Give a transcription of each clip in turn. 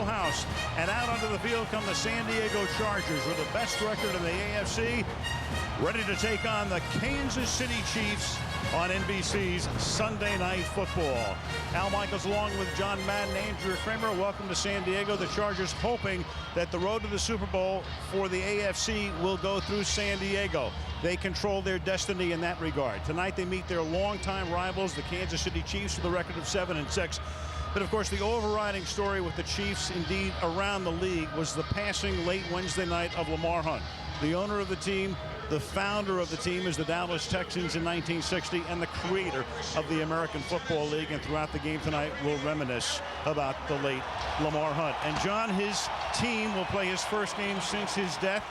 full house. And out onto the field come the San Diego Chargers with the best record in the AFC, ready to take on the Kansas City Chiefs on NBC's Sunday Night Football. Al Michaels along with John Madden, Andrea Kramer. Welcome to San Diego. The Chargers hoping that the road to the Super Bowl for the AFC will go through San Diego. They control their destiny in that regard. Tonight they meet their longtime rivals, the Kansas City Chiefs, with a record of 7-6. But of course, the overriding story with the Chiefs, indeed around the league, was the passing late Wednesday night of Lamar Hunt. The owner of the team, the founder of the team is the Dallas Texans in 1960, and the creator of the American Football League. And throughout the game tonight, we'll reminisce about the late Lamar Hunt. And John, his team will play his first game since his death.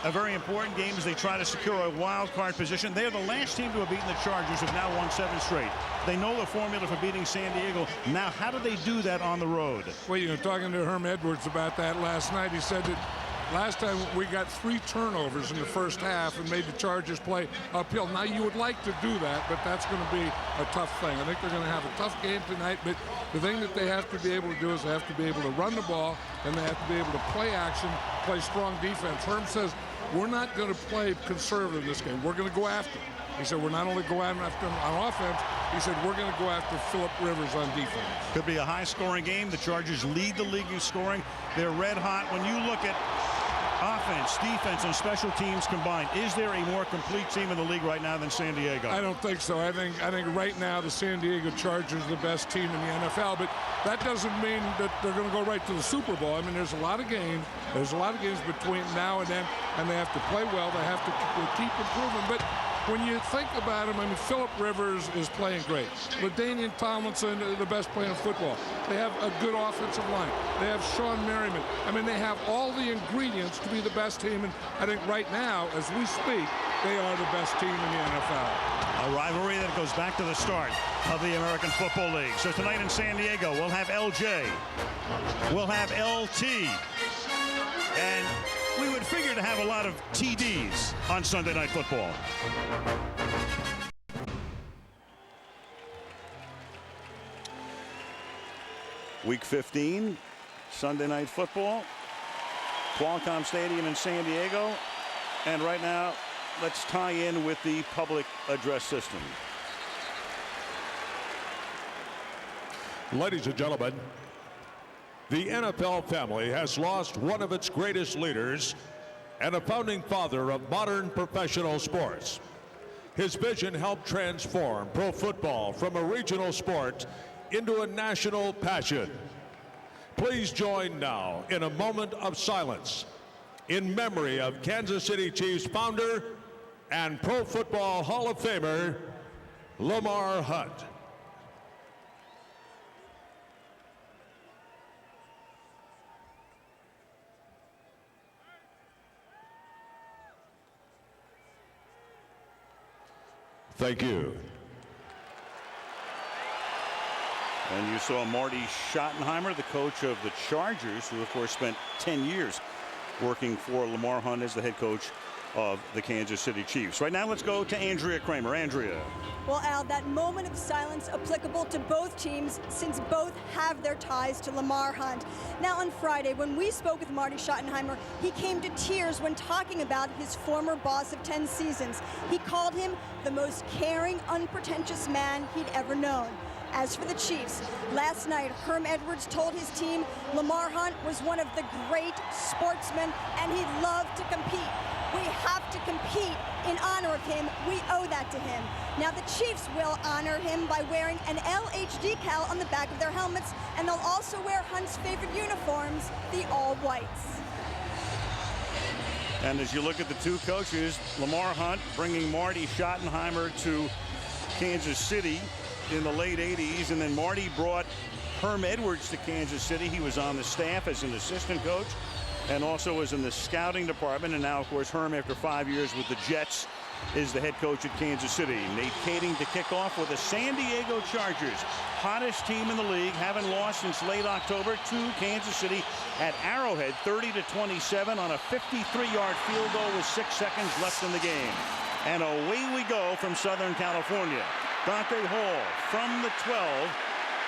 A very important game as they try to secure a wild card position. They are the last team to have beaten the Chargers, who have now won 7 straight. They know the formula for beating San Diego. Now, how do they do that on the road? Well, you know, talking to Herm Edwards about that last night, he said that last time we got 3 turnovers in the first half and made the Chargers play uphill. Now, you would like to do that, but that's going to be a tough thing. I think they're going to have a tough game tonight, but the thing that they have to be able to do is they have to be able to run the ball, and they have to be able to play action, play strong defense. Herm says, we're not going to play conservative in this game. We're going to go after him. He said, we're not only going after him on offense, he said, we're going to go after Phillip Rivers on defense. Could be a high-scoring game. The Chargers lead the league in scoring. They're red hot. When you look at offense, defense, and special teams combined, is there a more complete team in the league right now than San Diego? I don't think so. I think right now the San Diego Chargers are the best team in the NFL, but that doesn't mean that they're going to go right to the Super Bowl. I mean, there's a lot of games. There's a lot of games between now and then, and they have to play well. They have to keep improving. But when you think about him, I mean, Phillip Rivers is playing great. LaDainian Tomlinson, the best player in football. They have a good offensive line. They have Sean Merriman. I mean, they have all the ingredients to be the best team. And I think right now, as we speak, they are the best team in the NFL. A rivalry that goes back to the start of the American Football League. So tonight in San Diego, we'll have LJ. We'll have LT. And we would figure to have a lot of TDs on Sunday Night Football. Week 15, Sunday Night Football, Qualcomm Stadium in San Diego. And right now, let's tie in with the public address system. Ladies and gentlemen, the NFL family has lost one of its greatest leaders and a founding father of modern professional sports. His vision helped transform pro football from a regional sport into a national passion. Please join now in a moment of silence in memory of Kansas City Chiefs founder and Pro Football Hall of Famer, Lamar Hunt. Thank you. And you saw Marty Schottenheimer, the coach of the Chargers, who of course spent 10 years working for Lamar Hunt as the head coach of the Kansas City Chiefs. Right now, let's go to Andrea Kramer. Andrea. Well, Al, that moment of silence applicable to both teams since both have their ties to Lamar Hunt. Now, on Friday, when we spoke with Marty Schottenheimer, he came to tears when talking about his former boss of 10 seasons. He called him the most caring, unpretentious man he'd ever known. As for the Chiefs, last night, Herm Edwards told his team Lamar Hunt was one of the great sportsmen and he loved to compete. We have to compete in honor of him. We owe that to him. Now, the Chiefs will honor him by wearing an LH decal on the back of their helmets, and they'll also wear Hunt's favorite uniforms, the all-whites. And as you look at the two coaches, Lamar Hunt bringing Marty Schottenheimer to Kansas City in the late 80s, and then Marty brought Herm Edwards to Kansas City. He was on the staff as an assistant coach and also was in the scouting department. And now, of course, Herm, after 5 years with the Jets, is the head coach at Kansas City. Nate Kading to kick off with the San Diego Chargers, hottest team in the league, haven't lost since late October, to Kansas City at Arrowhead, 30-27 on a 53-yard field goal with 6 seconds left in the game. And away we go from Southern California. Dante Hall from the 12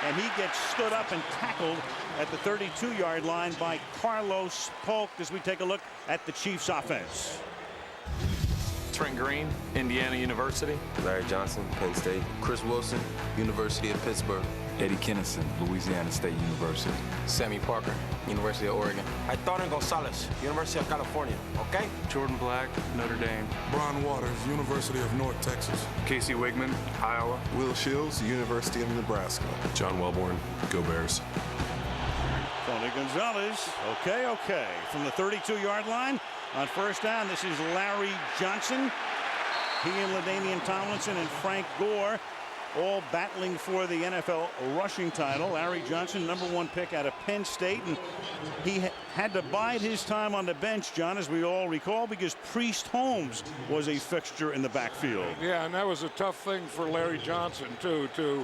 and he gets stood up and tackled at the 32-yard line by Carlos Polk as we take a look at the Chiefs offense. Trent Green, Indiana University. Larry Johnson, Penn State. Chris Wilson, University of Pittsburgh. Eddie Kennison, Louisiana State University. Sammy Parker, University of Oregon. Aitorne Gonzalez, University of California, okay? Jordan Black, Notre Dame. Bron Waters, University of North Texas. Casey Wigman, Iowa. Will Shields, University of Nebraska. John Welborn, Go Bears. Tony Gonzalez, okay. From the 32-yard line on first down, this is Larry Johnson. He and LaDainian Tomlinson and Frank Gore all battling for the NFL rushing title. Larry Johnson, #1 pick out of Penn State, and he had to bide his time on the bench, John, as we all recall, because Priest Holmes was a fixture in the backfield. Yeah, and that was a tough thing for Larry Johnson too, to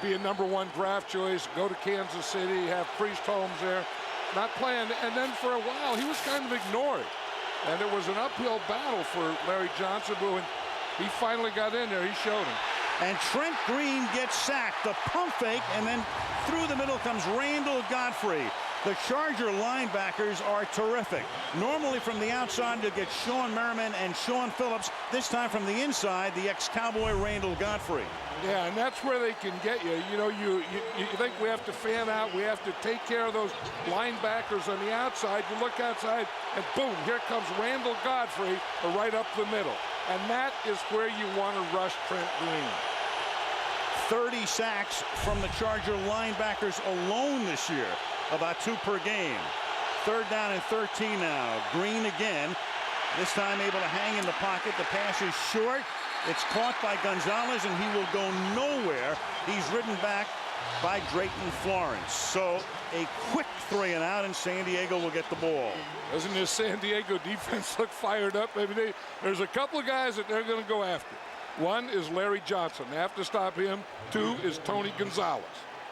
be a #1 draft choice, go to Kansas City, have Priest Holmes there, not playing, and then for a while he was kind of ignored, and it was an uphill battle for Larry Johnson, but when he finally got in there, he showed him. And Trent Green gets sacked. The pump fake, and then through the middle comes Randall Godfrey. The Charger linebackers are terrific. Normally from the outside, you'll get Sean Merriman and Sean Phillips. This time from the inside, the ex-Cowboy Randall Godfrey. Yeah, and that's where they can get you. You think we have to fan out, we have to take care of those linebackers on the outside. You look outside, and boom, here comes Randall Godfrey right up the middle. And that is where you want to rush Trent Green. 30 sacks from the Charger linebackers alone this year, about 2 per game. Third down and 13 now. Green again, this time able to hang in the pocket. The pass is short. It's caught by Gonzalez, and he will go nowhere. He's ridden back by Drayton Florence. So a quick 3 and out, and San Diego will get the ball. Doesn't this San Diego defense look fired up? I mean, there's a couple of guys that they're going to go after. One is Larry Johnson. They have to stop him. 2 is Tony Gonzalez.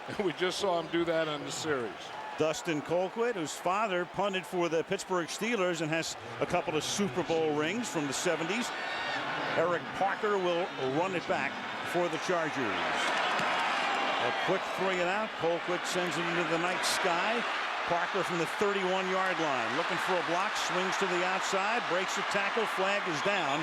And we just saw him do that on the series. Dustin Colquitt, whose father punted for the Pittsburgh Steelers and has a couple of Super Bowl rings from the 70s. Eric Parker will run it back for the Chargers. A quick 3 and out. Colquitt sends it into the night sky. Parker from the 31-yard line looking for a block, swings to the outside, breaks a tackle, flag is down,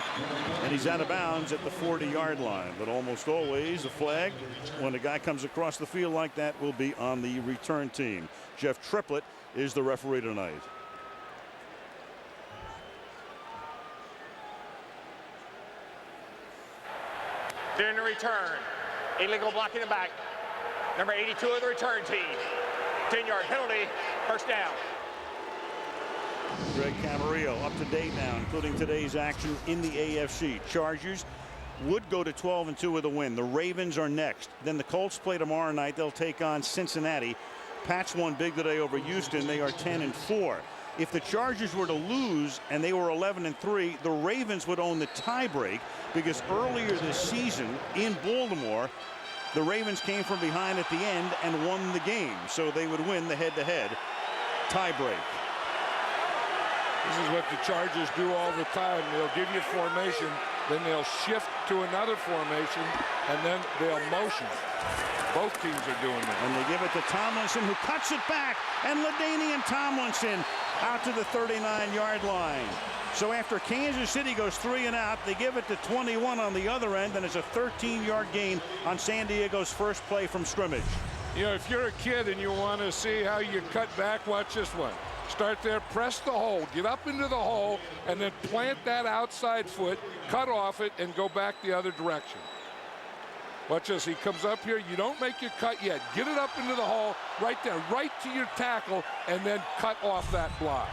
and he's out of bounds at the 40-yard line. But almost always a flag when a guy comes across the field like that will be on the return team. Jeff Triplett is the referee tonight. During the return, illegal block in the back. Number 82 of the return team. 10-yard penalty, first down. Greg Camarillo up to date now, including today's action in the AFC. Chargers would go to 12-2 with a win. The Ravens are next. Then the Colts play tomorrow night. They'll take on Cincinnati. Pats won big today over Houston. They are 10-4. If the Chargers were to lose and they were 11-3, the Ravens would own the tiebreak, because earlier this season in Baltimore, the Ravens came from behind at the end and won the game, so they would win the head-to-head tiebreak. This is what the Chargers do all the time. They'll give you formation, then they'll shift to another formation, and then they'll motion. Both teams are doing that. And they give it to Tomlinson, who cuts it back, and LaDainian Tomlinson out to the 39-yard line. So after Kansas City goes 3 and out, they give it to 21 on the other end, and it's a 13-yard gain on San Diego's first play from scrimmage. If you're a kid and you want to see how you cut back, watch this one. Start there, press the hole, get up into the hole, and then plant that outside foot, cut off it, and go back the other direction. Watch this. He comes up here. You don't make your cut yet. Get it up into the hole right there, right to your tackle, and then cut off that block.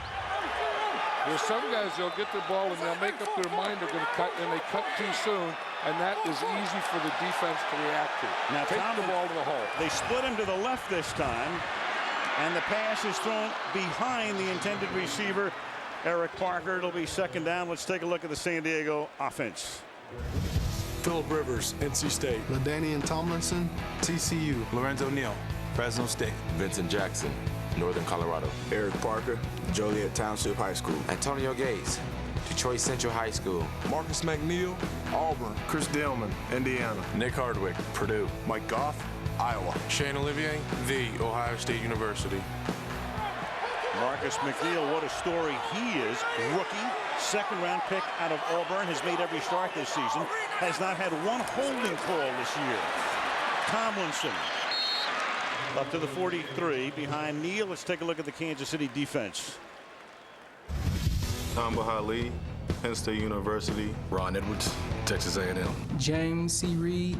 There's some guys, they'll get the ball and they'll make up their mind they're going to cut, and they cut too soon, and that is easy for the defense to react to. Now take the ball to the hole. They split him to the left this time, and the pass is thrown behind the intended receiver, Eric Parker. It'll be second down. Let's take a look at the San Diego offense. Phillip Rivers, NC State. LaDainian Tomlinson, TCU. Lorenzo Neal, Fresno State. Vincent Jackson, Northern Colorado. Eric Parker, Joliet Township High School. Antonio Gates, Detroit Central High School. Marcus McNeil, Auburn. Chris Dillman, Indiana. Nick Hardwick, Purdue. Mike Goff, Iowa. Shane Olivier, The Ohio State University. Marcus McNeil, what a story he is. Rookie, second-round pick out of Auburn, has made every start this season, has not had one holding call this year. Tomlinson up to the 43 behind Neal. Let's take a look at the Kansas City defense. Tamba Hali, Penn State University. Ron Edwards, Texas A&M. James C. Reed,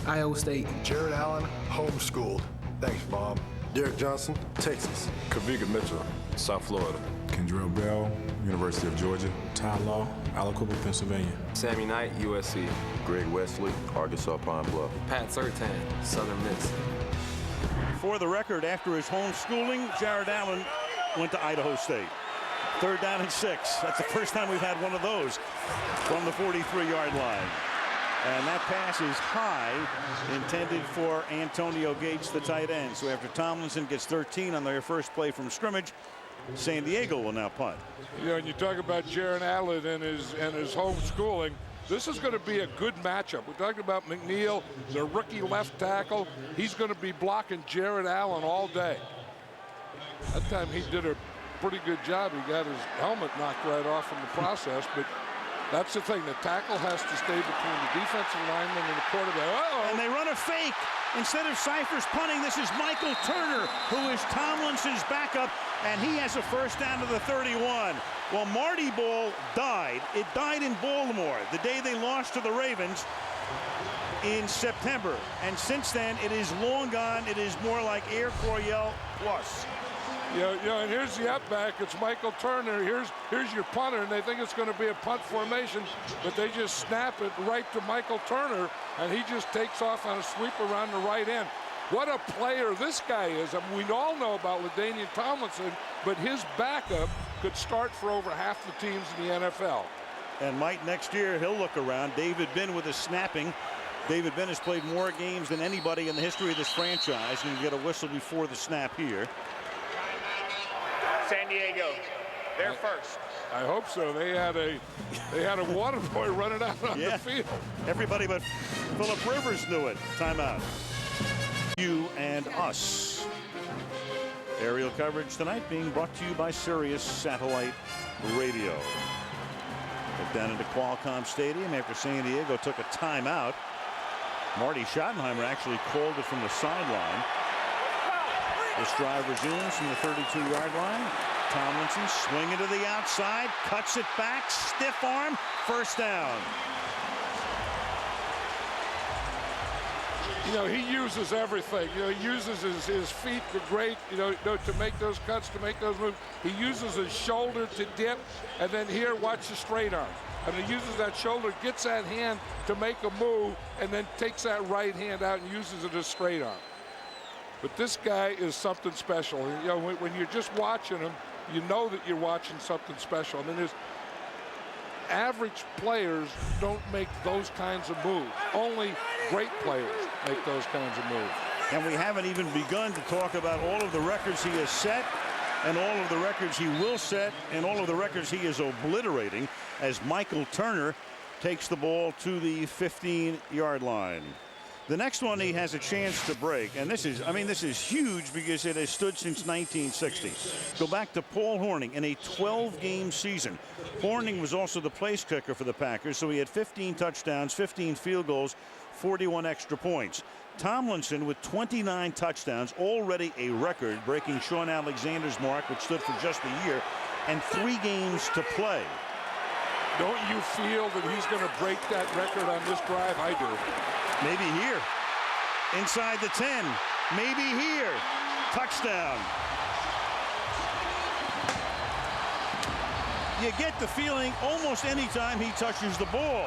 Iowa State. Jared Allen, homeschooled. Thanks, Bob. Derek Johnson, Texas. Kaviga Mitchell, South Florida. Kendrell Bell, University of Georgia. Ty Law, Aliquippa, Pennsylvania. Sammy Knight, USC. Greg Wesley, Arkansas Pine Bluff. Pat Surtain, Southern Miss. For the record, after his homeschooling, Jared Allen went to Idaho State. 3rd down and 6. That's the first time we've had one of those from the 43-yard line. And that pass is high, intended for Antonio Gates, the tight end. So after Tomlinson gets 13 on their first play from scrimmage, San Diego will now punt. You know, and you talk about Jared Allen and his homeschooling. This is going to be a good matchup. We're talking about McNeil, the rookie left tackle. He's going to be blocking Jared Allen all day. That time he did a pretty good job. He got his helmet knocked right off in the process, but that's the thing. The tackle has to stay between the defensive lineman and the quarterback. Uh-oh. And they run a fake. Instead of Cyphers punting, this is Michael Turner, who is Tomlinson's backup, and he has a first down to the 31. Well, Marty Ball died. It died in Baltimore the day they lost to the Ravens in September. And since then, it is long gone. It is more like Air Coryell plus. Yeah, and here's the up back. It's Michael Turner. Here's your punter, and they think it's going to be a punt formation, but they just snap it right to Michael Turner, and he just takes off on a sweep around the right end. What a player this guy is. I mean, we all know about LaDainian Tomlinson, but his backup could start for over half the teams in the NFL. And Mike, next year, he'll look around. David Binn with his snapping. David Binn has played more games than anybody in the history of this franchise, and you get a whistle before the snap here. San Diego, they're first. I hope so. They had a water boy running out on the field. Everybody but Phillip Rivers knew it. Timeout. You and us. Aerial coverage tonight being brought to you by Sirius Satellite Radio. But down into Qualcomm Stadium after San Diego took a timeout. Marty Schottenheimer actually called it from the sideline. This drive resumes from the 32-yard line. Tomlinson swinging to the outside, cuts it back, stiff arm, first down. You know, he uses everything. You know, he uses his feet to to make those cuts, to make those moves. He uses his shoulder to dip, and then here, watch the straight arm. And he uses that shoulder, gets that hand to make a move, and then takes that right hand out and uses it as straight arm. But this guy is something special. You know, when you're just watching him, you know that you're watching something special. I mean, there's average players don't make those kinds of moves. Only great players make those kinds of moves. And we haven't even begun to talk about all of the records he has set and all of the records he will set and all of the records he is obliterating as Michael Turner takes the ball to the 15-yard line. The next one he has a chance to break, and this is huge because it has stood since 1960. Go back to Paul Hornung in a 12-game season. Hornung was also the place kicker for the Packers, so he had 15 touchdowns, 15 field goals, 41 extra points. Tomlinson with 29 touchdowns, already a record, breaking Sean Alexander's mark, which stood for just a year, and 3 games to play. Don't you feel that he's going to break that record on this drive? I do. Maybe here. Inside the 10. Maybe here. Touchdown. You get the feeling almost any time he touches the ball.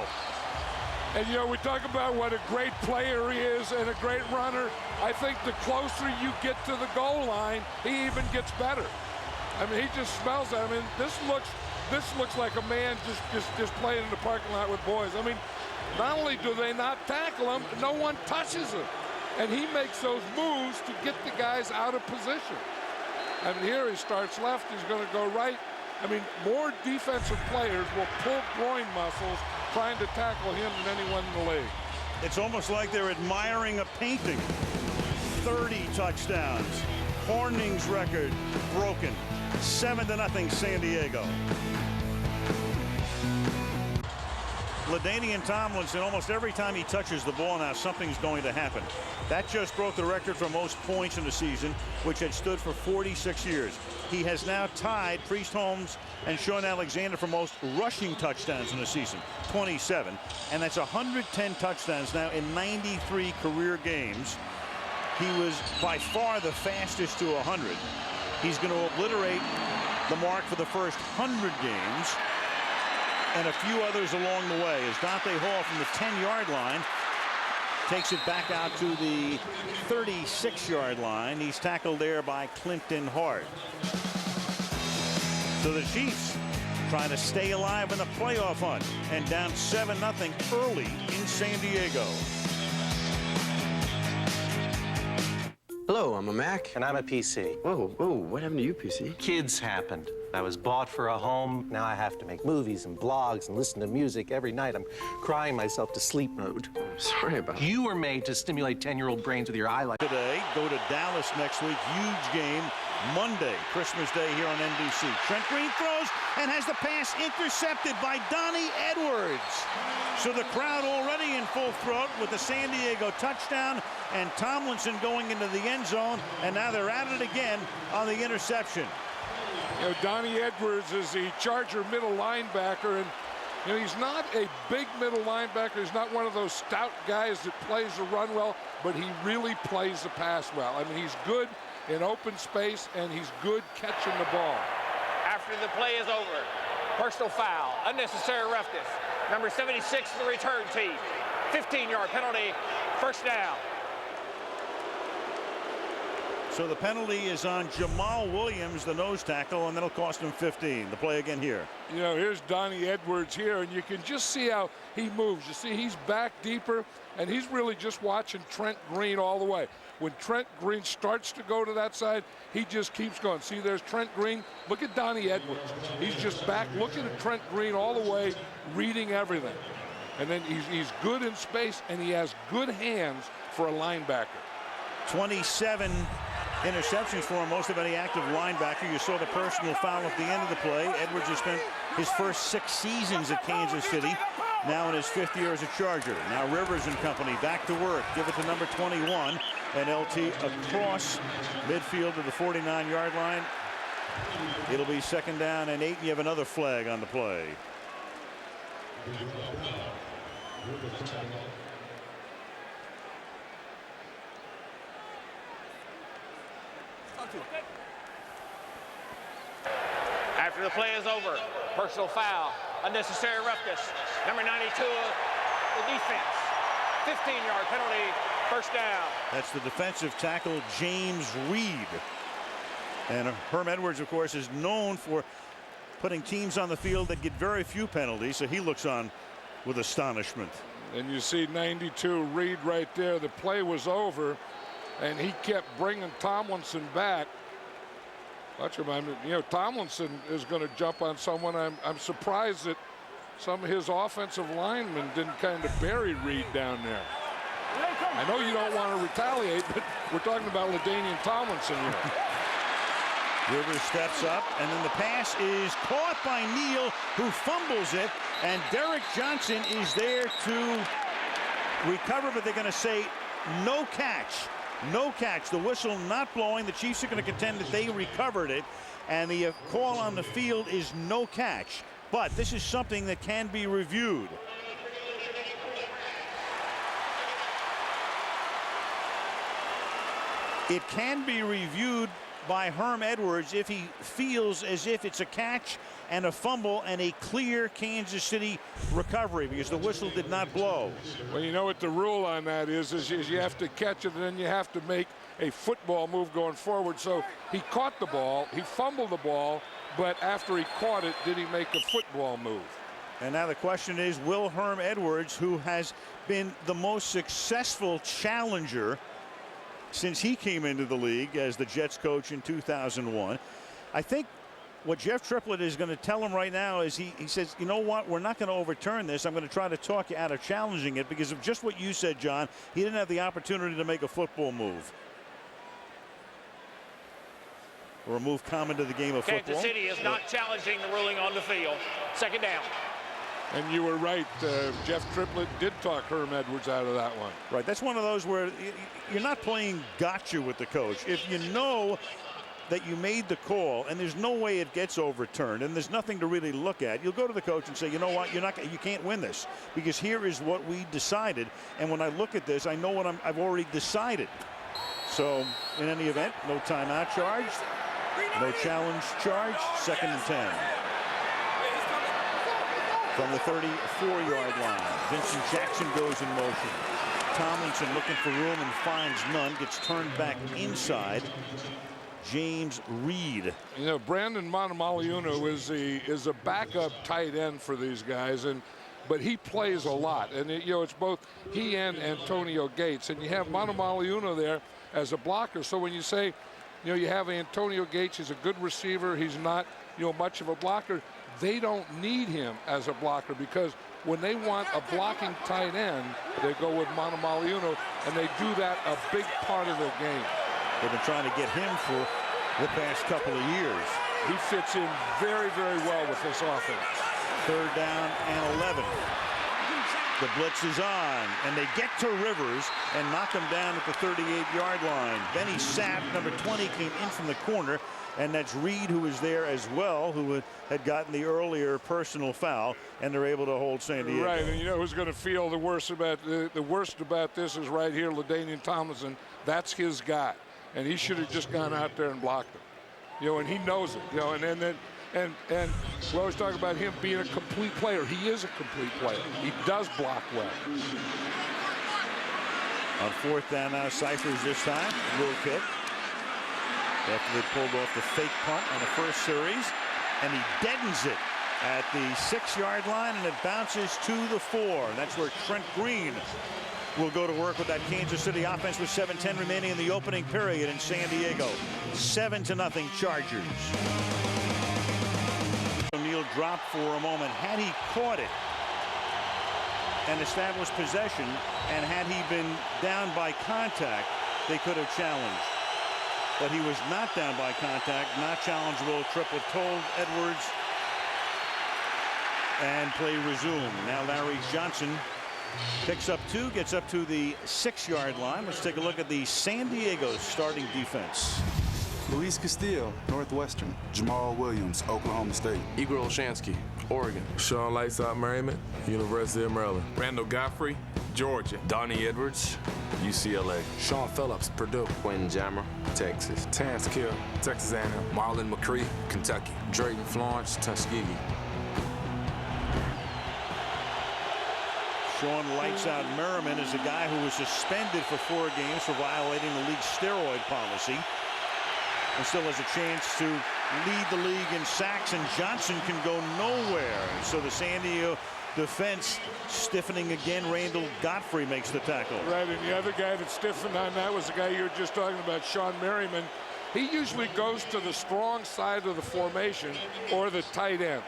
And, you know, we talk about what a great player he is and a great runner. I think the closer you get to the goal line, he even gets better. I mean, he just smells it. I mean, this looks like a man just playing in the parking lot with boys. I mean, not only do they not tackle him, no one touches him. And he makes those moves to get the guys out of position. I mean, here he starts left, he's going to go right. I mean, more defensive players will pull groin muscles trying to tackle him than anyone in the league. It's almost like they're admiring a painting. 30 touchdowns. Horning's record broken. 7-0 San Diego. LaDainian Tomlinson, almost every time he touches the ball now, something's going to happen. That just broke the record for most points in the season, which had stood for 46 years. He has now tied Priest Holmes and Sean Alexander for most rushing touchdowns in the season, 27. And that's 110 touchdowns now in 93 career games. He was by far the fastest to 100. He's going to obliterate the mark for the first 100 games. And a few others along the way as Dante Hall from the 10-yard line takes it back out to the 36-yard line. He's tackled there by Clinton Hart. So the Chiefs trying to stay alive in the playoff hunt and down 7-0 early in San Diego. Hello, I'm a Mac. And I'm a PC. Whoa, what happened to you, PC? Kids happened. I was bought for a home. Now I have to make movies and blogs and listen to music every night. I'm crying myself to sleep mode. Sorry about that. You were made to stimulate 10-year-old brains with your highlight. Today, go to Dallas next week. Huge game Monday, Christmas Day here on NBC. Trent Green throws and has the pass intercepted by Donnie Edwards. So the crowd already in full throat with the San Diego touchdown and Tomlinson going into the end zone. And now they're at it again on the interception. You know, Donnie Edwards is the Charger middle linebacker, and you know, he's not a big middle linebacker. He's not one of those stout guys that plays the run well, but he really plays the pass well. I mean, he's good in open space, and he's good catching the ball. After the play is over, personal foul, unnecessary roughness. Number 76 for the return team. 15-yard penalty, first down. So the penalty is on Jamal Williams, the nose tackle, and that'll cost him 15. The play again here. You know, here's Donnie Edwards here, and you can just see how he moves. You see, he's back deeper, and he's really just watching Trent Green all the way. When Trent Green starts to go to that side, he just keeps going. See, there's Trent Green. Look at Donnie Edwards. He's just back looking at Trent Green all the way, reading everything. And then he's good in space, and he has good hands for a linebacker. 27 interceptions for him, most of any active linebacker. You saw the personal foul at the end of the play. Edwards has spent his first 6 seasons at Kansas City, now in his 5th year as a Charger. Now Rivers and company back to work. Give it to number 21, and LT across midfield to the 49-yard line. It'll be 2nd down and 8. You have another flag on the play. After the play is over, personal foul, unnecessary roughness. Number 92, the defense. 15-yard penalty, first down. That's the defensive tackle, James Reed. And Herm Edwards, of course, is known for putting teams on the field that get very few penalties, so he looks on with astonishment. And you see 92 Reed right there. The play was over, and he kept bringing Tomlinson back. Watch him. You know, Tomlinson is going to jump on someone. I'm surprised that some of his offensive linemen didn't kind of bury Reed down there. I know you don't want to retaliate, but we're talking about LaDainian Tomlinson here. Rivers steps up, and then the pass is caught by Neal, who fumbles it, and Derek Johnson is there to recover, but they're going to say no catch. No catch. The whistle not blowing. The Chiefs are going to contend that they recovered it, and the call on the field is no catch. But this is something that can be reviewed. It can be reviewed by Herm Edwards if he feels as if it's a catch and a fumble and a clear Kansas City recovery, because the whistle did not blow. Well, you know what the rule on that is you have to catch it, and then you have to make a football move going forward. So he caught the ball, he fumbled the ball, but after he caught it, did he make a football move? And now the question is, will Herm Edwards, who has been the most successful challenger since he came into the league as the Jets coach in 2001, I think what Jeff Triplett is going to tell him right now is he says, you know what, we're not going to overturn this. I'm going to try to talk you out of challenging it because of just what you said, John. He didn't have the opportunity to make a football move. Or a move common to the game of football. Kansas City is not challenging the ruling on the field. Second down. And you were right. Jeff Triplett did talk Herm Edwards out of that one. Right. That's one of those where you're not playing gotcha with the coach. If you know that you made the call and there's no way it gets overturned and there's nothing to really look at, you'll go to the coach and say, you know what, you can't win this because here is what we decided, and when I look at this, I know what I've already decided. So in any event, no timeout charged, no challenge charged. 2nd and 10 from the 34-yard line. Vincent Jackson goes in motion. Tomlinson looking for room and finds none, gets turned back inside. James Reed. You know, Brandon Manamaliuno is a backup tight end for these guys, but he plays a lot, and it's both he and Antonio Gates, and you have Manamaliuno there as a blocker. So when you say, you have Antonio Gates, he's a good receiver, he's not much of a blocker. They don't need him as a blocker because when they want a blocking tight end, they go with Manamaliuno, and they do that a big part of their game. They've been trying to get him for the past couple of years. He fits in very, very well with this offense. 3rd down and 11. The blitz is on, and they get to Rivers and knock him down at the 38-yard line. Benny Sapp, number 20, came in from the corner, and that's Reed, who was there as well, who had gotten the earlier personal foul, and they're able to hold San Diego. Right, and who's going to feel the worst about this is right here, LaDainian Tomlinson. That's his guy. And he should have just gone out there and blocked him, and he knows it, and we always talk about him being a complete player. He is a complete player. He does block well. On 4th down now, Cyphers this time, little kick. After they pulled off the fake punt on the first series, and he deadens it at the 6-yard line, and it bounces to the 4. And that's where Trent Green will go to work with that Kansas City offense with 7:10 remaining in the opening period in San Diego. 7-0 Chargers. O'Neal dropped for a moment. Had he caught it and established possession, and had he been down by contact, they could have challenged. But he was not down by contact, not challengeable. Triplett told Edwards, and play resumed. Now Larry Johnson picks up 2, gets up to the 6-yard line. Let's take a look at the San Diego starting defense. Luis Castillo, Northwestern. Jamal Williams, Oklahoma State. Igor Olshansky, Oregon. Sean Lightside Merriman, University of Maryland. Randall Godfrey, Georgia. Donnie Edwards, UCLA. Sean Phillips, Purdue. Quentin Jammer, Texas. Terrence Kill, Texas A&M. Marlon McCree, Kentucky. Drayton Florence, Tuskegee. Sean Lights Out Merriman is a guy who was suspended for 4 games for violating the league's steroid policy, and still has a chance to lead the league in sacks, and Johnson can go nowhere. So the San Diego defense stiffening again. Randall Godfrey makes the tackle. Right, and the other guy that stiffened on that was the guy you were just talking about, Sean Merriman. He usually goes to the strong side of the formation or the tight end.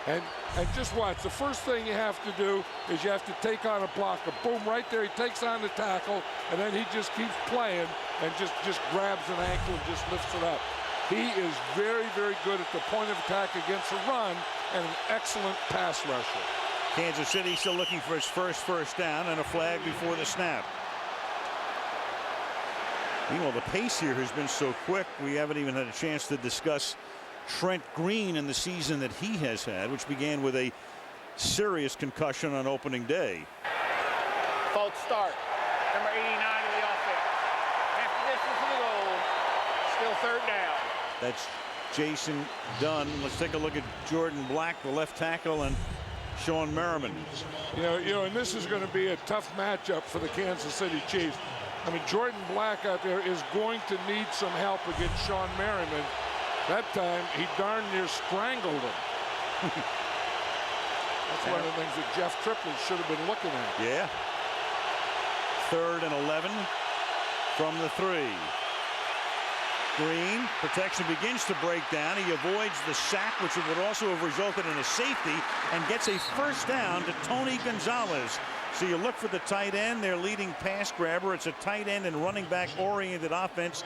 And just watch, the first thing you have to do is you have to take on a blocker. Boom, right there, he takes on the tackle, and then he just keeps playing and just grabs an ankle and just lifts it up. He is very, very good at the point of attack against a run and an excellent pass rusher. Kansas City still looking for his first down and a flag before the snap. Meanwhile, the pace here has been so quick, we haven't even had a chance to discuss Trent Green in the season that he has had, which began with a serious concussion on opening day. False start. Number 89 of the offense. After this is the goal. Still 3rd down. That's Jason Dunn. Let's take a look at Jordan Black, the left tackle, and Sean Merriman. You know, and this is going to be a tough matchup for the Kansas City Chiefs. I mean, Jordan Black out there is going to need some help against Sean Merriman. That time, he darn near strangled him. That's one of the things that Jeff Triplett should have been looking at. Yeah. 3rd and 11 from the 3. Green, protection begins to break down. He avoids the sack, which would also have resulted in a safety, and gets a first down to Tony Gonzalez. So you look for the tight end, their leading pass grabber. It's a tight end and running back oriented offense,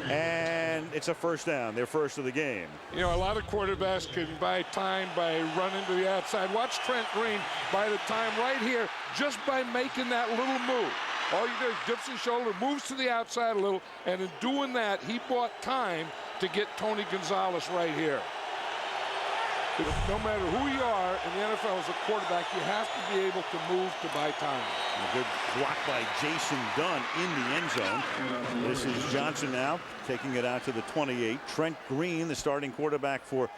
and it's a first down, their first of the game. You know, a lot of quarterbacks can buy time by running to the outside. Watch Trent Green buy the time right here just by making that little move. All you do is dips his shoulder, moves to the outside a little, and in doing that, he bought time to get Tony Gonzalez right here. No matter who you are in the NFL as a quarterback, you have to be able to move to buy time. A good block by Jason Dunn in the end zone. This is Johnson now taking it out to the 28. Trent Green, the starting quarterback for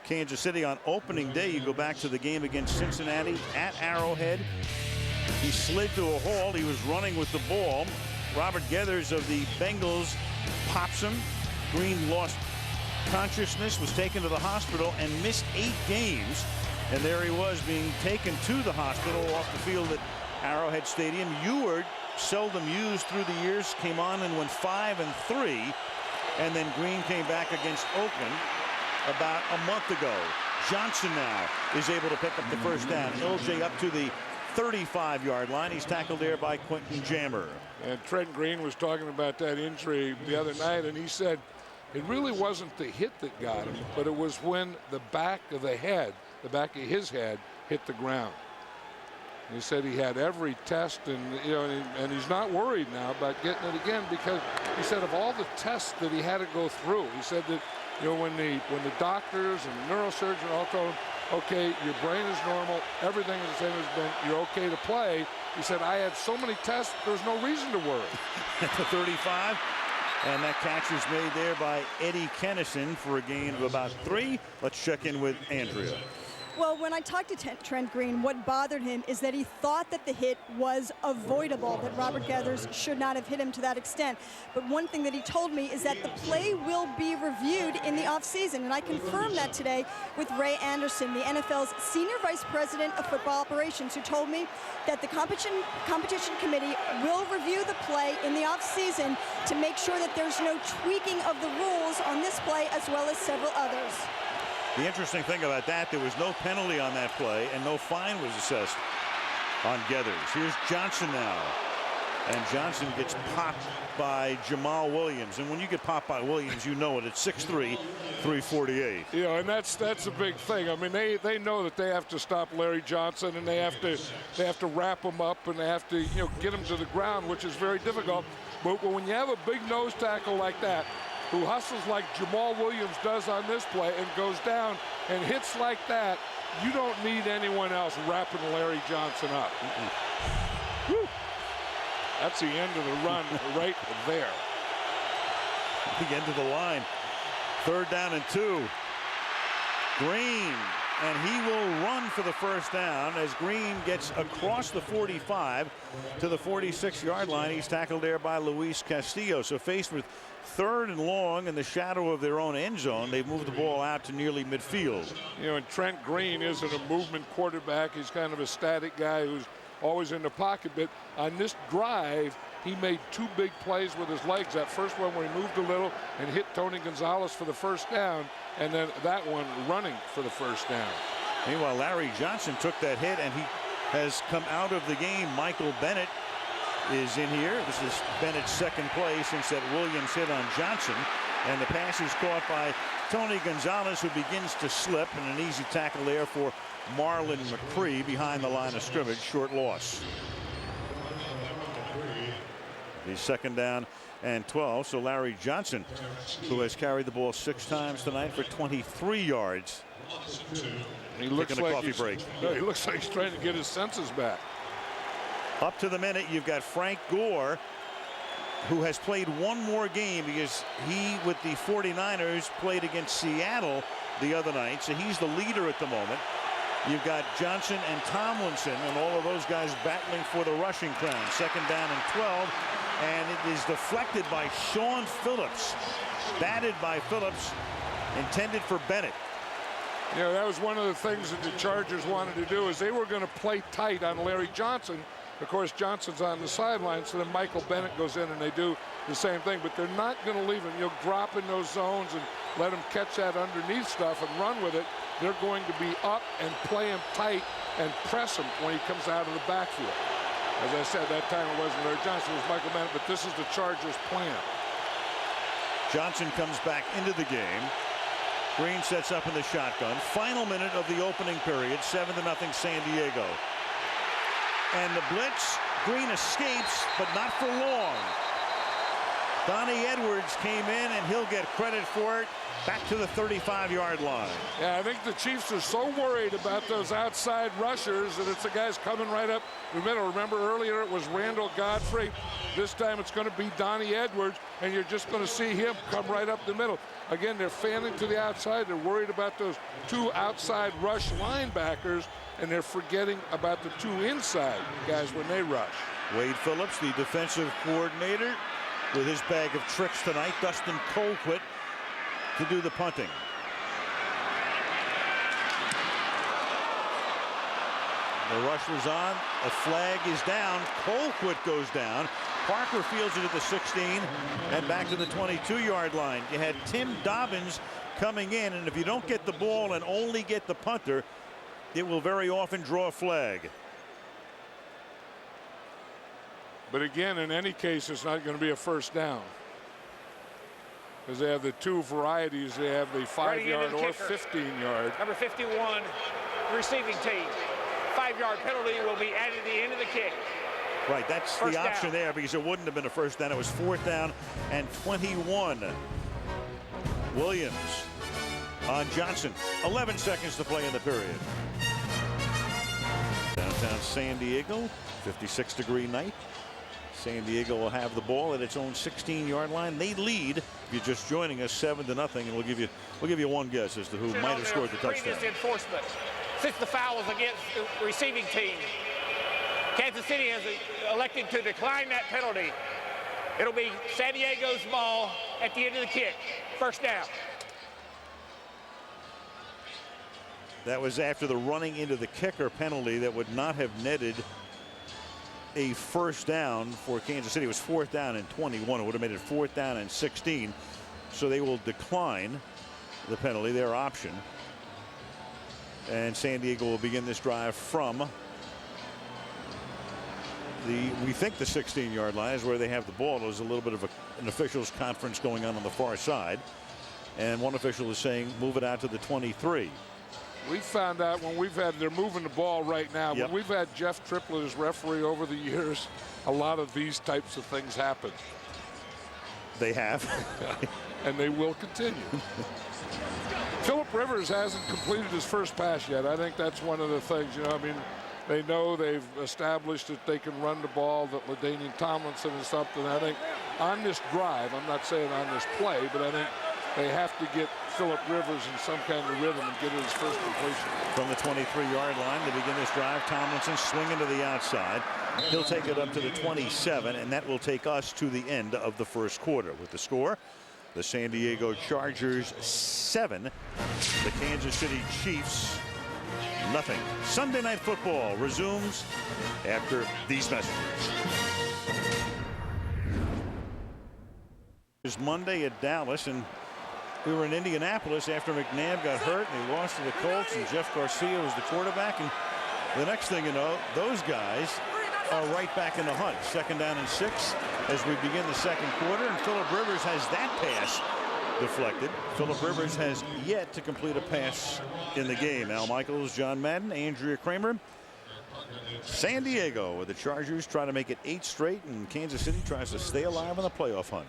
Kansas City on opening day. You go back to the game against Cincinnati at Arrowhead. He slid to a halt. He was running with the ball. Robert Geathers of the Bengals pops him. Green lost consciousness, was taken to the hospital, and missed 8 games. And there he was being taken to the hospital off the field at Arrowhead Stadium. Eward, seldom used through the years, came on and went 5-3. And then Green came back against Oakland about a month ago. Johnson now is able to pick up the first down. LJ up to the 35-yard line. He's tackled there by Quentin Jammer. And Trent Green was talking about that injury the other night, and he said it really wasn't the hit that got him, but it was when the back of the head, the back of his head, hit the ground. And he said he had every test, and you know, and he's not worried now about getting it again, because he said of all the tests that he had to go through, he said that, you know, when the doctors and the neurosurgeon all told him, okay, your brain is normal, everything is the same as been, you're okay to play. He said, I had so many tests, there's no reason to worry. At the 35, and that catch is made there by Eddie Kennison for a gain of about 3. Let's check in with Andrea. Well, when I talked to Trent Green, what bothered him is that he thought that the hit was avoidable, that Robert Geathers should not have hit him to that extent. But one thing that he told me is that the play will be reviewed in the offseason, and I confirmed that today with Ray Anderson, the NFL's Senior Vice President of Football Operations, who told me that the competition committee will review the play in the offseason to make sure that there's no tweaking of the rules on this play as well as several others. The interesting thing about that, there was no penalty on that play, and no fine was assessed on Geathers. Here's Johnson now. And Johnson gets popped by Jamal Williams. And when you get popped by Williams, you know it. It's 6'3", 348. You know, and that's a big thing. I mean, they know that they have to stop Larry Johnson, and they have to wrap him up, and they have to, you know, get him to the ground, which is very difficult. But when you have a big nose tackle like that, who hustles like Jamal Williams does on this play and goes down and hits like that, you don't need anyone else wrapping Larry Johnson up. Whew. That's the end of the run right there. The end of the line. 3rd down and 2. Green, and he will run for the first down as Green gets across the 45 to the 46-yard line. He's tackled there by Luis Castillo. So faced with 3rd and long in the shadow of their own end zone, they've moved the ball out to nearly midfield. You know, and Trent Green isn't a movement quarterback. He's kind of a static guy who's always in the pocket. But on this drive, he made 2 big plays with his legs. That first one where he moved a little and hit Tony Gonzalez for the first down, and then that one running for the first down. Meanwhile, Larry Johnson took that hit, and he has come out of the game. Michael Bennett is in here. This is Bennett's 2nd play since that Williams hit on Johnson. And the pass is caught by Tony Gonzalez, who begins to slip, and an easy tackle there for Marlon McCree behind the line of scrimmage. Short loss. He's 2nd down and 12. So Larry Johnson, who has carried the ball 6 times tonight for 23 yards. He looks like coffee break. He looks like he's trying to get his senses back. Up to the minute, you've got Frank Gore, who has played 1 more game because he, with the 49ers, played against Seattle the other night. So he's the leader at the moment. You've got Johnson and Tomlinson, and all of those guys battling for the rushing crown. 2nd down and 12, and it is deflected by Sean Phillips. Batted by Phillips, intended for Bennett. You know, that was one of the things that the Chargers wanted to do, is they were going to play tight on Larry Johnson. Of course, Johnson's on the sideline, so then Michael Bennett goes in and they do the same thing, but they're not going to leave him. You'll drop in those zones and let him catch that underneath stuff and run with it. They're going to be up and play him tight and press him when he comes out of the backfield. As I said, that time it wasn't Larry Johnson, it was Michael Bennett, but this is the Chargers' plan. Johnson comes back into the game. Green sets up in the shotgun. Final minute of the opening period, 7-0 San Diego. And the blitz, Green escapes, but not for long. Donnie Edwards came in, and he'll get credit for it. Back to the 35-yard line. Yeah, I think the Chiefs are so worried about those outside rushers that it's the guys coming right up the middle. Remember earlier it was Randall Godfrey. This time it's going to be Donnie Edwards, and you're just going to see him come right up the middle. Again, they're fanning to the outside. They're worried about those two outside rush linebackers, and they're forgetting about the two inside guys when they rush. Wade Phillips, the defensive coordinator, with his bag of tricks tonight. Dustin Colquitt to do the punting. The rush was on. A flag is down. Colquitt goes down. Parker fields it at the 16 and back to the 22-yard line. You had Tim Dobbins coming in, and if you don't get the ball and only get the punter, it will very often draw a flag. But again, in any case, it's not going to be a first down, because they have the two varieties. They have the 5-yard or 15-yard. Number 51, receiving team. 5-yard penalty will be added at the end of the kick. Right, that's the option there, because it wouldn't have been a first down. It was 4th down and 21. Williams on Johnson. 11 seconds to play in the period. Downtown San Diego, 56-degree night. San Diego will have the ball at its own 16-yard line. They lead, if you're just joining us, 7-0, and we'll give you one guess as to who might have scored the touchdown. Enforcement. Since the foul was against the receiving team, Kansas City has elected to decline that penalty. It'll be San Diego's ball at the end of the kick. First down. That was after the running into the kicker penalty that would not have netted a first down for Kansas City. It was 4th down and 21. It would have made it 4th down and 16. So they will decline the penalty, their option. And San Diego will begin this drive from we think the 16-yard line is where they have the ball. There's a little bit of an officials conference going on the far side. And one official is saying move it out to the 23. We found out when they're moving the ball right now. Yep. When we've had Jeff Triplett as referee over the years, a lot of these types of things happen. They have. And they will continue. Philip Rivers hasn't completed his first pass yet. I think that's one of the things, I mean, they know they've established that they can run the ball, that LaDainian Tomlinson is something. I think on this drive, I'm not saying on this play, but I think they have to get Philip Rivers in some kind of rhythm and get his first completion. From the 23-yard line to begin this drive, Tomlinson swinging to the outside. He'll take it up to the 27, and that will take us to the end of the first quarter. With the score, the San Diego Chargers 7, the Kansas City Chiefs nothing. Sunday Night Football resumes after these messages. It's Monday at Dallas, and we were in Indianapolis after McNabb got hurt and he lost to the Colts, and Jeff Garcia was the quarterback. And the next thing you know, those guys are right back in the hunt. 2nd down and 6 as we begin the second quarter, and Philip Rivers has that pass deflected. Philip Rivers has yet to complete a pass in the game. Al Michaels, John Madden, Andrea Kramer. San Diego, with the Chargers trying to make it 8 straight, and Kansas City tries to stay alive in the playoff hunt.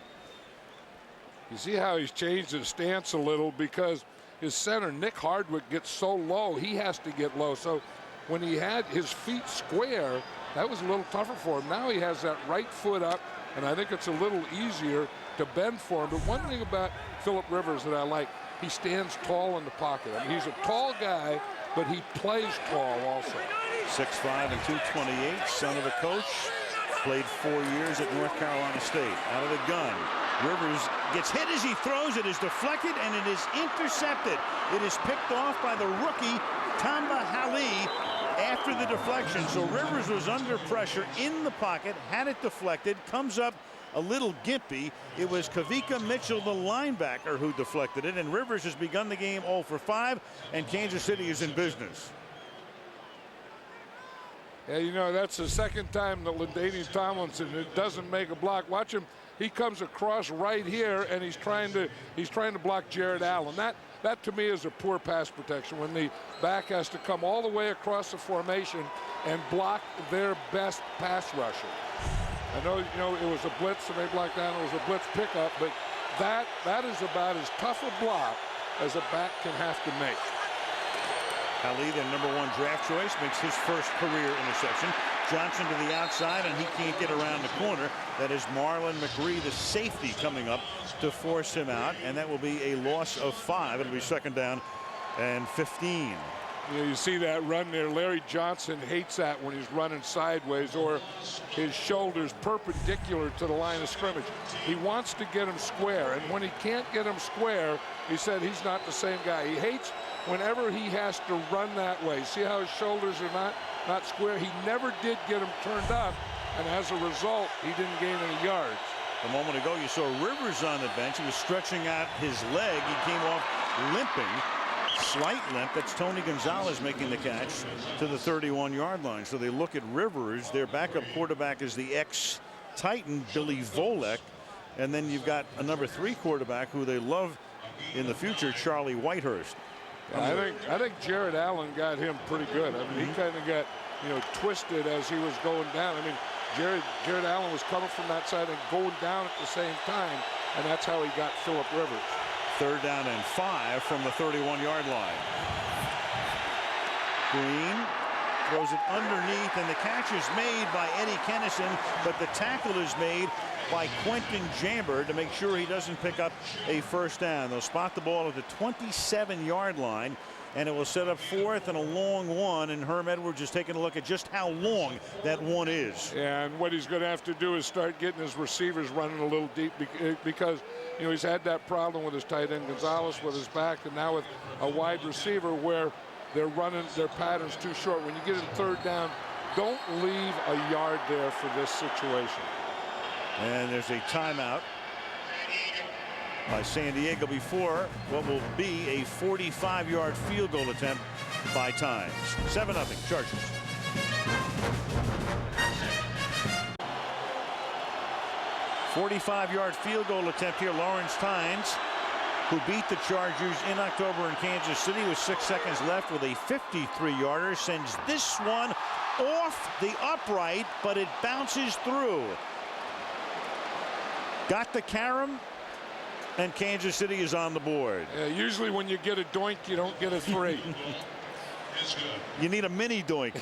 You see how he's changed his stance a little, because his center, Nick Hardwick, gets so low, he has to get low. So when he had his feet square, that was a little tougher for him. Now he has that right foot up, and I think it's a little easier to bend for him. But one thing about Philip Rivers that I like, he stands tall in the pocket. I mean, he's a tall guy, but he plays tall also. 6'5" and 228, son of a coach. Played 4 years at North Carolina State. Out of the gun. Rivers gets hit as he throws. It is deflected, and it is intercepted. It is picked off by the rookie, Tamba Hali, after the deflection. So Rivers was under pressure in the pocket, had it deflected, comes up a little gimpy. It was Kavika Mitchell, the linebacker, who deflected it, and Rivers has begun the game 0 for 5, and Kansas City is in business. Yeah, you know, that's the second time that LaDainian Tomlinson doesn't make a block. Watch him. He comes across right here, and he's trying to block Jared Allen. That to me is a poor pass protection when the back has to come all the way across the formation and block their best pass rusher. I know, you know, it was a blitz and they blocked down. It was a blitz pickup, but that is about as tough a block as a back can have to make. Ali, their #1 draft choice, makes his first career interception. Johnson to the outside, and he can't get around the corner. That is Marlon McRee, the safety, coming up to force him out, and that will be a loss of 5. It'll be 2nd down and 15. You know, you see that run there. Larry Johnson hates that when he's running sideways or his shoulders perpendicular to the line of scrimmage. He wants to get him square, and when he can't get him square, he said he's not the same guy. He hates whenever he has to run that way. See how his shoulders are not square? He never did get him turned up, and as a result, he didn't gain any yards. A moment ago, you saw Rivers on the bench. He was stretching out his leg. He came off limping. Slight limp. That's Tony Gonzalez making the catch to the 31-yard line. So they look at Rivers. Their backup quarterback is the ex-Titan, Billy Volek. And then you've got a #3 quarterback who they love in the future, Charlie Whitehurst. I think Jared Allen got him pretty good. I mean, he kind of got, you know, twisted as he was going down. I mean, Jared Allen was coming from that side and going down at the same time, and that's how he got Phillip Rivers. 3rd down and 5 from the 31-yard line. Green throws it underneath, and the catch is made by Eddie Kennison, but the tackle is made by Quentin Jamber to make sure he doesn't pick up a 1st down. They'll spot the ball at the 27-yard line, and it will set up 4th and a long one, and Herm Edwards is taking a look at just how long that one is. Yeah, and what he's going to have to do is start getting his receivers running a little deep because, you know, he's had that problem with his tight end Gonzalez with his back, and now with a wide receiver where they're running their patterns too short. When you get in 3rd down, don't leave a yard there for this situation. And there's a timeout by San Diego before what will be a 45-yard field goal attempt by Tynes. 7-0 Chargers. .45-yard field goal attempt here. Lawrence Tynes, who beat the Chargers in October in Kansas City with 6 seconds left with a 53-yarder, sends this one off the upright, but it bounces through. Got the carom, and Kansas City is on the board. Yeah, usually when you get a doink, you don't get a 3. You need a mini doink.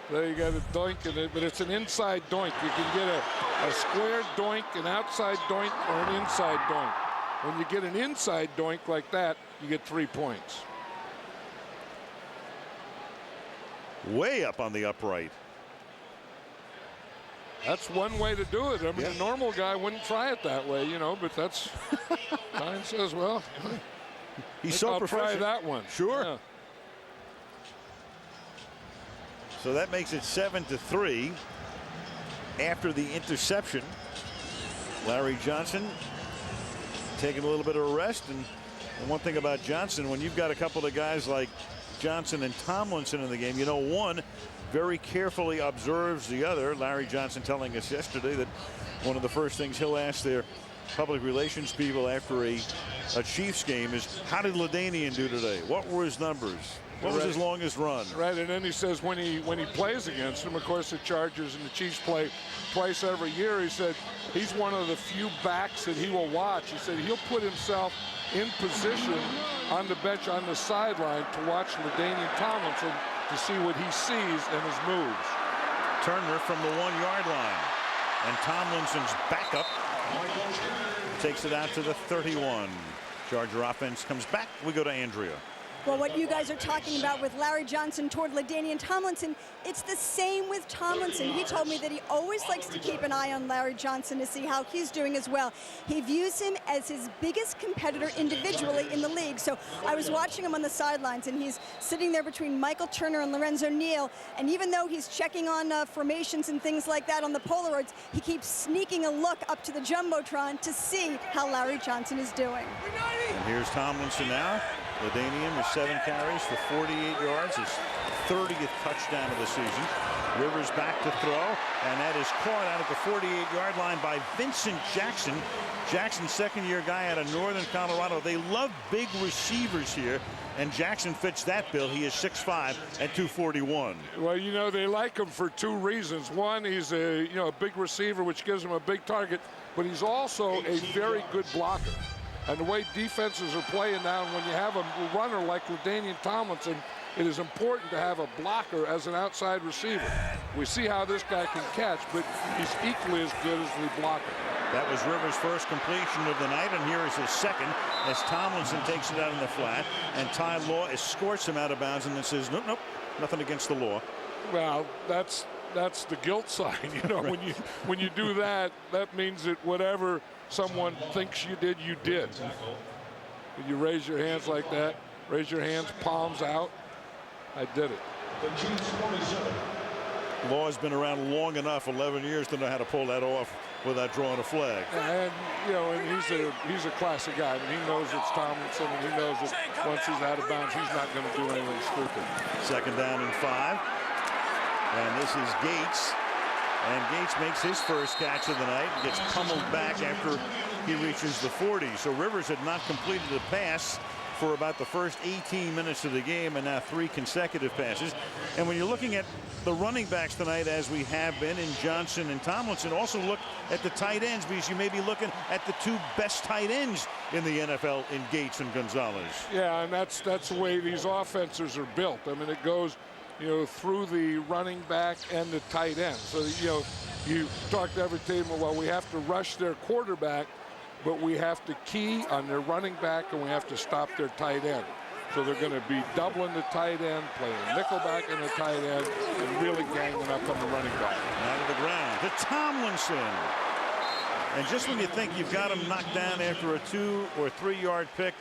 There you got a doink, but it's an inside doink. You can get a square doink, an outside doink, or an inside doink. When you get an inside doink like that, you get 3 points. Way up on the upright. That's one way to do it. I mean, a normal guy wouldn't try it that way, you know, but that's, Tynes says, well, he's so I'll try that one. Sure. Yeah. So that makes it 7-3 after the interception. Larry Johnson taking a little bit of a rest. And one thing about Johnson, when you've got a couple of guys like Johnson and Tomlinson in the game, you know, one very carefully observes the other. Larry Johnson telling us yesterday that one of the first things he'll ask their public relations people after a Chiefs game is, how did LaDainian do today? What were his numbers? What was his longest run? Right, and then he says when he plays against him, of course the Chargers and the Chiefs play twice every year. He said he's one of the few backs that he will watch. He said he'll put himself in position on the bench on the sideline to watch LaDainian Tomlinson to see what he sees and his moves. Turner from the 1-yard line, and Tomlinson's backup takes it out to the 31. Charger offense comes back. We go to Andrea. Well, what you guys are talking about with Larry Johnson toward LaDainian Tomlinson, it's the same with Tomlinson. He told me that he always likes to keep an eye on Larry Johnson to see how he's doing as well. He views him as his biggest competitor individually in the league. So I was watching him on the sidelines, and he's sitting there between Michael Turner and Lorenzo Neal, and even though he's checking on formations and things like that on the Polaroids, he keeps sneaking a look up to the Jumbotron to see how Larry Johnson is doing. And here's Tomlinson now. LaDainian with 7 carries for 48 yards, his 30th touchdown of the season. Rivers back to throw, and that is caught out at the 48-yard line by Vincent Jackson. Jackson, second-year guy out of Northern Colorado. They love big receivers here, and Jackson fits that bill. He is 6'5" and 241. Well, you know, they like him for 2 reasons. One, he's a big receiver, which gives him a big target, but he's also a very good blocker. And the way defenses are playing now, when you have a runner like LaDainian Tomlinson, it is important to have a blocker as an outside receiver. We see how this guy can catch, but he's equally as good as the blocker. That was Rivers' first completion of the night, and here is his second as Tomlinson takes it out in the flat, and Ty Law escorts him out of bounds and then says, nope, nope, nothing against the law. Well, that's the guilt sign. You know, right. when you do that, that means that whatever someone thinks you did, you did. When you raise your hands like that, raise your hands, palms out. I did it. Law has been around long enough, 11 years, to know how to pull that off without drawing a flag. And and he's a classic guy. I mean, he knows it's Tomlinson, and he knows that once he's out of bounds, he's not going to do anything stupid. Second down and 5. And this is Gates. And Gates makes his first catch of the night and gets pummeled back after he reaches the 40. So Rivers had not completed a pass for about the first 18 minutes of the game, and now 3 consecutive passes. And when you're looking at the running backs tonight, as we have been in Johnson and Tomlinson, also look at the tight ends, because you may be looking at the 2 best tight ends in the NFL in Gates and Gonzalez. Yeah, and that's the way these offenses are built. I mean, it goes through the running back and the tight end. So, you talk to every team, well, we have to rush their quarterback, but we have to key on their running back, and we have to stop their tight end. So they're going to be doubling the tight end, playing nickelback in the tight end, and really ganging up on the running back. Out of the ground to Tomlinson. And just when you think you've got him knocked down after a 2 or 3 yard pick,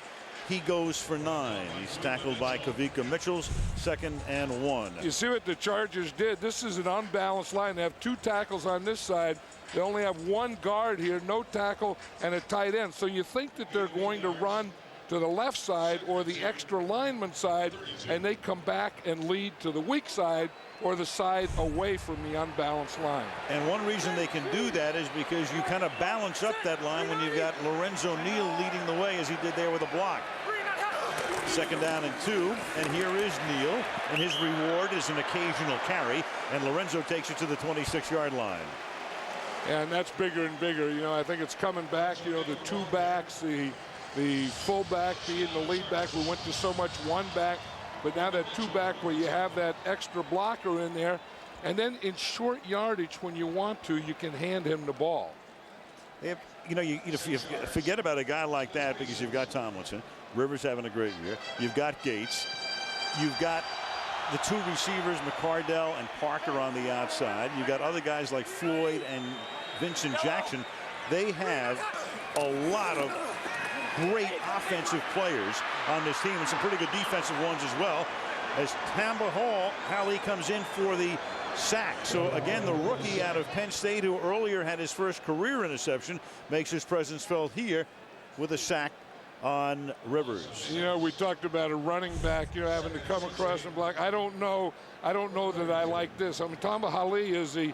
he goes for 9. He's tackled by Kavika Mitchell's 2nd and 1. You see what the Chargers did? This is an unbalanced line. They have 2 tackles on this side. They only have 1 guard here, no tackle, and a tight end. So you think that they're going to run to the left side or the extra lineman side, and they come back and lead to the weak side or the side away from the unbalanced line. And one reason they can do that is because you kind of balance up that line when you've got Lorenzo Neal leading the way, as he did there with a block. 2nd down and 2, and here is Neal, and his reward is an occasional carry, and Lorenzo takes it to the 26-yard line. And that's bigger and bigger. I think it's coming back. The 2 backs, the fullback being the lead back. We went to so much 1 back, but now that 2 back where you have that extra blocker in there, and then in short yardage when you want to, you can hand him the ball. If you forget about a guy like that, because you've got Tomlinson, Rivers having a great year. You've got Gates. You've got the 2 receivers, McCardell and Parker, on the outside. You've got other guys like Floyd and Vincent Jackson. They have a lot of great offensive players on this team, and some pretty good defensive ones as well, as Tamba Hali comes in for the sack. So again, the rookie out of Penn State, who earlier had his first career interception, makes his presence felt here with a sack on Rivers. We talked about a running back, having to come across and block. I don't know that I like this. I mean, Tamba Hali is the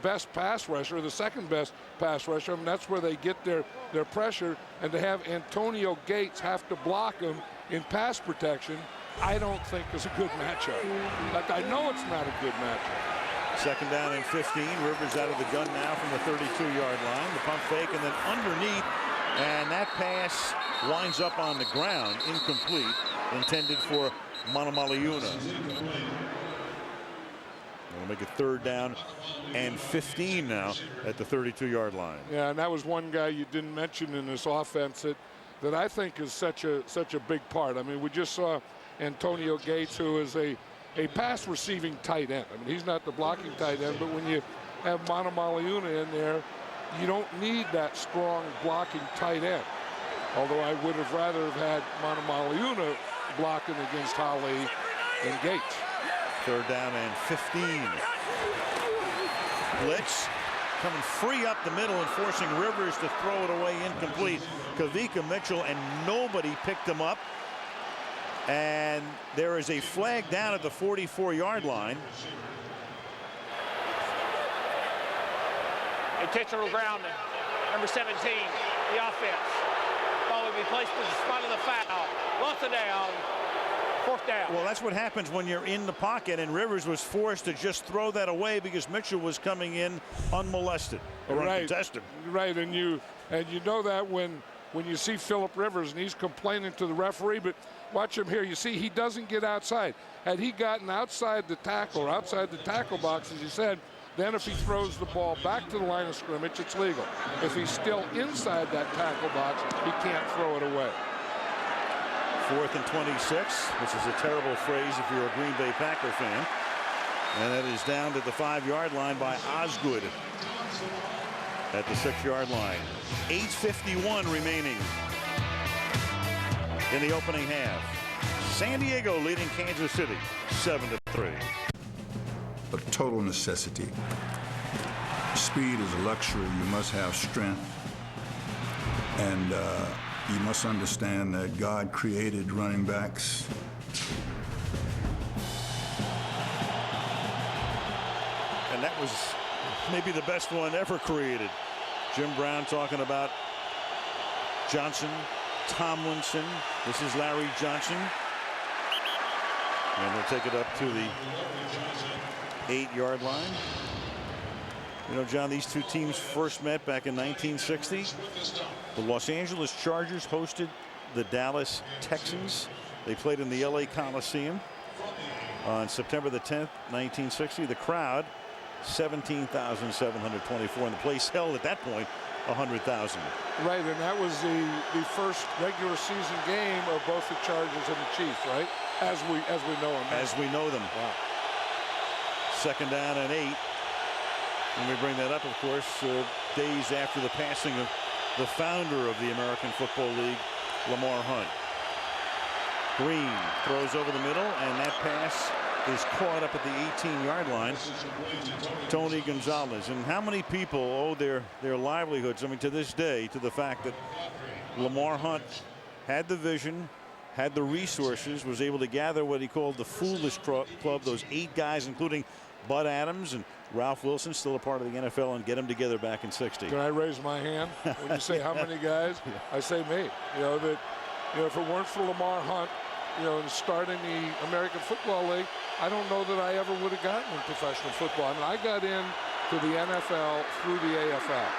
best pass rusher, the 2nd best pass rusher. I mean, that's where they get their pressure, and to have Antonio Gates have to block him in pass protection, I don't think is a good matchup. But I know it's not a good matchup. 2nd down and 15. Rivers out of the gun now from the 32-yard line. The pump fake, and then underneath, and that pass winds up on the ground, incomplete, intended for Manamaliuna. We'll make it 3rd down and 15 now at the 32-yard line. Yeah, and that was one guy you didn't mention in this offense that that I think is such a big part. I mean, we just saw Antonio Gates, who is a pass receiving tight end. I mean, he's not the blocking tight end, but when you have Manamaliuna in there, you don't need that strong blocking tight end. Although I would have rather have had Manamaliuna blocking against Holly and Gates. 3rd down and 15. Blitz coming free up the middle and forcing Rivers to throw it away incomplete. Kavika Mitchell, and nobody picked him up. And there is a flag down at the 44-yard line. Intentional grounding. Number 17, the offense. Ball will be placed in the spot of the foul. Lost it down. 4th down. Well, that's what happens when you're in the pocket, and Rivers was forced to just throw that away because Mitchell was coming in unmolested or uncontested. Right, and you know that when you see Philip Rivers and he's complaining to the referee, but watch him here. You see, he doesn't get outside. Had he gotten outside the tackle or outside the tackle box, as you said, then if he throws the ball back to the line of scrimmage, it's legal. If he's still inside that tackle box, he can't throw it away. 4th and 26, which is a terrible phrase if you're a Green Bay Packer fan. And it is down to the 5-yard line by Osgood at the 6-yard line. 8:51 remaining in the opening half. San Diego leading Kansas City 7-3. A total necessity. Speed is a luxury. You must have strength. And you must understand that God created running backs. And that was maybe the best one ever created. Jim Brown talking about Johnson, Tomlinson. This is Larry Johnson. And they'll take it up to the 8-yard line. You know, John, these two teams first met back in 1960. The Los Angeles Chargers hosted the Dallas Texans. They played in the LA Coliseum on September the 10th, 1960. The crowd, 17,724, and the place held at that point 100,000. Right, and that was the first regular season game of both the Chargers and the Chiefs, right? As we know them. As we know them. Wow. 2nd down and 8. And we bring that up, of course, days after the passing of the founder of the American Football League, Lamar Hunt. Green throws over the middle, and that pass is caught up at the 18-yard line. Tony Gonzalez. And how many people owe their livelihoods, I mean, to this day, to the fact that Lamar Hunt had the vision, had the resources, was able to gather what he called the Foolish Club, those 8 guys, including Bud Adams and Ralph Wilson, still a part of the NFL, and get them together back in 60. Can I raise my hand when you say how many guys? I say me. You know, that, you know, if it weren't for Lamar Hunt, you know, and starting the American Football League, I don't know that I ever would have gotten in professional football. I mean, I got into the NFL through the AFL,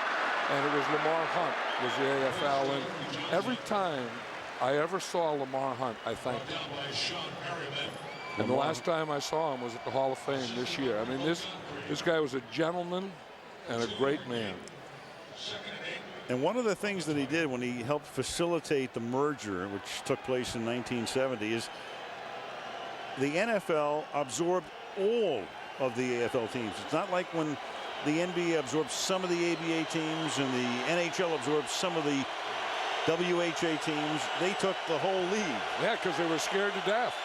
and it was Lamar Hunt was the AFL, and every time I ever saw Lamar Hunt, I thanked him. And the last time I saw him was at the Hall of Fame this year. I mean, this guy was a gentleman and a great man. And one of the things that he did when he helped facilitate the merger, which took place in 1970, is the NFL absorbed all of the AFL teams. It's not like when the NBA absorbed some of the ABA teams and the NHL absorbed some of the WHA teams. They took the whole league. Yeah, because they were scared to death.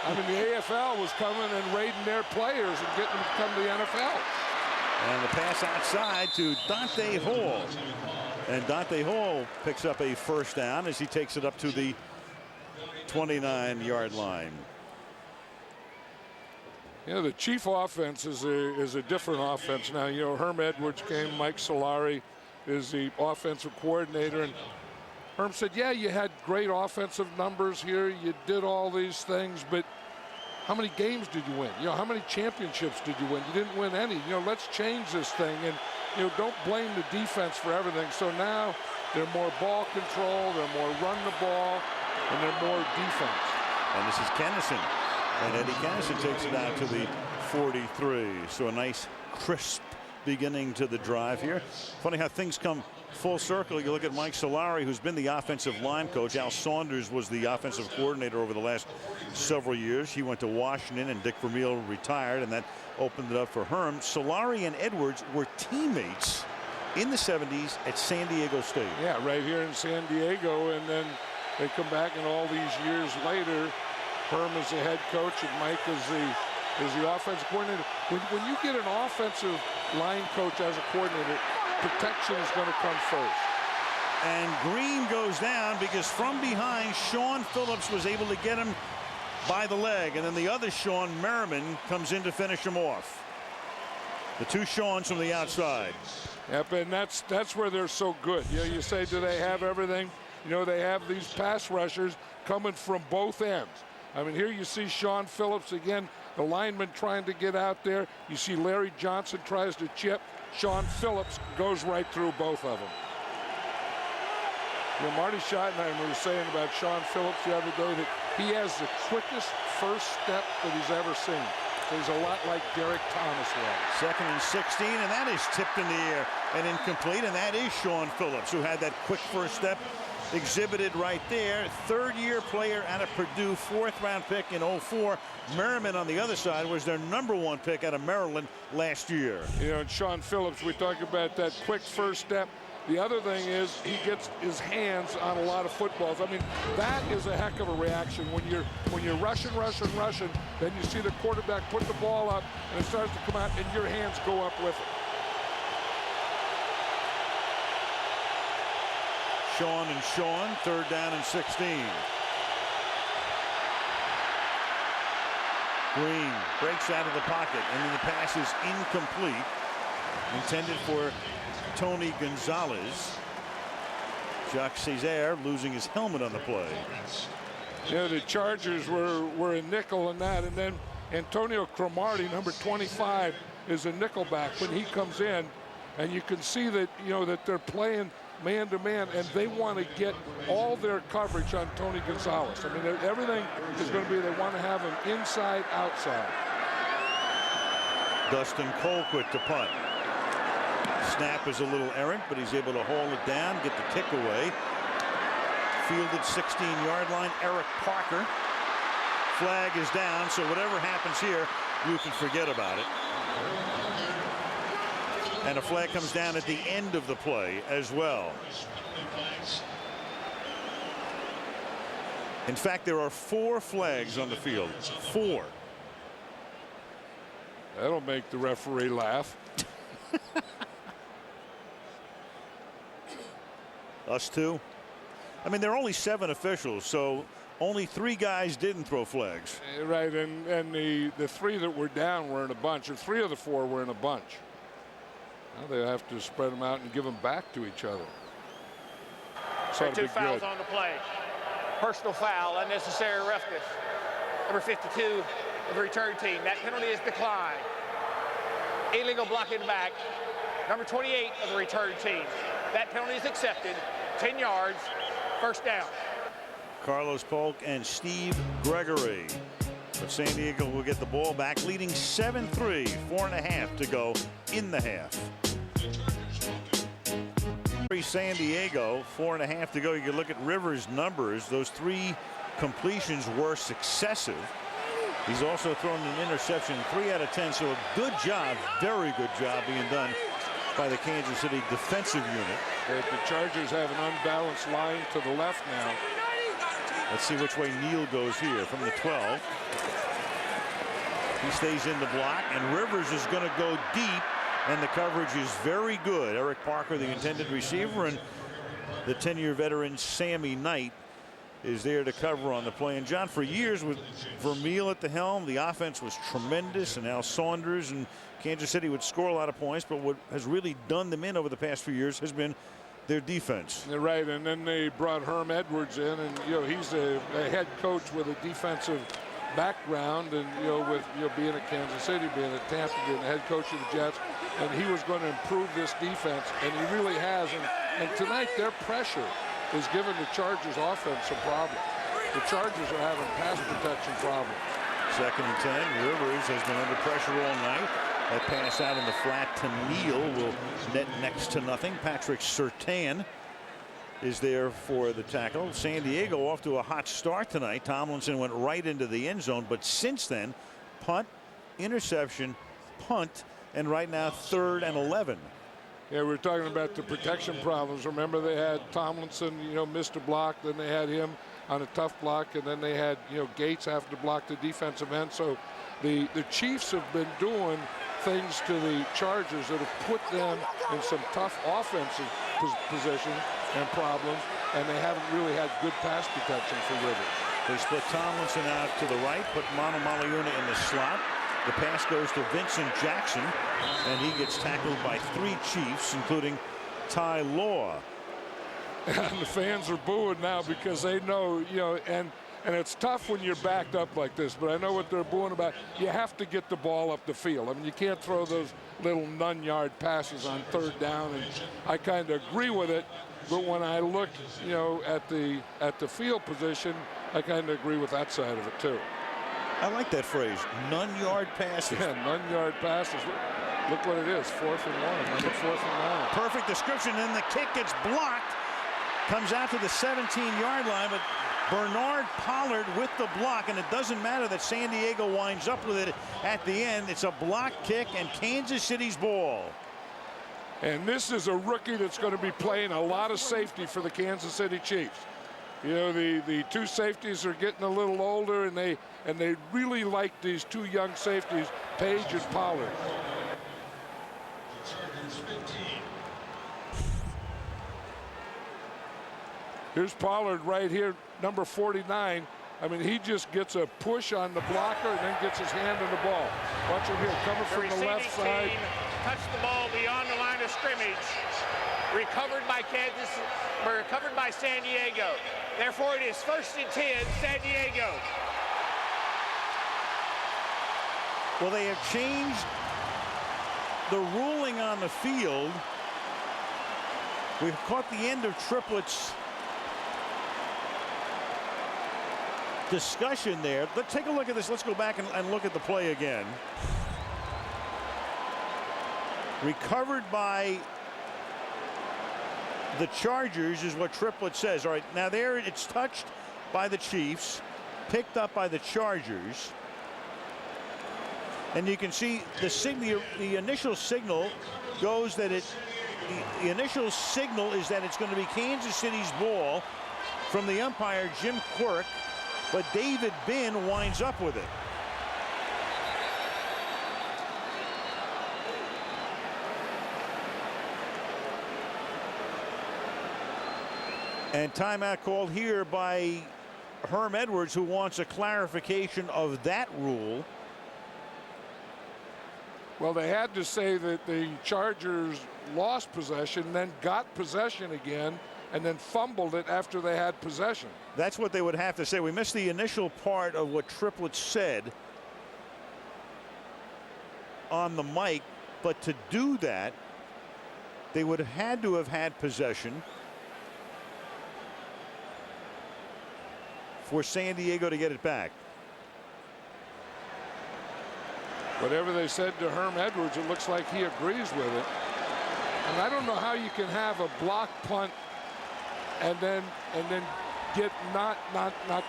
I mean, the AFL was coming and raiding their players and getting them to come to the NFL. And the pass outside to Dante Hall. And Dante Hall picks up a 1st down as he takes it up to the 29-yard line. You know, the Chief offense is a different offense now. You know, Herm Edwards came, Mike Solari is the offensive coordinator, and Herm said, yeah, you had great offensive numbers here. You did all these things, but how many games did you win? You know, how many championships did you win? You didn't win any. You know, let's change this thing. And, you know, don't blame the defense for everything. So now they're more ball control, they're more run the ball, and they're more defense. And this is Kennison. And Eddie Kennison takes it out to the 43. So a nice, crisp beginning to the drive here. Funny how things come full circle, you look at Mike Solari, who's been the offensive line coach. Al Saunders was the offensive coordinator over the last several years. He went to Washington, and Dick Vermeil retired, and that opened it up for Herm. Solari and Edwards were teammates in the 70s at San Diego State. Yeah, right here in San Diego, and then they come back, and all these years later, Herm is the head coach, and Mike is the offensive coordinator. When you get an offensive line coach as a coordinator, protection is going to come first. And Green goes down because from behind, Sean Phillips was able to get him by the leg, and then the other Sean, Merriman, comes in to finish him off. The two Seans from the outside. Yep, and that's where they're so good. You know, you say, do they have everything? You know, they have these pass rushers coming from both ends. I mean, here you see Sean Phillips again, the lineman trying to get out there. You see Larry Johnson tries to chip. Sean Phillips goes right through both of them. You know, Marty Schottenheimer was saying about Sean Phillips the other day that he has the quickest first step that he's ever seen. So he's a lot like Derek Thomas was. 2nd and 16, and that is tipped in the air and incomplete, and that is Sean Phillips, who had that quick first step exhibited right there. 3rd-year player out of Purdue, 4th-round pick in 04. Merriman on the other side was their #1 pick out of Maryland last year. You know, and Sean Phillips, we talk about that quick first step. The other thing is he gets his hands on a lot of footballs. I mean, that is a heck of a reaction when you're rushing, then you see the quarterback put the ball up and it starts to come out and your hands go up with it. Sean and Sean, 3rd down and 16. Green breaks out of the pocket, and then the pass is incomplete. Intended for Tony Gonzalez. Jacques Césaire losing his helmet on the play. Yeah, the Chargers were a nickel in that, and then Antonio Cromartie, number 25, is a nickelback when he comes in, and you can see that, you know, that they're playing man-to-man, and they want to get all their coverage on Tony Gonzalez. I mean, everything is going to be, they want to have him inside, outside. Dustin Colquitt to punt. Snap is a little errant, but he's able to haul it down, get the kick away. Fielded 16-yard line, Eric Parker. Flag is down, so whatever happens here, you can forget about it. And a flag comes down at the end of the play as well. In fact, there are 4 flags on the field. 4. That'll make the referee laugh. Us too. I mean, there are only 7 officials, so only 3 guys didn't throw flags. Right, and the 3 that were down were in a bunch, or 3 of the 4 were in a bunch. Now they have to spread them out and give them back to each other. So 2 fouls on the play. Personal foul, unnecessary roughness. Number 52 of the return team. That penalty is declined. Illegal blocking back. Number 28 of the return team. That penalty is accepted. 10 yards, first down. Carlos Polk and Steve Gregory. But San Diego will get the ball back, leading 7-3, 4.5 to go in the half. San Diego, 4.5 to go. You can look at Rivers' numbers. Those 3 completions were successive. He's also thrown an interception 3 out of 10. So a good job, very good job being done by the Kansas City defensive unit. But the Chargers have an unbalanced line to the left now. Let's see which way Neal goes here from the 12. He stays in the block, and Rivers is going to go deep, and the coverage is very good. Eric Parker, the intended receiver, and the 10-year veteran Sammy Knight is there to cover on the play. And John, for years with Vermeil at the helm, the offense was tremendous, and Al Saunders and Kansas City would score a lot of points, but what has really done them in over the past few years has been their defense. They're right, and then they brought Herm Edwards in, and he's a head coach with a defensive background, and with being at Kansas City, being at Tampa, being the head coach of the Jets, and he was going to improve this defense, and he really has. And tonight their pressure is giving the Chargers offense some problems. The Chargers are having pass protection problems. 2nd and 10. Rivers has been under pressure all night. That pass out in the flat to Neal will net next to nothing. Patrick Surtain is there for the tackle. San Diego off to a hot start tonight. Tomlinson went right into the end zone, but since then, punt, interception, punt, and right now 3rd and 11. Yeah, we're talking about the protection problems. Remember, they had Tomlinson, missed a block, then they had him on a tough block, and then they had, Gates have to block the defensive end. So the Chiefs have been doing things to the Chargers that have put them in some tough offensive positions and problems, and they haven't really had good pass protection for Rivers. They split Tomlinson out to the right, put Manu Maliuna in the slot. The pass goes to Vincent Jackson, and he gets tackled by 3 Chiefs, including Ty Law. And the fans are booing now because they know, and it's tough when you're backed up like this, but I know what they're booing about. You have to get the ball up the field. I mean, you can't throw those little none-yard passes on 3rd down, and I kind of agree with it. But when I look, at the field position, I kind of agree with that side of it too. I like that phrase, none-yard passes. Yeah, none-yard passes. Look what it is, 4th and 1, number 4th and 9. Perfect description, and the kick gets blocked. Comes out to the 17-yard line, but Bernard Pollard with the block, and it doesn't matter that San Diego winds up with it at the end. It's a block kick and Kansas City's ball. And this is a rookie that's going to be playing a lot of safety for the Kansas City Chiefs. The 2 safeties are getting a little older, and they really like these 2 young safeties, Page and Pollard. Here's Pollard right here, number 49. I mean, he just gets a push on the blocker and then gets his hand on the ball. Watch him here, coming from the left side. Touched the ball beyond the line of scrimmage. Recovered by San Diego. Therefore, it is 1st and 10, San Diego. Well, they have changed the ruling on the field. We've caught the end of Triplett's discussion there. Let's take a look at this. Let's go back and look at the play again. Recovered by the Chargers is what Triplett says. All right, now there it's touched by the Chiefs, picked up by the Chargers. And you can see the initial signal goes that the initial signal is that it's going to be Kansas City's ball from the umpire, Jim Quirk, but David Binn winds up with it. And timeout called here by Herm Edwards, who wants a clarification of that rule. Well, they had to say that the Chargers lost possession, then got possession again, and then fumbled it after they had possession. That's what they would have to say. We missed the initial part of what Triplett said on the mic, but to do that, they would have had to have had possession for San Diego to get it back. Whatever they said to Herm Edwards, it looks like he agrees with it. And I don't know how you can have a block punt and then not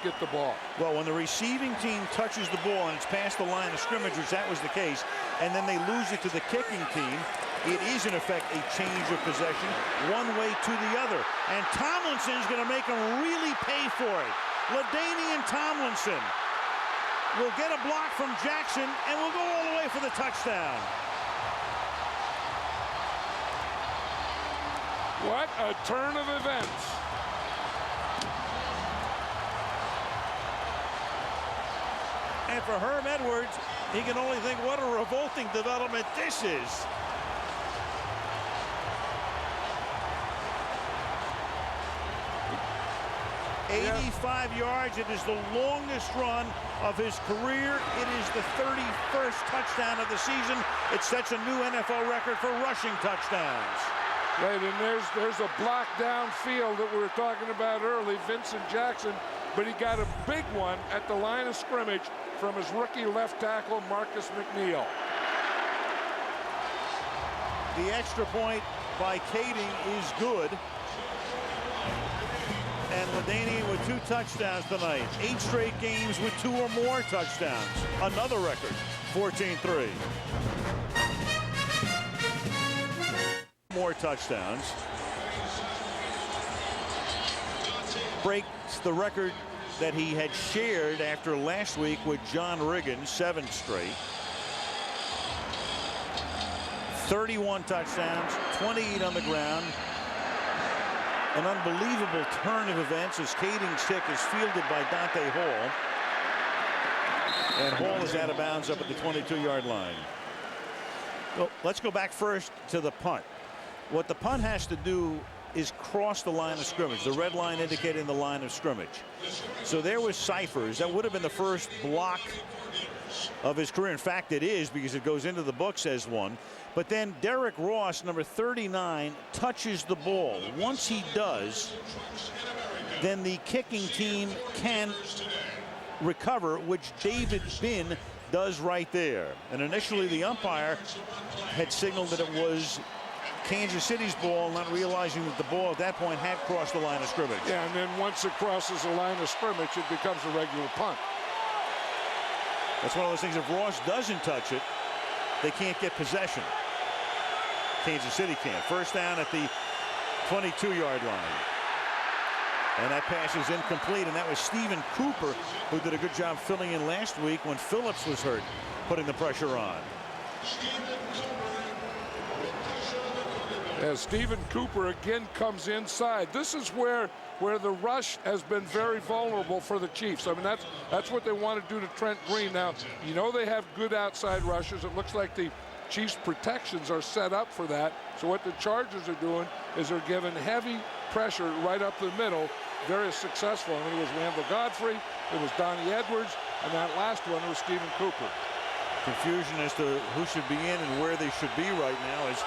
get the ball. Well, when the receiving team touches the ball and it's past the line of scrimmage, which that was the case, and then they lose it to the kicking team, it is in effect a change of possession one way to the other. And Tomlinson is going to make them really pay for it. LaDainian Tomlinson will get a block from Jackson and will go all the way for the touchdown. What a turn of events. And for Herm Edwards, he can only think what a revolting development this is. Yeah. 85 yards. It is the longest run of his career. It is the 31st touchdown of the season. It sets a new NFL record for rushing touchdowns. Right, and there's a block downfield that we were talking about early, Vincent Jackson, but he got a big one at the line of scrimmage from his rookie left tackle, Marcus McNeil. The extra point by Kading is good. And LaDainian with 2 touchdowns tonight. 8 straight games with 2 or more touchdowns. Another record, 14-3. More touchdowns. Breaks the record that he had shared after last week with John Riggins, 7 straight. 31 touchdowns, 28 on the ground. An unbelievable turn of events as Kading's kick is fielded by Dante Hall. And Hall is out of bounds up at the 22-yard line. Well, let's go back first to the punt. What the punt has to do is cross the line of scrimmage, the red line indicating the line of scrimmage. So there was Cyphers. That would have been the first block of his career. In fact, it is, because it goes into the books as one. But then Derrick Ross, number 39, touches the ball. Once he does, then the kicking team can recover, which David Binn does right there. And initially the umpire had signaled that it was Kansas City's ball, not realizing that the ball at that point had crossed the line of scrimmage. Yeah, and then once it crosses the line of scrimmage, it becomes a regular punt. That's one of those things. If Ross doesn't touch it, they can't get possession. Kansas City can. First down at the 22-yard line. And that pass is incomplete, and that was Stephen Cooper, who did a good job filling in last week when Phillips was hurt, putting the pressure on. As Stephen Cooper again comes inside. This is where the rush has been very vulnerable for the Chiefs. I mean, that's what they want to do to Trent Green. Now, you know they have good outside rushers. It looks like the Chiefs' protections are set up for that. So what the Chargers are doing is they're giving heavy pressure right up the middle. Very successful. I mean, it was Randall Godfrey, it was Donnie Edwards, and that last one was Stephen Cooper. Confusion as to who should be in and where they should be right now, as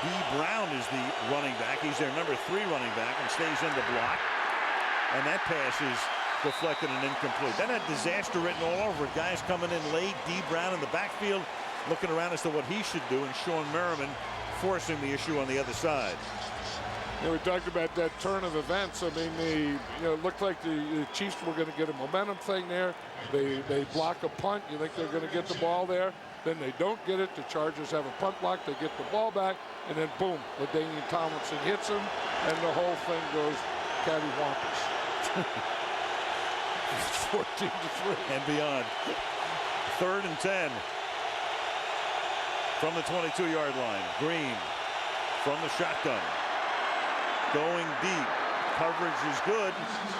D. Brown is the running back. He's their number 3 running back and stays in the block. And that pass is deflected and incomplete. Then had disaster written all over it. Guys coming in late. D. Brown in the backfield looking around as to what he should do, and Sean Merriman forcing the issue on the other side. You know, we talked about that turn of events. I mean, it looked like the Chiefs were going to get a momentum thing there. They block a punt. You think they're going to get the ball there. Then they don't get it. The Chargers have a punt block. They get the ball back, and then boom, LaDainian Tomlinson hits him, and the whole thing goes cattywampus. 14-3 and beyond. 3rd and 10 from the 22-yard line. Green from the shotgun, going deep. Coverage is good,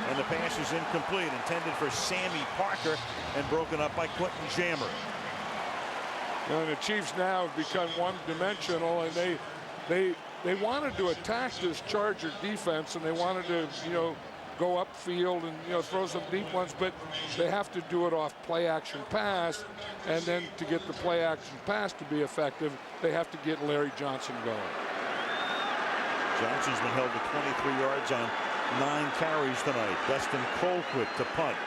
and the pass is incomplete. Intended for Sammy Parker and broken up by Quentin Jammer. And the Chiefs now have become one-dimensional, and they wanted to attack this Charger defense, and they wanted to, go upfield and, throw some deep ones, but they have to do it off play-action pass, and then to get the play-action pass to be effective, they have to get Larry Johnson going. Johnson's been held to 23 yards on 9 carries tonight. Dustin Colquitt to punt.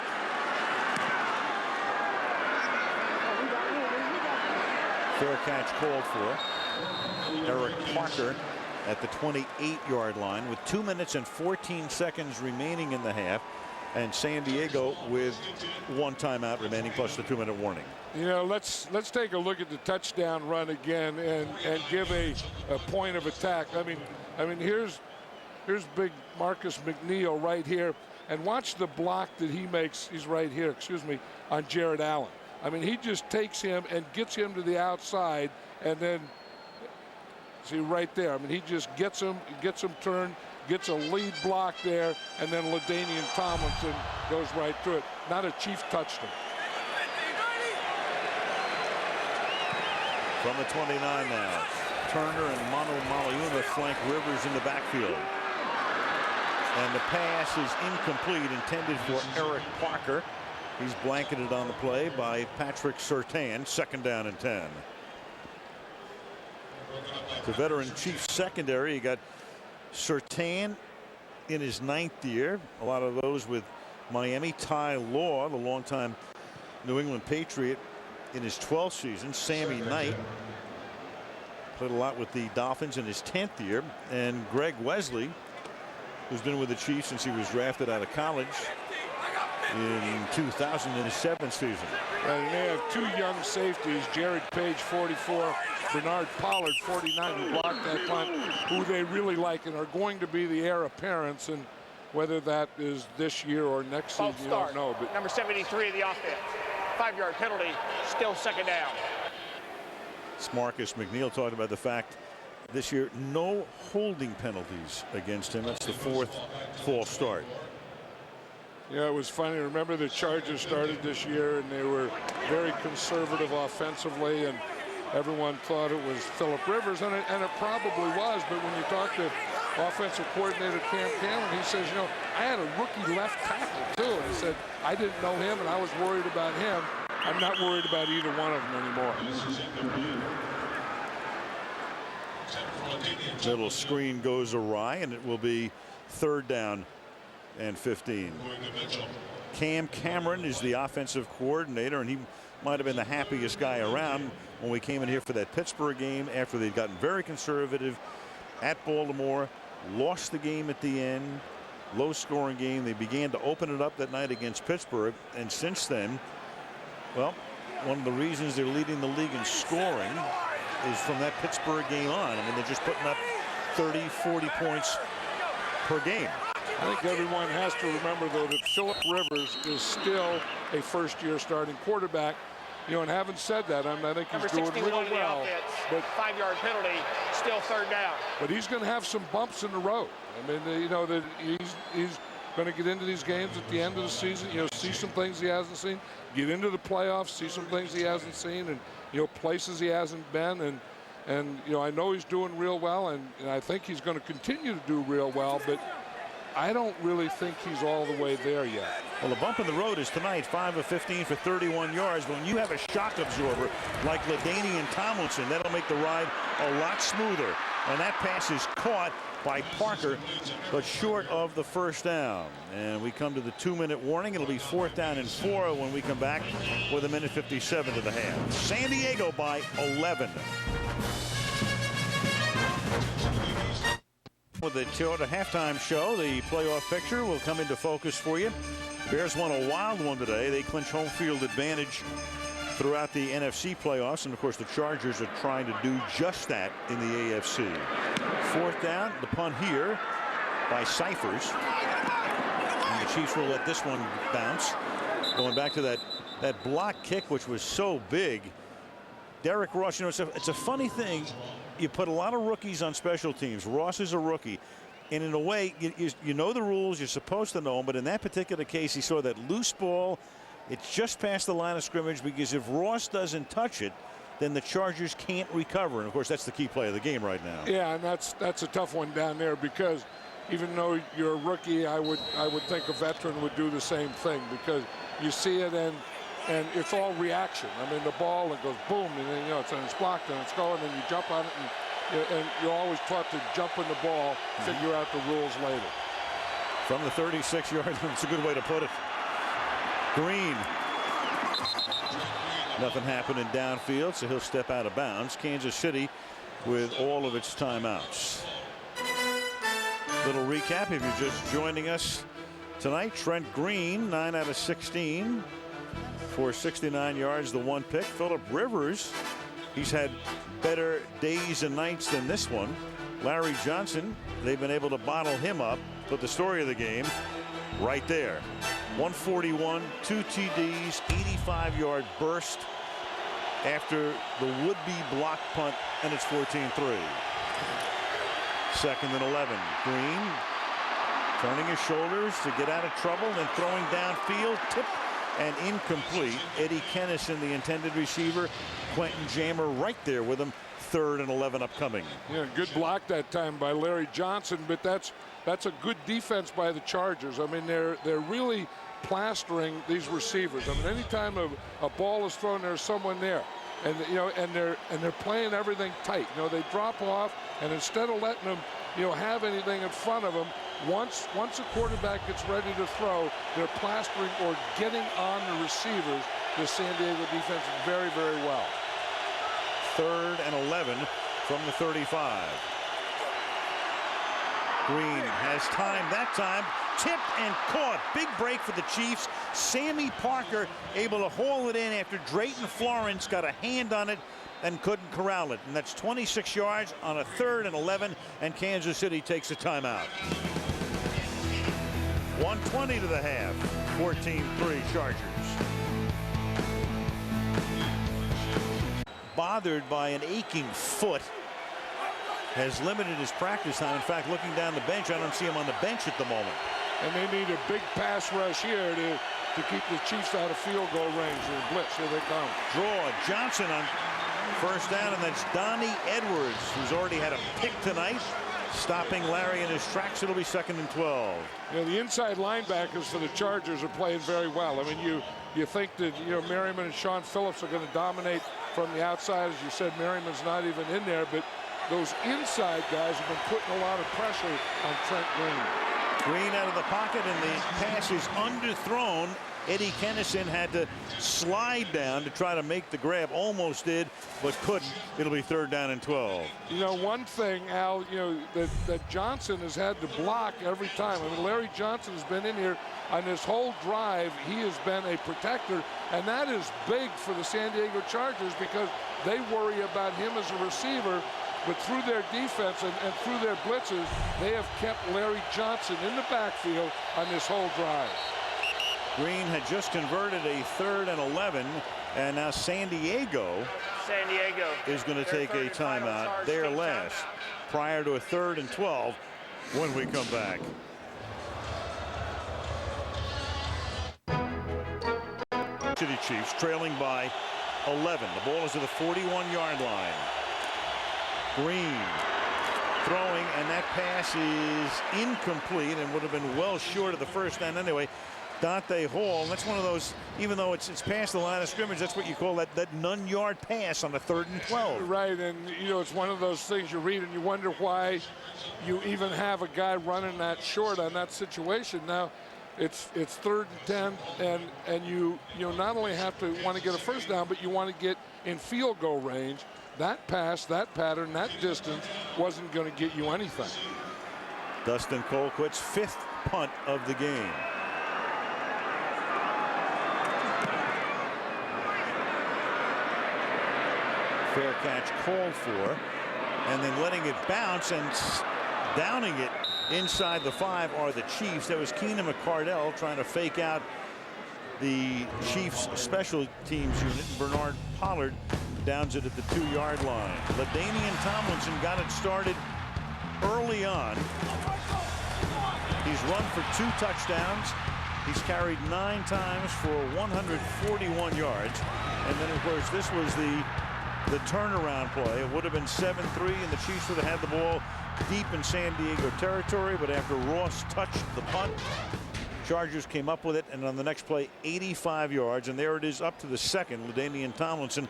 Fair catch called for. Eric Parker at the 28-yard line with 2 minutes and 14 seconds remaining in the half, and San Diego with 1 timeout remaining plus the 2-minute warning. Let's take a look at the touchdown run again and give a point of attack. I mean here's big Marcus McNeil right here, and watch the block that he makes. He's right here, on Jared Allen. I mean, he just takes him and gets him to the outside, and then see right there. I mean, he just gets him turned, gets a lead block there, and then LaDainian Tomlinson goes right through it. Not a Chief touched him. From the 29 now, Turner and Manu Malayuma flank Rivers in the backfield. And the pass is incomplete, intended for Eric Parker. He's blanketed on the play by Patrick Surtain. 2nd down and 10. The veteran Chiefs secondary, you got Surtain in his 9th year. A lot of those with Miami. Ty Law, the longtime New England Patriot, in his 12th season. Sammy Knight Played a lot with the Dolphins in his 10th year. And Greg Wesley, who's been with the Chiefs since he was drafted out of college in 2000 in his 7th season. And they have two young safeties, Jared Page, 44, Bernard Pollard, 49, who blocked that punt, who they really like and are going to be the heir apparents. And whether that is this year or next season, you don't know. But number 73 of the offense. 5-yard penalty, still second down. Marcus McNeil talked about the fact this year no holding penalties against him. That's the 4th false start. Yeah, it was funny. Remember the Chargers started this year and they were very conservative offensively, and everyone thought it was Phillip Rivers, and it probably was. But when you talk to offensive coordinator Cam Cameron, he says, you know, I had a rookie left tackle too. And he said, I didn't know him and I was worried about him. I'm not worried about either one of them anymore. Little screen goes awry, and it will be 3rd down and 15. Cam Cameron is the offensive coordinator, and he might have been the happiest guy around when we came in here for that Pittsburgh game after they'd gotten very conservative at Baltimore, lost the game at the end, low scoring game. They began to open it up that night against Pittsburgh, and since then, well, one of the reasons they're leading the league in scoring is from that Pittsburgh game on. I mean, they're just putting up 30, 40 points per game. I think everyone has to remember, though, that Phillip Rivers is still a first-year starting quarterback. You know, and having said that, I think he's doing real well. But 5-yard penalty, still 3rd down. But he's going to have some bumps in the road. I mean, you know, that he's going to get into these games at the end of the season, you know, see some things he hasn't seen, get into the playoffs, see some things he hasn't seen, and, you know, places he hasn't been. And you know, I know he's doing real well, and I think he's going to continue to do real well, but I don't really think he's all the way there yet. Well, the bump in the road is tonight, 5 of 15 for 31 yards. But when you have a shock absorber like LaDainian Tomlinson, that'll make the ride a lot smoother. And that pass is caught by Parker, but short of the 1st down. And we come to the 2-minute warning. It'll be 4th down and 4 when we come back with 1:57 to the half. San Diego by 11. With the Toyota halftime show, the playoff picture will come into focus for you. Bears won a wild one today. They clinch home field advantage throughout the NFC playoffs, and of course the Chargers are trying to do just that in the AFC. 4th down, the punt here by Cyphers, and the Chiefs will let this one bounce. Going back to that block kick, which was so big. Derek Ross, you know, it's a funny thing. You put a lot of rookies on special teams. Ross is a rookie. And in a way, you know the rules. You're supposed to know them. But in that particular case, he saw that loose ball. It's just past the line of scrimmage, because if Ross doesn't touch it, then the Chargers can't recover. And, of course, that's the key play of the game right now. Yeah, and that's a tough one down there, because even though you're a rookie, I would think a veteran would do the same thing, because you see it and it's all reaction. I mean, the ball, it goes boom, and then, you know, it's blocked and it's going, and you jump on it, and you're always taught to jump in the ball, figure out the rules later. From the 36-yard line, it's a good way to put it. Green. Nothing happening downfield, so he'll step out of bounds. Kansas City with all of its timeouts. Little recap if you're just joining us tonight. Trent Green, 9 out of 16. For 69 yards, the 1 pick. Phillip Rivers, he's had better days and nights than this one. Larry Johnson, they've been able to bottle him up. But the story of the game, right there. 141, 2 TDs, 85-yard burst after the would-be block punt, and it's 14-3. 2nd and 11. Green turning his shoulders to get out of trouble, then throwing downfield, tip and incomplete. Eddie Kennison, the intended receiver. Quentin Jammer right there with him. 3rd and 11 upcoming. Yeah, good block that time by Larry Johnson, but that's a good defense by the Chargers. I mean, they're really plastering these receivers. I mean, anytime a ball is thrown, there's someone there, and you know, and they're playing everything tight. You know, they drop off, and instead of letting them, you know, have anything in front of them, once a quarterback gets ready to throw, they're plastering or getting on the receivers. The San Diego defense very, very well. 3rd and 11 from the 35. Green has time that time. Tipped and caught. Big break for the Chiefs. Sammy Parker able to haul it in after Drayton Florence got a hand on it and couldn't corral it. And that's 26 yards on a 3rd and 11, and Kansas City takes a timeout. 1:20 to the half. 14-3 Chargers. Bothered by an aching foot. Has limited his practice time. In fact, looking down the bench, I don't see him on the bench at the moment. And they need a big pass rush here to keep the Chiefs out of field goal range. The blitz, here they come. Draw Johnson on first down, and that's Donnie Edwards, who's already had a pick tonight, stopping Larry in his tracks. It'll be 2nd and 12. You know, the inside linebackers for the Chargers are playing very well. I mean, you think that, you know, Merriman and Sean Phillips are going to dominate from the outside. As you said, Merriman's not even in there, but those inside guys have been putting a lot of pressure on Trent Green. Green out of the pocket, and the pass is underthrown. Eddie Kennison had to slide down to try to make the grab. Almost did, but couldn't. It'll be 3rd down and 12. You know, one thing, Al, you know, that Johnson has had to block every time. I mean, Larry Johnson has been in here on this whole drive. He has been a protector, and that is big for the San Diego Chargers because they worry about him as a receiver. But through their defense and through their blitzes, they have kept Larry Johnson in the backfield on this whole drive. Green had just converted a 3rd and 11, and now San Diego is going to take a timeout. Their last, prior to a 3rd and 12 when we come back. City Chiefs trailing by 11. The ball is at the 41-yard line. Green throwing, and that pass is incomplete and would have been well short of the first down anyway. Dante Hall, and that's one of those, even though it's past the line of scrimmage, that's what you call that none-yard pass on the 3rd and 12. Right, and you know, it's one of those things you read and you wonder why you even have a guy running that short on that situation. Now it's 3rd and 10, and you not only have to want to get a first down, but you want to get in field goal range. That pass, that pattern, that distance wasn't going to get you anything. Dustin Colquitt's 5th punt of the game. Fair catch called for, and then letting it bounce and downing it inside the 5 are the Chiefs. That was Keenan McCardell trying to fake out the Chiefs special teams unit. Bernard Pollard downs it at the 2-yard line. LaDainian Tomlinson got it started early on. He's run for 2 touchdowns. He's carried 9 times for 141 yards. And then, of course, this was the turnaround play. It would have been 7-3, and the Chiefs would have had the ball deep in San Diego territory. But after Ross touched the punt, Chargers came up with it, and on the next play, 85 yards. And there it is, up to the 2nd. LaDainian Tomlinson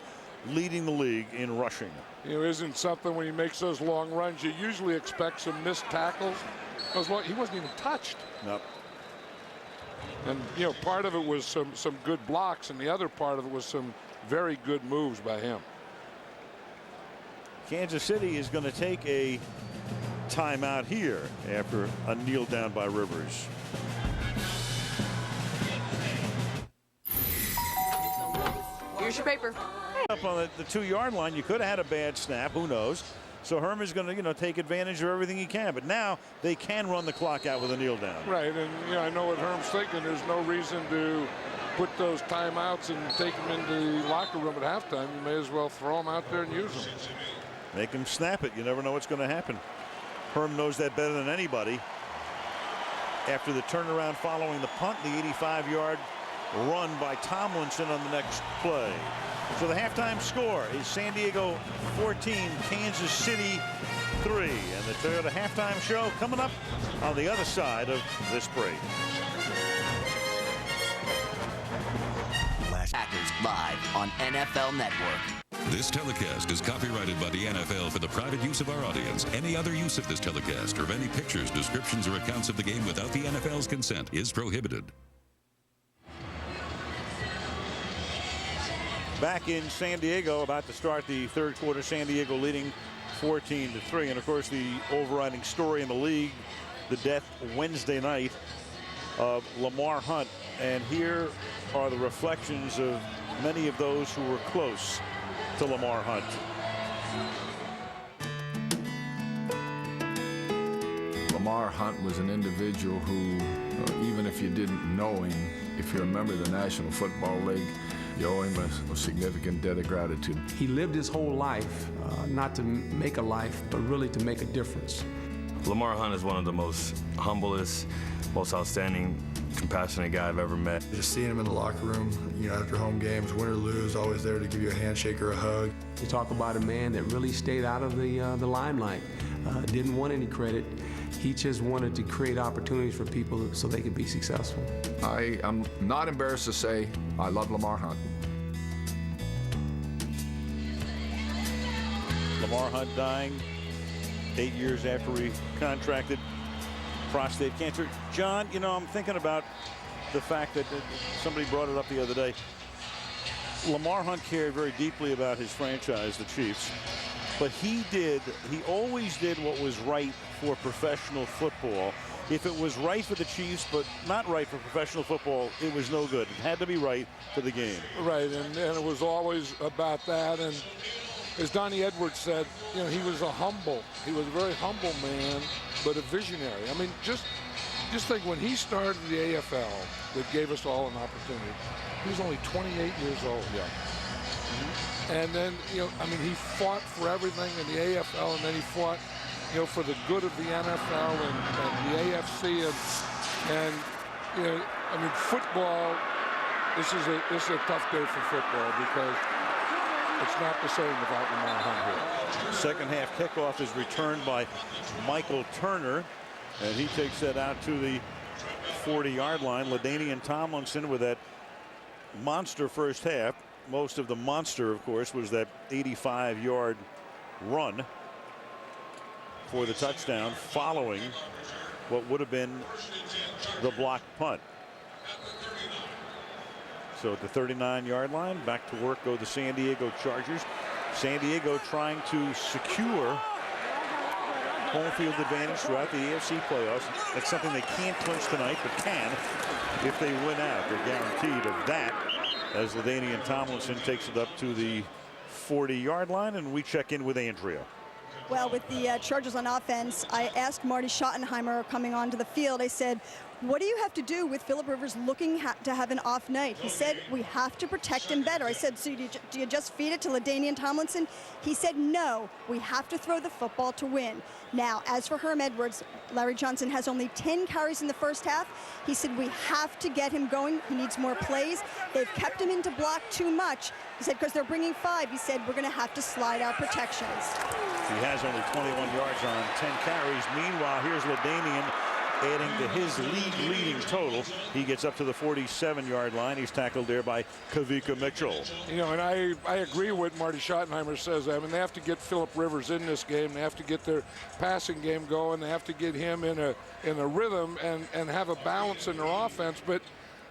leading the league in rushing. You know, isn't something when he makes those long runs, you usually expect some missed tackles. He wasn't even touched. Nope. And, you know, part of it was some good blocks, and the other part of it was some very good moves by him. Kansas City is going to take a timeout here after a kneel down by Rivers. Here's your paper. Up on the 2-yard line, you could have had a bad snap. Who knows? So Herman's going to, you know, take advantage of everything he can. But now they can run the clock out with a kneel down. Right, and you know, I know what Herm's thinking. There's no reason to put those timeouts and take them into the locker room at halftime. You may as well throw them out there and use them. Make him snap it. You never know what's going to happen. Herm knows that better than anybody. After the turnaround following the punt, the 85-yard run by Tomlinson on the next play. So the halftime score is San Diego 14, Kansas City 3. And the Toyota halftime show coming up on the other side of this break. Packers live on NFL Network. This telecast is copyrighted by the NFL for the private use of our audience. Any other use of this telecast or of any pictures, descriptions, or accounts of the game without the NFL's consent is prohibited. Back in San Diego, about to start the 3rd quarter. San Diego leading 14-3. And of course, the overriding story in the league, the death Wednesday night of Lamar Hunt. And here are the reflections of many of those who were close to Lamar Hunt. Lamar Hunt was an individual who, even if you didn't know him, if you're a member of the National Football League, you owe him a significant debt of gratitude. He lived his whole life, not to make a life, but really to make a difference. Lamar Hunt is one of the most humblest, most outstanding, compassionate guy I've ever met. Just seeing him in the locker room, after home games, win or lose, always there to give you a handshake or a hug. You talk about a man that really stayed out of the limelight, didn't want any credit. He just wanted to create opportunities for people so they could be successful. I am not embarrassed to say I love Lamar Hunt. Lamar Hunt dying 8 years after he contracted prostate cancer. John, I'm thinking about the fact that somebody brought it up the other day. Lamar Hunt cared very deeply about his franchise, the Chiefs, but he always did what was right for professional football. If it was right for the Chiefs but not right for professional football, it was no good. It had to be right for the game. Right, and it was always about that. And as Donnie Edwards said, he was a very humble man, but a visionary. I mean, just think when he started the AFL, that gave us all an opportunity. He was only 28 years old. Yeah. And then, he fought for everything in the AFL, and then he fought, for the good of the NFL and the AFC, and football. This is a tough day for football because it's not the same without Lamar Hunt here. Second half kickoff is returned by Michael Turner, and he takes that out to the 40-yard line. LaDainian Tomlinson with that monster first half. Most of the monster, of course, was that 85-yard run for the touchdown following what would have been the blocked punt. So at the 39-yard line, back to work go the San Diego Chargers. San Diego trying to secure home field advantage throughout the AFC playoffs. That's something they can't clinch tonight, but can if they win out. They're guaranteed of that, as LaDainian Tomlinson takes it up to the 40-yard line, and we check in with Andrea. Well, with the Chargers on offense, I asked Marty Schottenheimer coming onto the field, I said, what do you have to do with Philip Rivers looking to have an off night? He said, we have to protect him better. I said, so do you just feed it to LaDainian Tomlinson? He said, no, we have to throw the football to win. Now, as for Herm Edwards, Larry Johnson has only 10 carries in the first half. He said, we have to get him going. He needs more plays. They've kept him into block too much. He said, because they're bringing 5. He said, we're going to have to slide our protections. He has only 21 yards on 10 carries. Meanwhile, here's LaDainian adding to his league-leading total. He gets up to the 47-yard line. He's tackled there by Kavika Mitchell. And I agree with Marty Schottenheimer says. I mean, they have to get Philip Rivers in this game. They have to get their passing game going. They have to get him in a rhythm and have a balance in their offense. But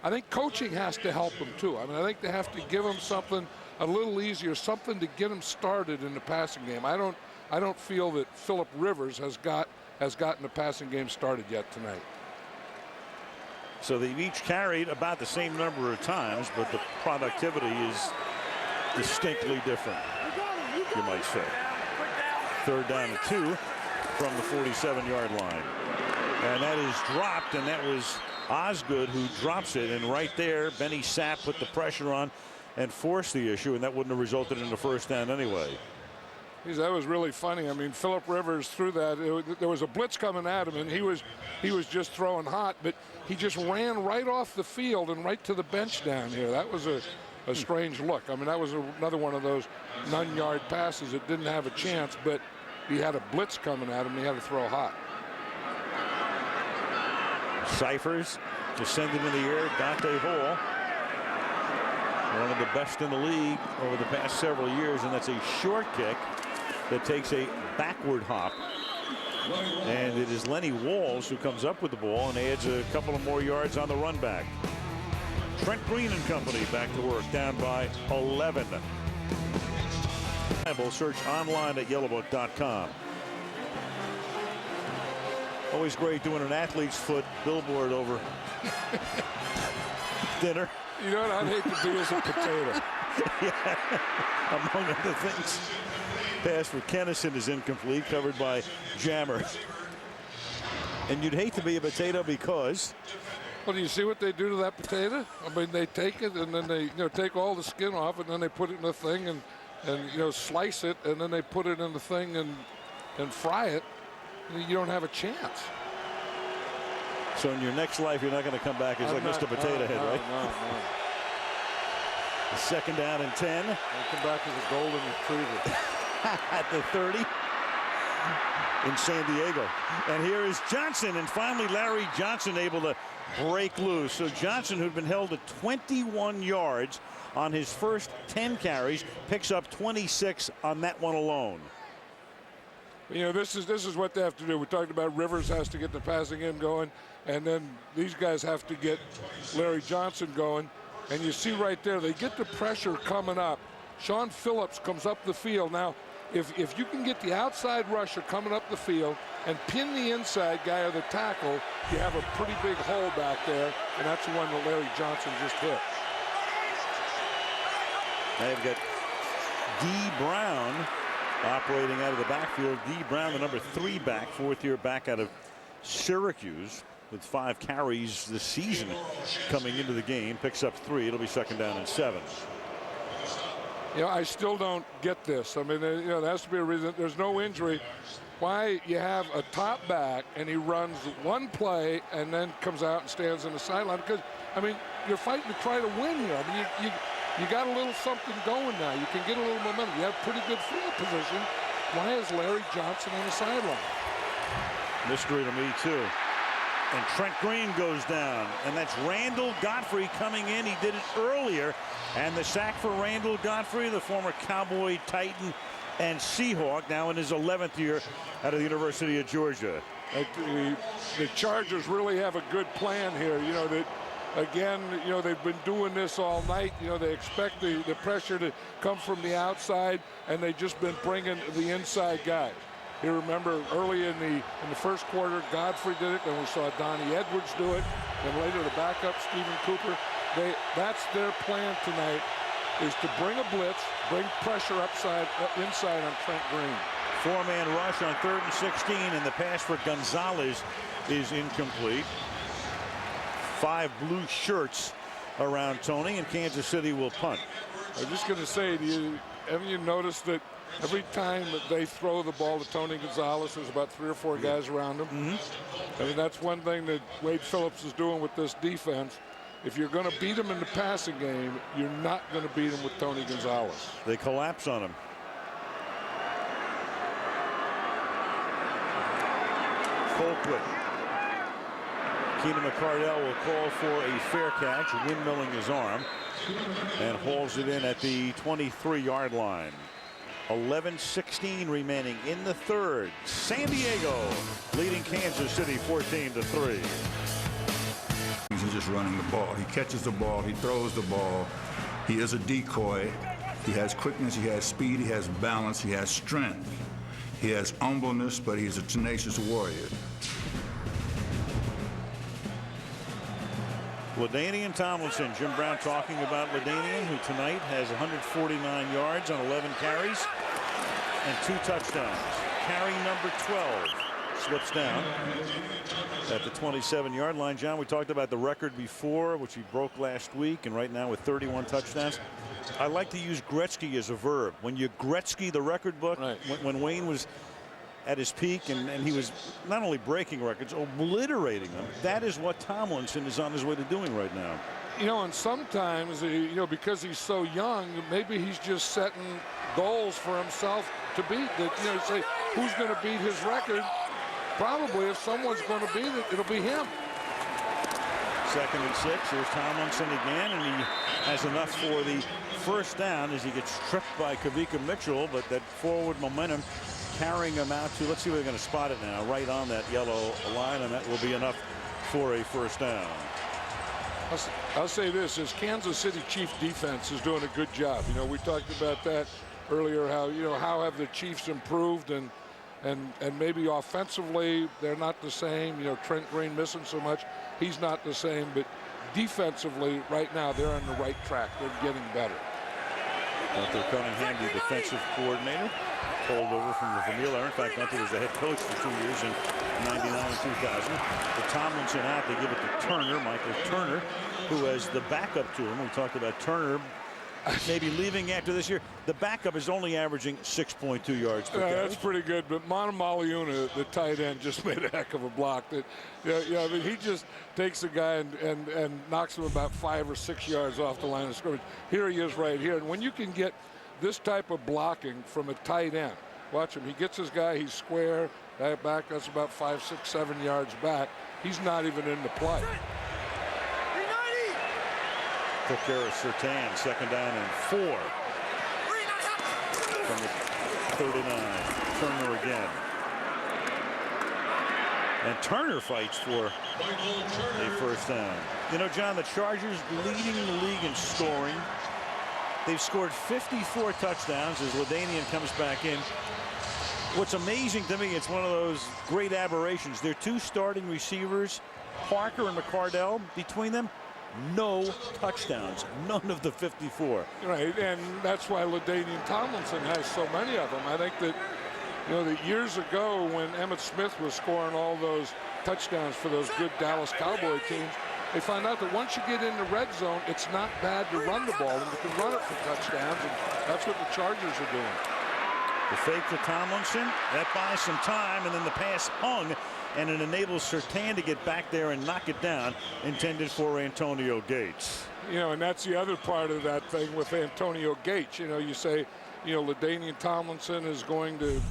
I think coaching has to help them too. I mean, I think they have to give him something a little easier, something to get him started in the passing game. I don't feel that Philip Rivers has gotten the passing game started yet tonight. So they've each carried about the same number of times, but the productivity is distinctly different, you might say. 3rd down and 2 from the 47-yard line. And that is dropped, and that was Osgood who drops it. And right there, Benny Sapp put the pressure on and forced the issue, and that wouldn't have resulted in a first down anyway. That was really funny. I mean, Philip Rivers threw that. There was a blitz coming at him, and he was just throwing hot, but he just ran right off the field and right to the bench down here. That was a strange look. I mean, that was another one of those none-yard passes that didn't have a chance, but he had a blitz coming at him, and he had to throw hot. Cyphers to send it in the air. Dante Hall, one of the best in the league over the past several years, and that's a short kick that takes a backward hop. And it is Lenny Walls who comes up with the ball and adds a couple of more yards on the run back. Trent Green and company back to work, down by 11. Search online at yellowbook.com. Always great doing an athlete's foot billboard over dinner. You know what I'd hate to be as a potato. Yeah, among other things. Pass for Kennison is incomplete, covered by Jammer. And you'd hate to be a potato because... Well, do you see what they do to that potato? I mean, they take it and then they take all the skin off and then they put it in the thing and slice it and then they put it in the thing and fry it. You don't have a chance. So in your next life, you're not going to come back as Mr. Potato Head, right? No. Second down and 10. I'll come back as a golden retriever. At the 30 in San Diego. And here is Johnson, and finally Larry Johnson able to break loose. So Johnson, who'd been held at 21 yards on his first 10 carries, picks up 26 on that one alone. You know, this is what they have to do. We talked about Rivers has to get the passing game going, and then these guys have to get Larry Johnson going. And you see right there, they get the pressure coming up. Sean Phillips comes up the field. Now, if you can get the outside rusher coming up the field and pin the inside guy or the tackle, you have a pretty big hole back there, and that's the one that Larry Johnson just hit. They've got D. Brown operating out of the backfield. D. Brown, the number 3 back, 4th-year back out of Syracuse, with 5 carries this season coming into the game, picks up 3. It'll be second down and 7. You know, I still don't get this. I mean, there has to be a reason. There's no injury. Why you have a top back and he runs one play and then comes out and stands on the sideline? Because, I mean, you're fighting to try to win here. I mean, you got a little something going now. You can get a little momentum. You have pretty good field position. Why is Larry Johnson on the sideline? Mystery to me, too. And Trent Green goes down, and that's Randall Godfrey coming in. He did it earlier, and the sack for Randall Godfrey, the former Cowboy, Titan, and Seahawk, now in his 11th year out of the University of Georgia. The Chargers really have a good plan here. You know, that again, you know, they've been doing this all night. You know, they expect the pressure to come from the outside, and they've just been bringing the inside guys. You remember early in the first quarter, Godfrey did it, and we saw Donnie Edwards do it, and later the backup, Stephen Cooper. That's their plan tonight, is to bring a blitz, bring pressure inside on Trent Green. 4-man rush on 3rd and 16, and the pass for Gonzalez is incomplete. 5 blue shirts around Tony, and Kansas City will punt. I was just going to say to you, haven't you noticed that every time that they throw the ball to Tony Gonzalez, there's about 3 or 4 guys around him? I mean, that's one thing that Wade Phillips is doing with this defense. If you're going to beat him in the passing game, you're not going to beat him with Tony Gonzalez. They collapse on him. Colquitt. Keenan McCardell will call for a fair catch, windmilling his arm, and hauls it in at the 23-yard line. 11:16 remaining in the 3rd. San Diego leading Kansas City 14-3. He's just running the ball. He catches the ball. He throws the ball. He is a decoy. He has quickness. He has speed. He has balance. He has strength. He has humbleness, but he's a tenacious warrior. LaDainian Tomlinson. Jim Brown talking about LaDainian, who tonight has 149 yards on 11 carries and 2 touchdowns. Carry number 12 slips down at the 27-yard line. John, we talked about the record before, which he broke last week, and right now with 31 touchdowns. I like to use Gretzky as a verb. When you Gretzky the record book, right. when Wayne was at his peak, and he was not only breaking records, obliterating them. That is what Tomlinson is on his way to doing right now. You know, and sometimes, you know, because he's so young, maybe he's just setting goals for himself to beat. That, you know, say, who's going to beat his record? Probably, if someone's going to beat it, it'll be him. 2nd and 6. Here's Tomlinson again, and he has enough for the first down as he gets tripped by Kavika Mitchell, but that forward momentum carrying him out to, let's see where they're going to spot it now, right on that yellow line, and that will be enough for a first down. I'll say this, is Kansas City Chief defense is doing a good job. You know, we talked about that earlier how have the Chiefs improved, and maybe offensively they're not the same. Trent Green missing so much, he's not the same, but defensively right now they're on the right track. They're getting better. Gunther Cunningham, the defensive coordinator, pulled over from the Vanille era. In fact, Gunther was the head coach for 2 years in 99 and 2000. With Tomlinson out, they give it to Turner, Michael Turner, who has the backup to him. We talked about Turner maybe leaving after this year. The backup is only averaging 6.2 yards per carry. That's pretty good, but Montemaliuna, the tight end, just made a heck of a block. I mean, he just takes a guy and knocks him about 5 or 6 yards off the line of scrimmage. Here he is right here. And when you can get this type of blocking from a tight end, watch him. He gets his guy, he's square, back, that's about 5, 6, 7 yards back. He's not even in the play. Took care of Surtain, 2nd down and 4. From the 39. Turner again. And Turner fights for a first down. John, the Chargers leading the league in scoring. They've scored 54 touchdowns as LaDainian comes back in. What's amazing to me, it's one of those great aberrations. Their 2 starting receivers, Parker and McCardell, between them, no touchdowns, none of the 54. Right, and that's why LaDainian Tomlinson has so many of them. I think that, that years ago when Emmitt Smith was scoring all those touchdowns for those good Dallas Cowboy teams, they find out that once you get in the red zone, it's not bad to run the ball, and you can run it for touchdowns, and that's what the Chargers are doing. The fake to Tomlinson, that buys some time, and then the pass hung, and it enables Surtain to get back there and knock it down, intended for Antonio Gates. And that's the other part of that thing with Antonio Gates. You say, LaDainian Tomlinson is going to,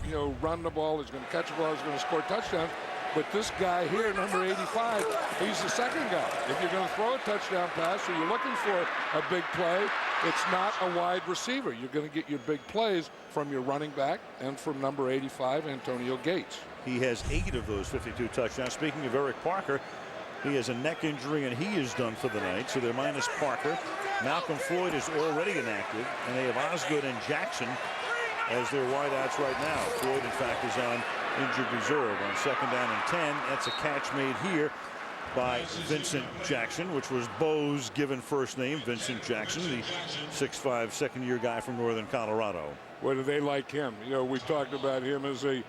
run the ball, he's going to catch the ball, he's going to score touchdowns. But this guy here, number 85, he's the second guy. If you're going to throw a touchdown pass or you're looking for a big play, it's not a wide receiver. You're going to get your big plays from your running back and from number 85, Antonio Gates. He has 8 of those 52 touchdowns. Speaking of Eric Parker, he has a neck injury and he is done for the night. So they're minus Parker. Malcolm Floyd is already inactive, and they have Osgood and Jackson as their wideouts right now. Floyd, in fact, is on injured reserve on 2nd down and 10. That's a catch made here by Vincent Jackson, which was Bo's given first name, Vincent Jackson, the 6'5", second-year guy from Northern Colorado. What do they like him? We talked about him as a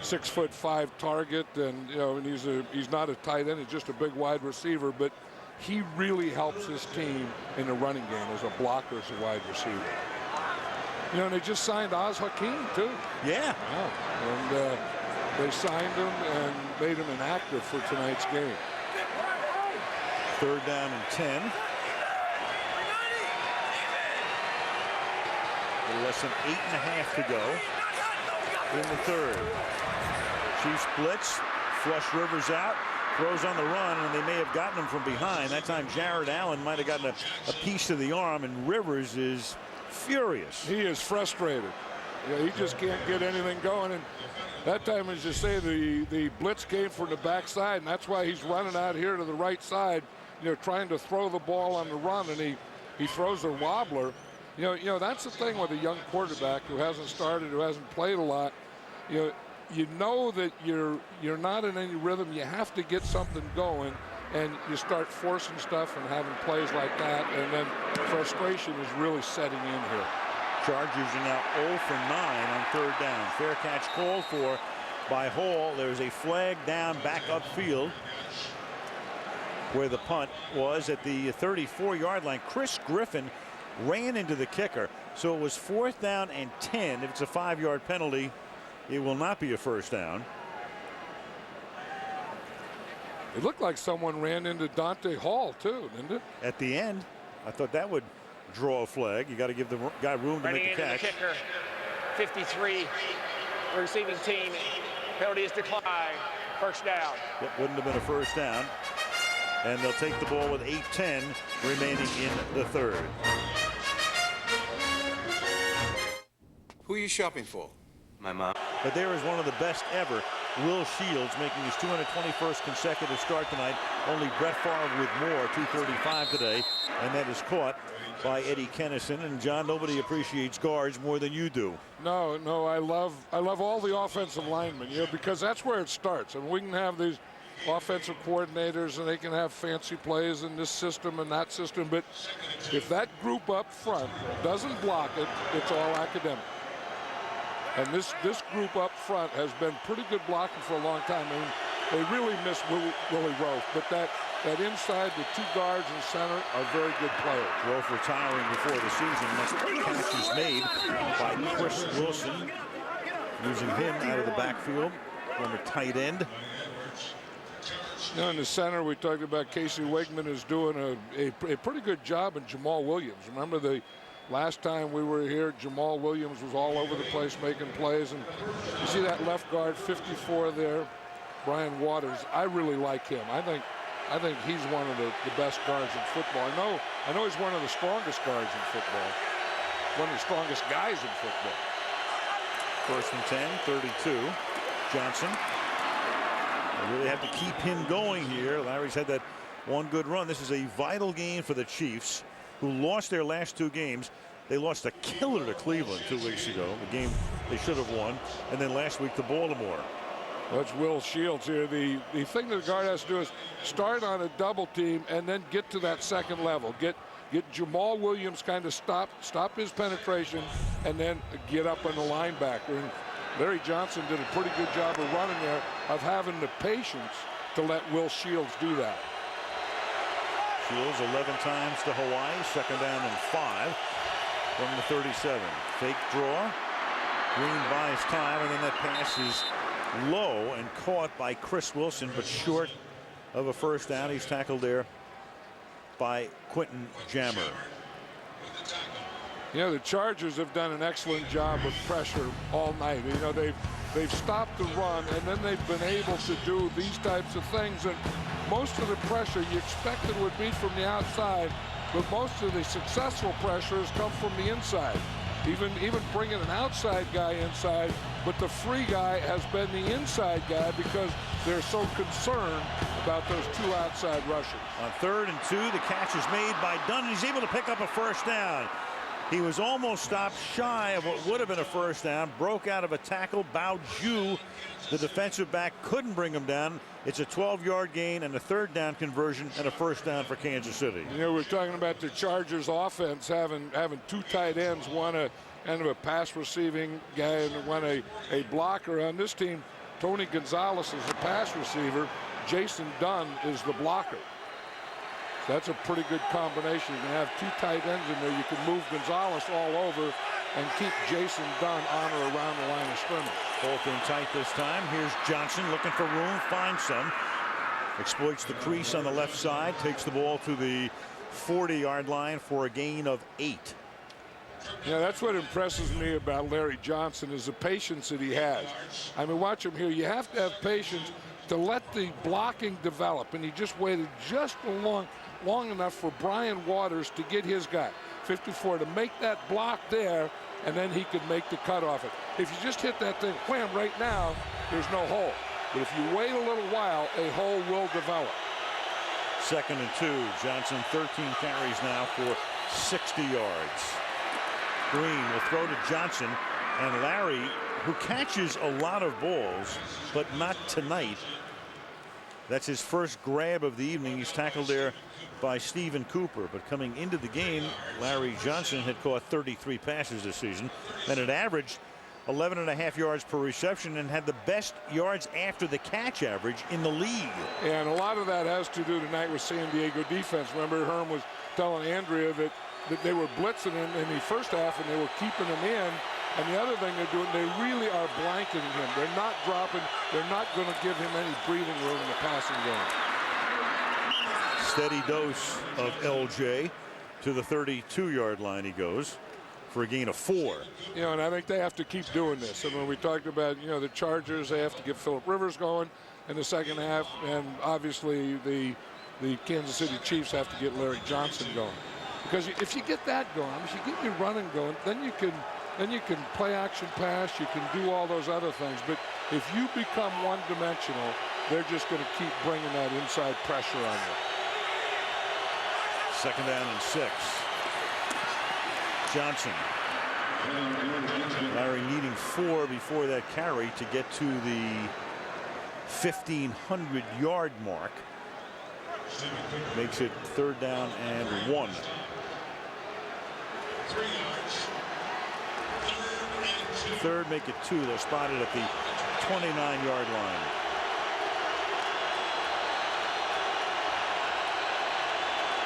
6'5" target, and and he's not a tight end, he's just a big wide receiver, but he really helps his team in the running game as a blocker, as a wide receiver. And they just signed Oz Hakeem too. Yeah. And they signed him and made him inactive for tonight's game. 3rd down and 10. Less than 8.5 to go in the 3rd. Chiefs blitz, flush Rivers out, throws on the run, and they may have gotten him from behind. That time Jared Allen might have gotten a piece to the arm, and Rivers is furious. He is frustrated. He just can't get anything going, and that time, as you say, the blitz came from the backside, and that's why he's running out here to the right side, trying to throw the ball on the run, and he throws a wobbler. That's the thing with a young quarterback who hasn't started, who hasn't played a lot. You know that you're not in any rhythm. You have to get something going, and you start forcing stuff and having plays like that, and then frustration is really setting in here. Chargers are now 0 for 9 on 3rd down. Fair catch called for by Hall. There's a flag down back upfield where the punt was at the 34-yard line. Chris Griffin ran into the kicker, so it was 4th down and 10. If it's a 5-yard penalty, it will not be a first down. It looked like someone ran into Dante Hall too, didn't it? At the end, I thought that would draw a flag. You got to give the guy room to make the catch. The kicker, 53, receiving team. Penalty is declined. First down. It wouldn't have been a first down. And they'll take the ball with 8:10 remaining in the 3rd. Who are you shopping for? My mom. But there is one of the best ever Will Shields making his 221st consecutive start tonight. Only Brett Favre with more, 235 today, and that is caught by Eddie Kennison. And John, nobody appreciates guards more than you do. No, I love all the offensive linemen, because that's where it starts. And we can have these offensive coordinators, and they can have fancy plays in this system and that system, but if that group up front doesn't block it, it's all academic. And this group up front has been pretty good blocking for a long time. I mean, they really miss Willie Roaf, but that inside, the two guards in center are very good players. Roaf retiring before the season. Next catch is made by Chris Wilson, using him out of the backfield from a tight end. In the center, we talked about Casey Wigman is doing a pretty good job, and Jamal Williams. Remember the last time we were here, Jamal Williams was all over the place making plays. And you see that left guard, 54 there, Brian Waters. I really like him. I think he's one of the best guards in football. I know he's one of the strongest guards in football. One of the strongest guys in football. 1st and 10, 32. Johnson. They really have to keep him going here. Larry's had that one good run. This is a vital game for the Chiefs, who lost their last 2 games. They lost a killer to Cleveland 2 weeks ago, a game they should have won, and then last week to Baltimore. That's Will Shields here. The thing that the guard has to do is start on a double team and then get to that second level. Get Jamal Williams kind of stop his penetration, and then get up on the linebacker. And Larry Johnson did a pretty good job of running there, of having the patience to let Will Shields do that. Shields 11 times to Hawaii, 2nd down and 5 from the 37. Fake draw. Green buys time, and then that pass is low and caught by Chris Wilson, but short of a first down. He's tackled there by Quentin Jammer. The Chargers have done an excellent job with pressure all night. They've stopped the run, and then they've been able to do these types of things. And most of the pressure you expected would be from the outside, but most of the successful pressure has come from the inside. Even bringing an outside guy inside, but the free guy has been the inside guy because they're so concerned about those 2 outside rushers. On 3rd and 2, the catch is made by Dunn. He's able to pick up a first down. He was almost stopped shy of what would have been a first down. Broke out of a tackle. Bao Ju, the defensive back, couldn't bring him down. It's a 12-yard gain and a 3rd down conversion and a first down for Kansas City. We're talking about the Chargers offense having 2 tight ends, one a kind of a pass receiving guy and one a blocker. On this team, Tony Gonzalez is the pass receiver. Jason Dunn is the blocker. So that's a pretty good combination. You can have 2 tight ends in there. You can move Gonzalez all over and keep Jason Dunn on or around the line of scrimmage. Both in tight this time. Here's Johnson looking for room, finds some. Exploits the crease on the left side, takes the ball to the 40-yard line for a gain of 8. That's what impresses me about Larry Johnson, is the patience that he has. I mean, watch him here. You have to have patience to let the blocking develop, and he just waited just long enough for Brian Waters to get his guy, 54, to make that block there, and then he could make the cut off it. If you just hit that thing, wham, right now, there's no hole. But if you wait a little while, a hole will develop. 2nd and 2. Johnson 13 carries now for 60 yards. Green will throw to Johnson, and Larry, who catches a lot of balls, but not tonight. That's his first grab of the evening. He's tackled there by Stephen Cooper. But coming into the game, Larry Johnson had caught 33 passes this season and had averaged 11.5 yards per reception and had the best yards after the catch average in the league. And a lot of that has to do tonight with San Diego defense. Remember, Herm was telling Andrea that they were blitzing him in the first half and they were keeping him in. And the other thing they're doing, they really are blanketing him. They're not dropping. They're not going to give him any breathing room in the passing game. Steady dose of LJ to the 32-yard line he goes for a gain of 4. And I think they have to keep doing this. And when we talked about, the Chargers, they have to get Phillip Rivers going in the second half. And obviously the Kansas City Chiefs have to get Larry Johnson going. Because if you get that going, if you get your running going, then you can then you can play action pass, you can do all those other things. But if you become one-dimensional, they're just going to keep bringing that inside pressure on you. 2nd down and 6. Johnson. Larry needing 4 before that carry to get to the 1,500-yard mark. Makes it 3rd down and 1. 3rd, make it 2. They're spotted at the 29-yard line.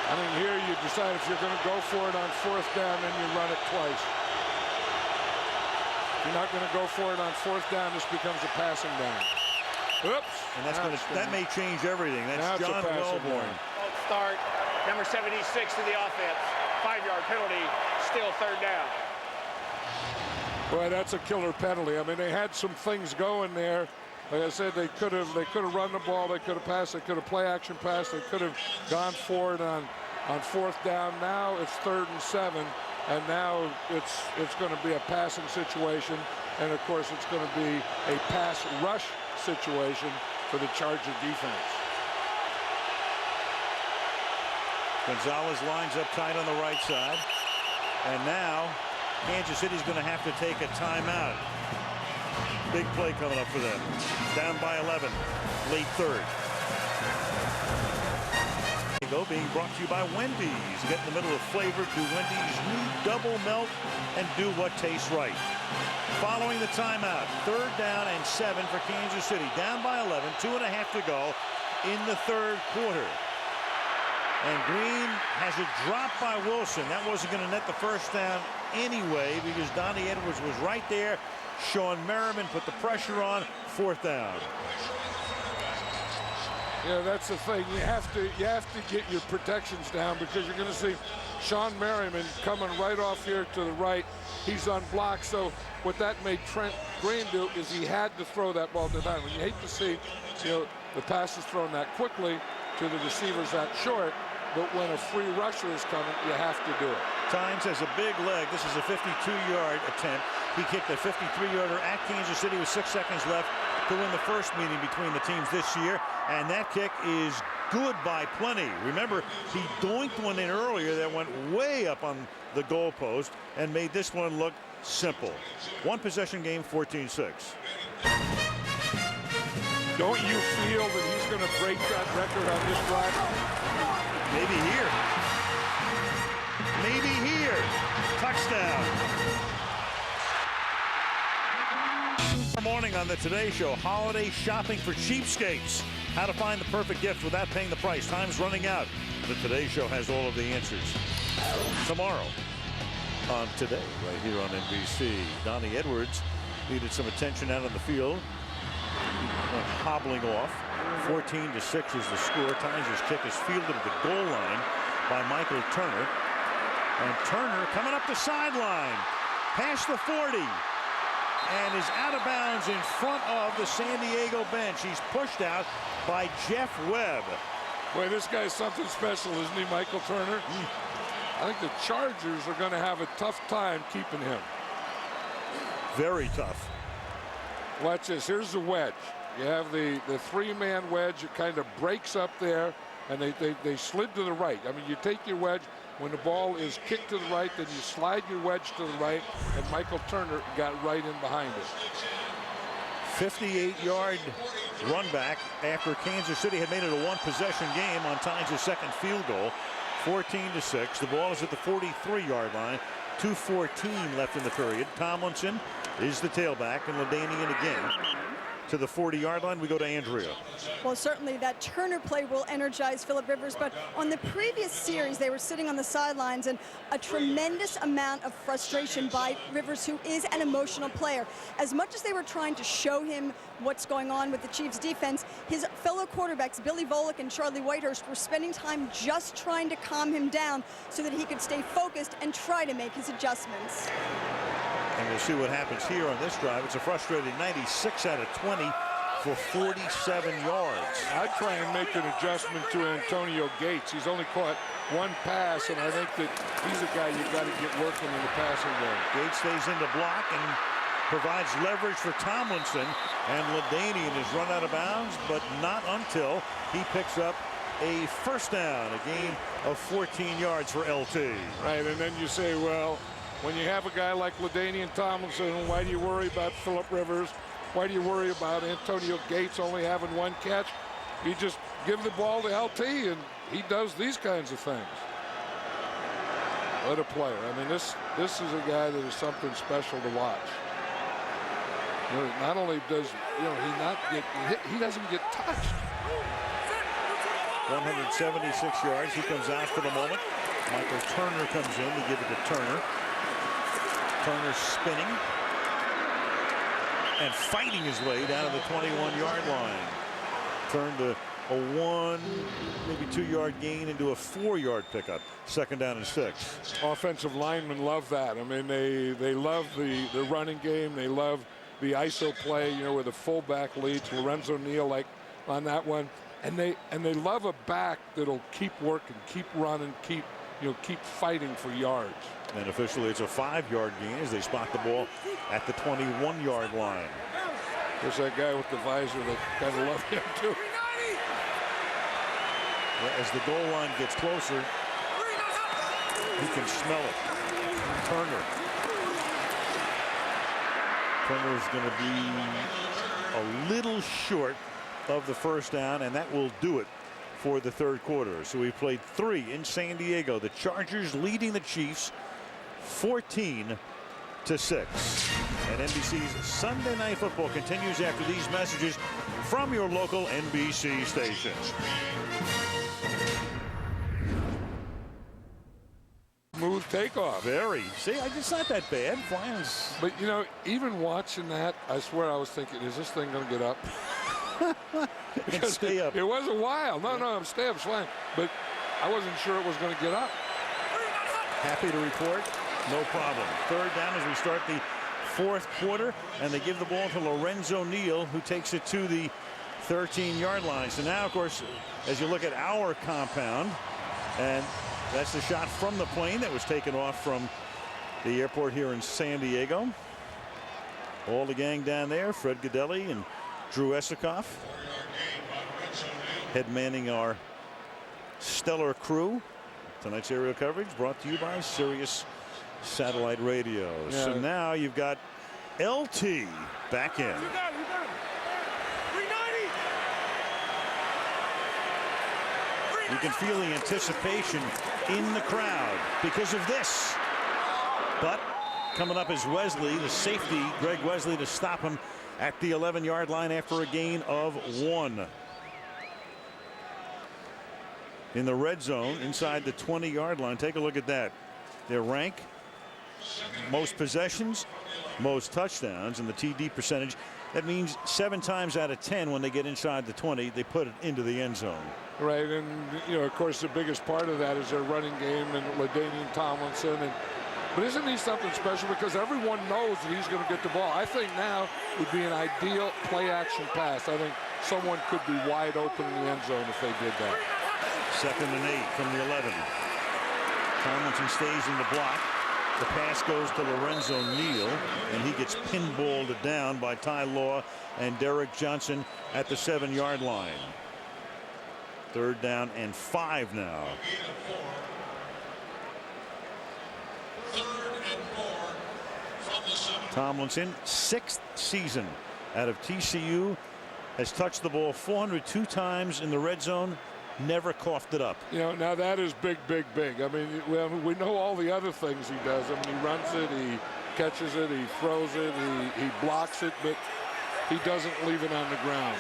I think here you decide if you're going to go for it on 4th down, then you run it twice. If you're not going to go for it on 4th down, this becomes a passing down. Oops. And that may change everything. That's John Wellborn. Start. Number 76 to the offense. 5-yard penalty. Still 3rd down. Boy, that's a killer penalty. I mean, they had some things going there. Like I said, they could have run the ball, they could have passed, they could have play action pass, they could have gone for it on 4th down. Now it's 3rd and 7, and now it's going to be a passing situation, and of course it's going to be a pass rush situation for the Charger defense. Gonzalez lines up tight on the right side, and now Kansas City's going to have to take a timeout. Big play coming up for them. Down by 11, late 3rd. Being brought to you by Wendy's. Get in the middle of flavor to Wendy's new double melt and do what tastes right. Following the timeout, 3rd down and 7 for Kansas City. Down by 11, 2.5 to go in the 3rd quarter. And Green has it dropped by Wilson. That wasn't going to net the 1st down anyway because Donnie Edwards was right there. Sean Merriman put the pressure on. 4th down. Yeah, that's the thing. You have to get your protections down because you're going to see Sean Merriman coming right off here to the right. He's unblocked. So what that made Trent Green do is he had to throw that ball to the back. You hate to see, the pass is thrown that quickly to the receivers that short. But when a free rusher is coming, you have to do it. Tynes has a big leg. This is a 52-yard attempt. He kicked a 53-yarder at Kansas City with 6 seconds left to win the first meeting between the teams this year. And that kick is good by plenty. Remember, he doinked one in earlier that went way up on the goalpost and made this one look simple. 1-possession game, 14-6. Don't you feel that he's going to break that record on this drive? Maybe here. Maybe here. Touchdown. Morning on the Today Show. Holiday shopping for cheapskates. How to find the perfect gift without paying the price. Time's running out. The Today Show has all of the answers. Tomorrow on Today, right here on NBC. Donnie Edwards needed some attention out on the field. Went hobbling off. 14-6 is the score. Tynes' kick is fielded at the goal line by Michael Turner. And Turner coming up the sideline. Past the 40. And is out of bounds in front of the San Diego bench. He's pushed out by Jeff Webb. Boy, this guy's something special, isn't he, Michael Turner? I think the Chargers are going to have a tough time keeping him. Very tough. Watch this. Here's the wedge. You have the 3-man wedge. It kind of breaks up there, and they slid to the right. I mean, you take your wedge. When the ball is kicked to the right, then you slide your wedge to the right, and Michael Turner got right in behind it. 58-yard run back after Kansas City had made it a 1-possession game on Tynes' second field goal. 14-6. The ball is at the 43-yard line. 2:14 left in the period. Tomlinson is the tailback, and LaDainian again. To the 40-yard line, we go to Andrea. Well, certainly that Turner play will energize Phillip Rivers, but on the previous series, they were sitting on the sidelines, and a tremendous amount of frustration by Rivers, who is an emotional player. As much as they were trying to show him what's going on with the Chiefs defense, his fellow quarterbacks, Billy Volek and Charlie Whitehurst, were spending time just trying to calm him down so that he could stay focused and try to make his adjustments. And we'll see what happens here on this drive. It's a frustrating 96 out of 20. for 47 yards. I'd try and make an adjustment to Antonio Gates. He's only caught one pass, and I think that he's a guy you've got to get working in the passing game. Gates stays in the block and provides leverage for Tomlinson, and LaDainian is run out of bounds, but not until he picks up a first down, a gain of 14 yards for LT. Right, and then you say, well, when you have a guy like LaDainian Tomlinson, why do you worry about Phillip Rivers? Why do you worry about Antonio Gates only having one catch? You just give the ball to LT, and he does these kinds of things. What a player. I mean, this is a guy that is something special to watch. You know, not only does he doesn't get touched. 176 yards. He comes out for the moment. Michael Turner comes in to give it to Turner. Turner spinning and fighting his way down to the 21-yard line. Turned a 1, maybe 2-yard gain into a 4-yard pickup. Second down and 6. Offensive linemen love that. I mean, they love the running game. They love the ISO play, you know, where the fullback leads. Lorenzo Neal, like on that one. And they love a back that'll keep working, keep running, keep fighting for yards. And officially it's a 5-yard gain as they spot the ball at the 21-yard line. There's that guy with the visor that kind of love him too. As the goal line gets closer, you can smell it. Turner's going to be a little short of the first down, and that will do it for the third quarter. So we played 3 in San Diego. The Chargers leading the Chiefs 14-6. And NBC's Sunday Night Football continues after these messages from your local NBC stations. Smooth takeoff. Very. See, it's not that bad. Flying's... But, you know, even watching that, I swear I was thinking, is this thing going to get up? Because stay up. It was a while. No, stay up, flying. But I wasn't sure it was going to get up. Happy to report, no problem. Third down as we start the fourth quarter, and they give the ball to Lorenzo Neal, who takes it to the 13-yard line. So now, of course, as you look at our compound, and that's the shot from the plane that was taken off from the airport here in San Diego. All the gang down there, Fred Gaudelli and Drew Esikoff, head manning our stellar crew. Tonight's aerial coverage brought to you by Sirius Satellite Radio. Yeah. So now you've got LT back in. You can feel the anticipation in the crowd because of this. But coming up is Wesley, the safety, Greg Wesley, to stop him at the 11-yard line after a gain of 1. In the red zone inside the 20-yard line. Take a look at that. Their rank, most possessions, most touchdowns, and the TD percentage. That means 7 times out of 10 when they get inside the 20, they put it into the end zone. Right, and you know, of course, the biggest part of that is their running game and LaDainian Tomlinson. But isn't he something special? Because everyone knows that he's going to get the ball. I think now would be an ideal play-action pass. I think someone could be wide open in the end zone if they did that. 2nd and 8 from the 11. Tomlinson stays in the block. The pass goes to Lorenzo Neal, and he gets pinballed down by Ty Law and Derek Johnson at the 7-yard line. 3rd down and 5 now. Tomlinson, 6th season out of TCU, has touched the ball 402 times in the red zone, never coughed it up. You know, now that is big, big, big. I mean, we know all the other things he does. I mean, he runs it, he catches it, he throws it, he blocks it, but he doesn't leave it on the ground.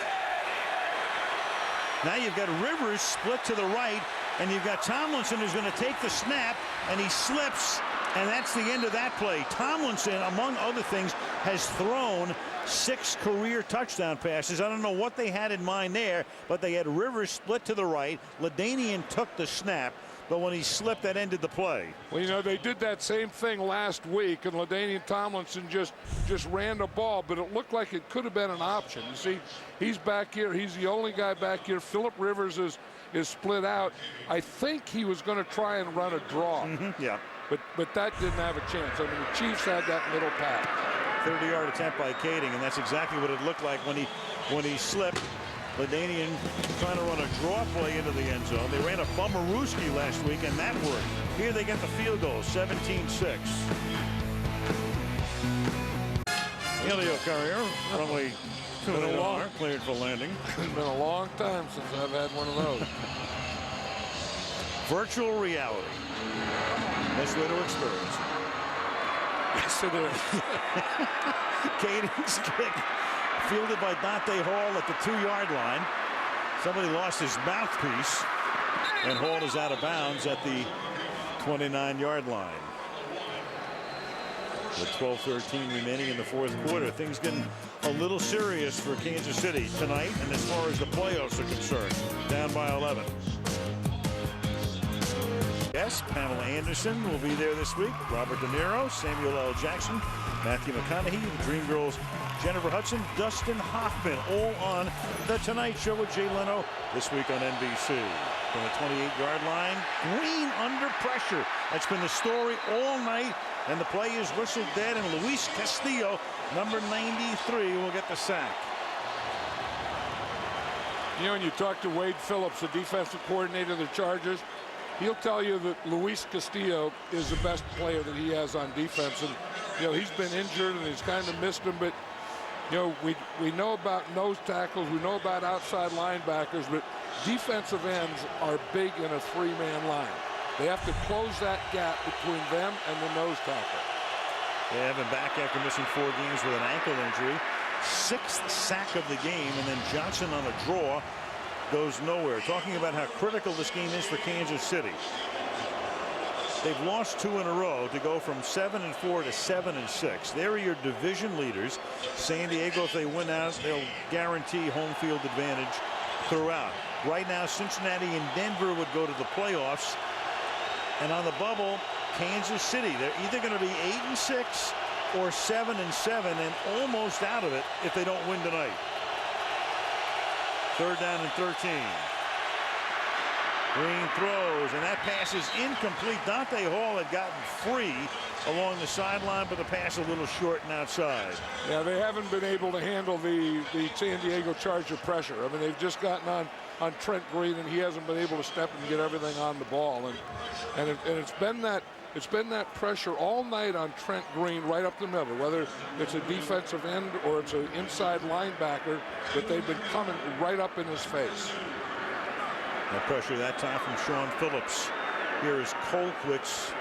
Now you've got Rivers split to the right, and you've got Tomlinson who's going to take the snap, and he slips, and that's the end of that play. Tomlinson, among other things, has thrown 6 career touchdown passes. I don't know what they had in mind there, but they had Rivers split to the right. LaDainian took the snap. but when he slipped, that ended the play. Well, you know, they did that same thing last week, and LaDainian Tomlinson just ran the ball, but it looked like it could have been an option. You see, he's back here. He's the only guy back here. Phillip Rivers is split out. I think he was going to try and run a draw. Yeah. But that didn't have a chance. I mean, the Chiefs had that middle pass. 30-yard attempt by Kading, and that's exactly what it looked like when he slipped. LaDainian trying to run a draw play into the end zone. They ran a Bummerooski last week, and that worked. Here they get the field goal, 17-6. Helio Carrier, runway 2 cleared for landing. It's been a long time since I've had one of those. Virtual reality. Best way to experience it. Yes, it is. Kading's kick fielded by Dante Hall at the 2-yard line. Somebody lost his mouthpiece, and Hall is out of bounds at the 29-yard line. With 12:13 remaining in the fourth quarter, things getting a little serious for Kansas City tonight, and as far as the playoffs are concerned, down by 11. Yes, Pamela Anderson will be there this week. Robert De Niro, Samuel L. Jackson, Matthew McConaughey, the Dreamgirls, Jennifer Hudson, Dustin Hoffman, all on The Tonight Show with Jay Leno this week on NBC. From the 28-yard line, Green under pressure. That's been the story all night, and the play is whistled dead, and Luis Castillo, number 93, will get the sack. You know, when you talk to Wade Phillips, the defensive coordinator of the Chargers, he'll tell you that Luis Castillo is the best player that he has on defense. And, you know, he's been injured and he's kind of missed him. But, you know, we know about nose tackles. We know about outside linebackers. But defensive ends are big in a 3-man line. They have to close that gap between them and the nose tackle. They have him back after missing 4 games with an ankle injury. 6th sack of the game, and then Johnson on a draw goes nowhere. Talking about how critical this game is for Kansas City. They've lost 2 in a row to go from 7-4 to 7-6. They're your division leaders. San Diego, if they win out, they'll guarantee home field advantage throughout. Right now, Cincinnati and Denver would go to the playoffs. And on the bubble, Kansas City, they're either going to be 8-6 or 7-7 and almost out of it if they don't win tonight. 3rd down and 13. Green throws, and that pass is incomplete. Dante Hall had gotten free along the sideline, but the pass a little short and outside. Yeah, they haven't been able to handle the San Diego Charger pressure. I mean, they've just gotten on Trent Green, and he hasn't been able to step and get everything on the ball. And it's been that pressure all night on Trent Green right up the middle, whether it's a defensive end or it's an inside linebacker, that they've been coming right up in his face. That pressure that time from Sean Phillips. Here is Colquitt's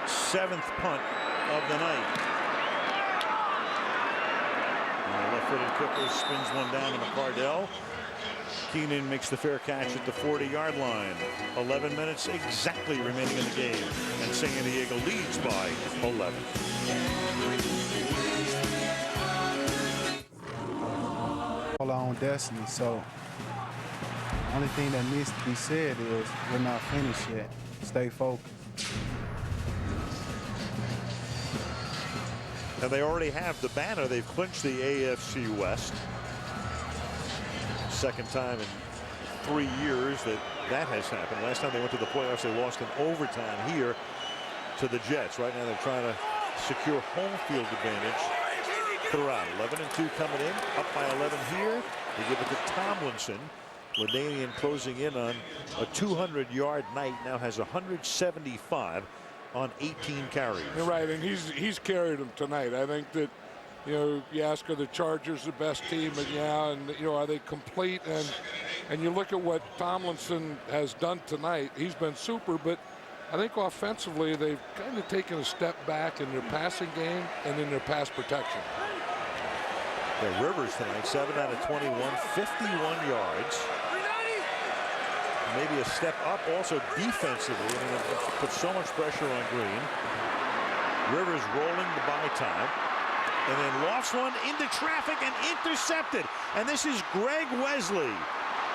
7th punt of the night. And the left-footed kicker spins one down to McCardell. Keenan makes the fair catch at the 40-yard line. 11 minutes exactly remaining in the game, and San Diego leads by 11. All our own destiny, so only thing that needs to be said is we're not finished yet. Stay focused. And they already have the banner. They've clinched the AFC West. 2nd time in 3 years that has happened. Last time they went to the playoffs, they lost in overtime here to the Jets. Right now they're trying to secure home field advantage throughout. 11-2 coming in, up by 11 here. They give it to Tomlinson. LaDainian closing in on a 200-yard night, now has 175 on 18 carries. You're right, and he's carried them tonight. I think that, you know, you ask, are the Chargers the best team? And yeah, and you know, are they complete? And you look at what Tomlinson has done tonight. He's been super, but I think offensively they've kind of taken a step back in their passing game and in their pass protection. Yeah, Rivers tonight, 7 out of 21, 51 yards. Maybe a step up also defensively. I mean, it put so much pressure on Green. Rivers rolling the buy time. And then lost one into traffic and intercepted. And this is Greg Wesley.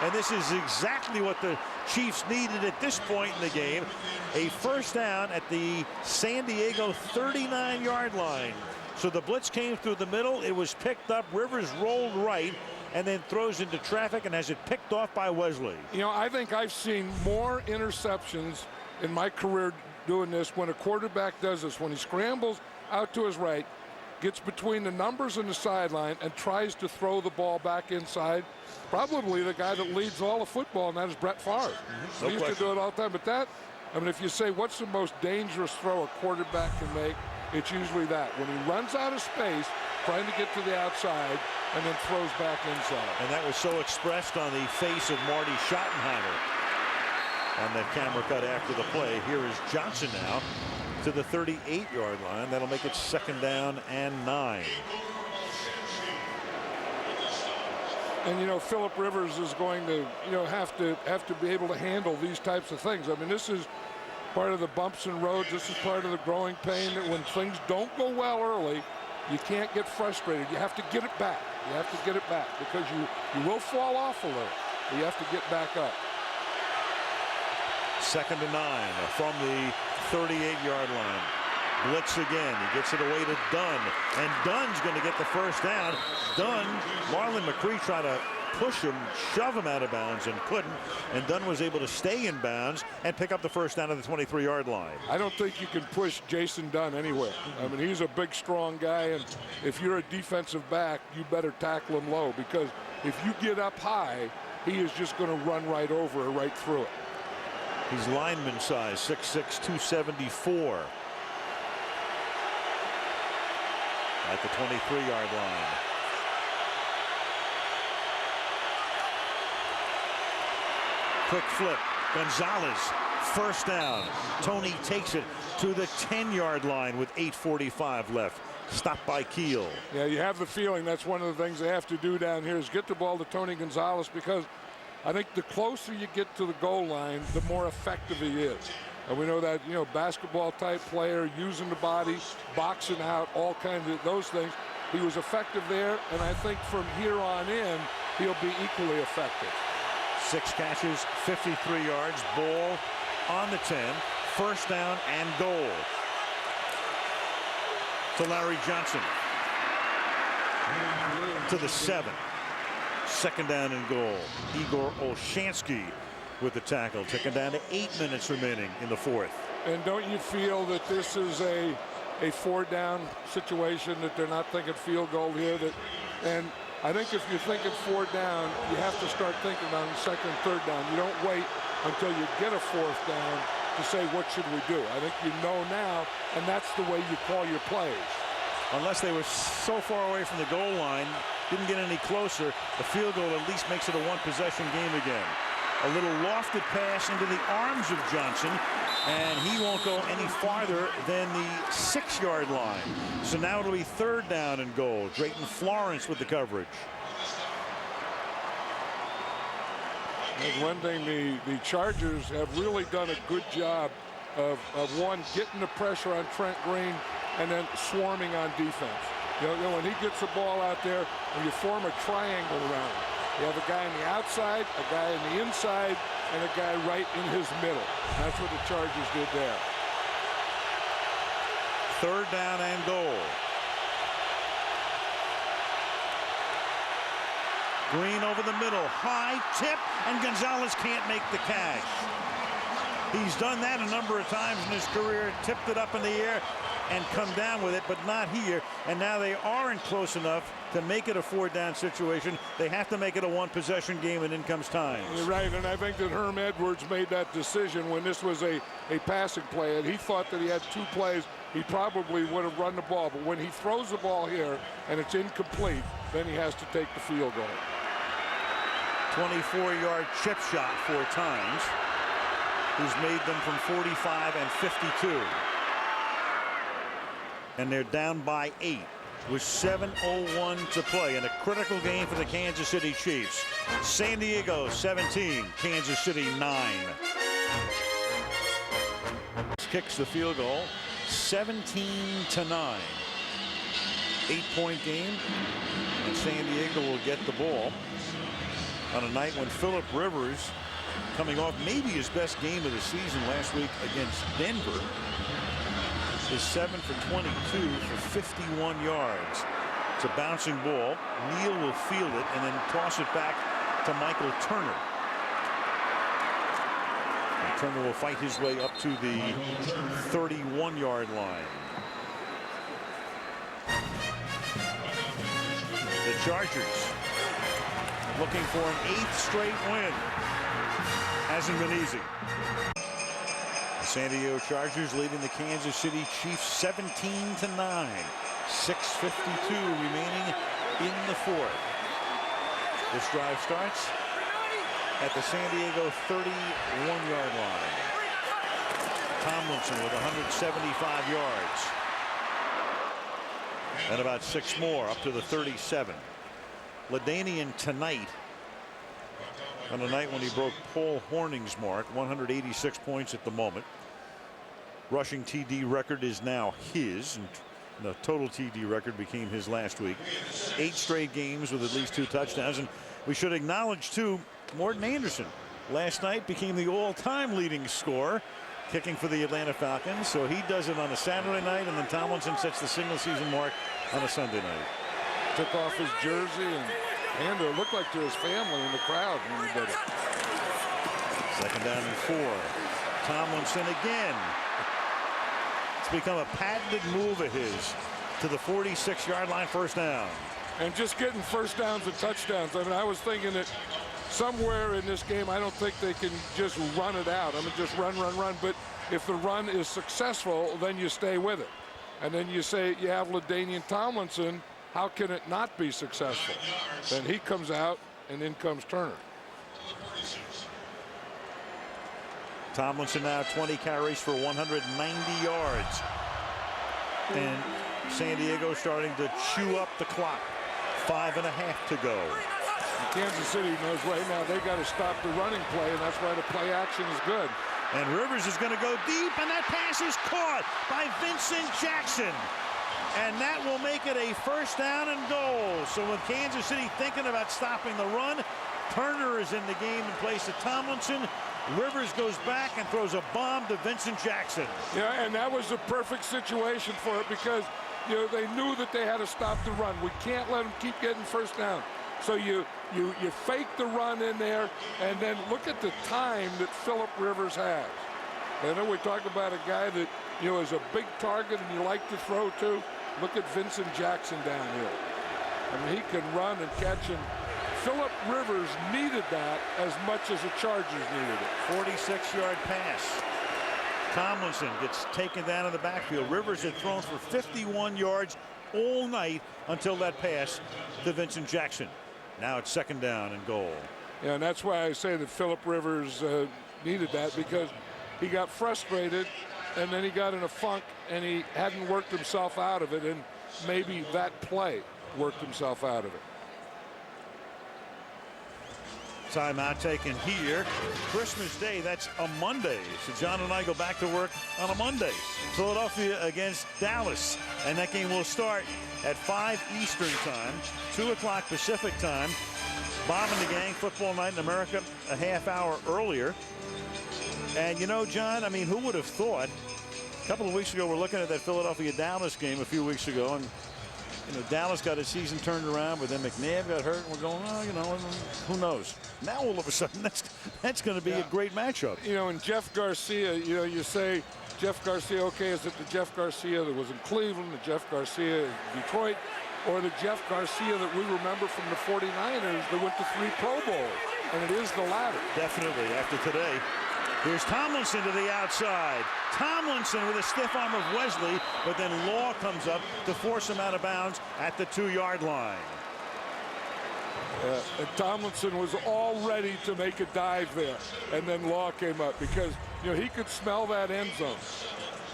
And this is exactly what the Chiefs needed at this point in the game. A first down at the San Diego 39-yard line. So the blitz came through the middle. It was picked up. Rivers rolled right and then throws into traffic and has it picked off by Wesley. You know, I think I've seen more interceptions in my career doing this when a quarterback does this, when he scrambles out to his right, gets between the numbers and the sideline and tries to throw the ball back inside. Probably the guy that leads all of football, and that is Brett Favre. No He used question. to do it all the time. But that, I mean, if you say what's the most dangerous throw a quarterback can make, it's usually that. When he runs out of space, trying to get to the outside, and then throws back inside. And that was so expressed on the face of Marty Schottenheimer on that camera cut after the play. Here is Johnson now to the 38-yard line. That'll make it 2nd down and 9. And you know, Philip Rivers is going to, you know, have to be able to handle these types of things. I mean, this is part of the bumps and roads. This is part of the growing pain, that when things don't go well early, you can't get frustrated. You have to get it back. You have to get it back, because you will fall off a little, but you have to get back up. 2nd and 9 from the 38-yard line. Blitz again. He gets it away to Dunn, and Dunn's going to get the first down. Dunn, Marlon McCree tried to push him, shove him out of bounds, and couldn't. And Dunn was able to stay in bounds and pick up the first down at the 23-yard line. I don't think you can push Jason Dunn anywhere. I mean, he's a big, strong guy, and if you're a defensive back, you better tackle him low, because if you get up high, he is just going to run right over or right through it. He's lineman size, 6'6", 274. At the 23-yard line. Quick flip. Gonzalez, first down. Tony takes it to the 10-yard line with 8:45 left. Stopped by Keel. Yeah, you have the feeling that's one of the things they have to do down here is get the ball to Tony Gonzalez, because I think the closer you get to the goal line, the more effective he is. And we know that, you know, basketball-type player, using the body, boxing out, all kinds of those things. He was effective there, and I think from here on in, he'll be equally effective. 6 catches, 53 yards, ball on the 10, first down and goal. To Larry Johnson. To the 7. 2nd down and goal. Igor Olshansky with the tackle, taken down to 8 minutes remaining in the 4th. And don't you feel that this is a 4-down situation, that they're not thinking field goal here? And I think if you're thinking 4 down, you have to start thinking on 2nd and 3rd down. You don't wait until you get a 4th down to say, what should we do? I think you know now, and that's the way you call your plays. Unless they were so far away from the goal line, didn't get any closer, the field goal at least makes it a 1-possession game again. A little lofted pass into the arms of Johnson, and he won't go any farther than the 6-yard line. So now it'll be 3rd down and goal. Drayton Florence with the coverage. There's one thing, the Chargers have really done a good job of one, getting the pressure on Trent Green and then swarming on defense. You know, when he gets the ball out there and you form a triangle around him. You have a guy on the outside, a guy on the inside, and a guy right in his middle. That's what the Chargers did there. 3rd down and goal. Green over the middle, high tip, and Gonzalez can't make the catch. He's done that a number of times in his career, tipped it up in the air and come down with it, but not here. And now they aren't close enough to make it a 4-down situation. They have to make it a 1-possession game, and in comes time. You're right, and I think that Herm Edwards made that decision when this was a passing play, and he thought that he had 2 plays. He probably would have run the ball, but when he throws the ball here and it's incomplete, then he has to take the field goal. 24-yard chip shot 4 times. He's made them from 45 and 52. And they're down by 8 with 7:01 to play in a critical game for the Kansas City Chiefs. San Diego 17, Kansas City 9. Kicks the field goal, 17-9. 8-point game, and San Diego will get the ball on a night when Philip Rivers, coming off maybe his best game of the season last week against Denver, is 7 for 22 for 51 yards. It's a bouncing ball. Neal will field it and then toss it back to Michael Turner. And Turner will fight his way up to the 31-yard line. The Chargers looking for an 8th straight win. Hasn't been easy. The San Diego Chargers leading the Kansas City Chiefs 17-9. 6:52 remaining in the fourth. This drive starts at the San Diego 31-yard line. Tomlinson with 175 yards. And about 6 more up to the 37. LaDainian tonight, on a night when he broke Paul Hornung's mark, 186 points at the moment. Rushing TD record is now his, and the total TD record became his last week. 8 straight games with at least 2 touchdowns. And we should acknowledge too, Morton Anderson last night became the all-time leading scorer, kicking for the Atlanta Falcons. So he does it on a Saturday night, and then Tomlinson sets the single season mark on a Sunday night. Took off his jersey and handed it looked like to his family in the crowd when he did it. 2nd down and 4. Tomlinson again. It's become a patented move of his to the 46-yard line, 1st down. And just getting 1st downs and touchdowns. I mean, I was thinking that somewhere in this game, I don't think they can just run it out. I mean, just run. But if the run is successful, then you stay with it. And then you say you have LaDainian Tomlinson. How can it not be successful? Then he comes out, and in comes Turner. Tomlinson now 20 carries for 190 yards. And San Diego starting to chew up the clock. 5.5 to go. And Kansas City knows right now they got to stop the running play, and that's why the play action is good. And Rivers is going to go deep, and that pass is caught by Vincent Jackson. And that will make it a 1st down and goal. So with Kansas City thinking about stopping the run, Turner is in the game in place of Tomlinson. Rivers goes back and throws a bomb to Vincent Jackson. Yeah, and that was a perfect situation for it because, you know, they knew that they had to stop the run. We can't let them keep getting 1st down. So you fake the run in there, and then look at the time that Philip Rivers has. I know we talk about a guy that, you know, is a big target and you like to throw to. Look at Vincent Jackson down here. I mean, he can run and catch, and Philip Rivers needed that as much as the Chargers needed it. 46-yard pass. Tomlinson gets taken down in the backfield. Rivers had thrown for 51 yards all night until that pass to Vincent Jackson. Now it's 2nd down and goal. Yeah, and that's why I say that Philip Rivers needed that, because he got frustrated and then he got in a funk and he hadn't worked himself out of it, and maybe that play worked himself out of it. Timeout taken here. Christmas Day, that's a Monday. So John and I go back to work on a Monday. Philadelphia against Dallas. And that game will start at 5 Eastern time, 2 o'clock Pacific time. Bob and the gang, Football Night in America, a half hour earlier. And you know, John, I mean, who would have thought? A couple of weeks ago, we're looking at that Philadelphia-Dallas game a few weeks ago, and you know, Dallas got his season turned around, but then McNabb got hurt, and we're going, oh, you know, who knows? Now all of a sudden, that's going to be a great matchup. You know, and Jeff Garcia, you know, you say Jeff Garcia, okay, is it the Jeff Garcia that was in Cleveland, the Jeff Garcia in Detroit, or the Jeff Garcia that we remember from the 49ers that went to 3 Pro Bowls? And it is the latter. Definitely, after today. Here's Tomlinson to the outside. Tomlinson with a stiff arm of Wesley, but then Law comes up to force him out of bounds at the 2-yard line. And Tomlinson was all ready to make a dive there, and then Law came up because, you know, he could smell that end zone.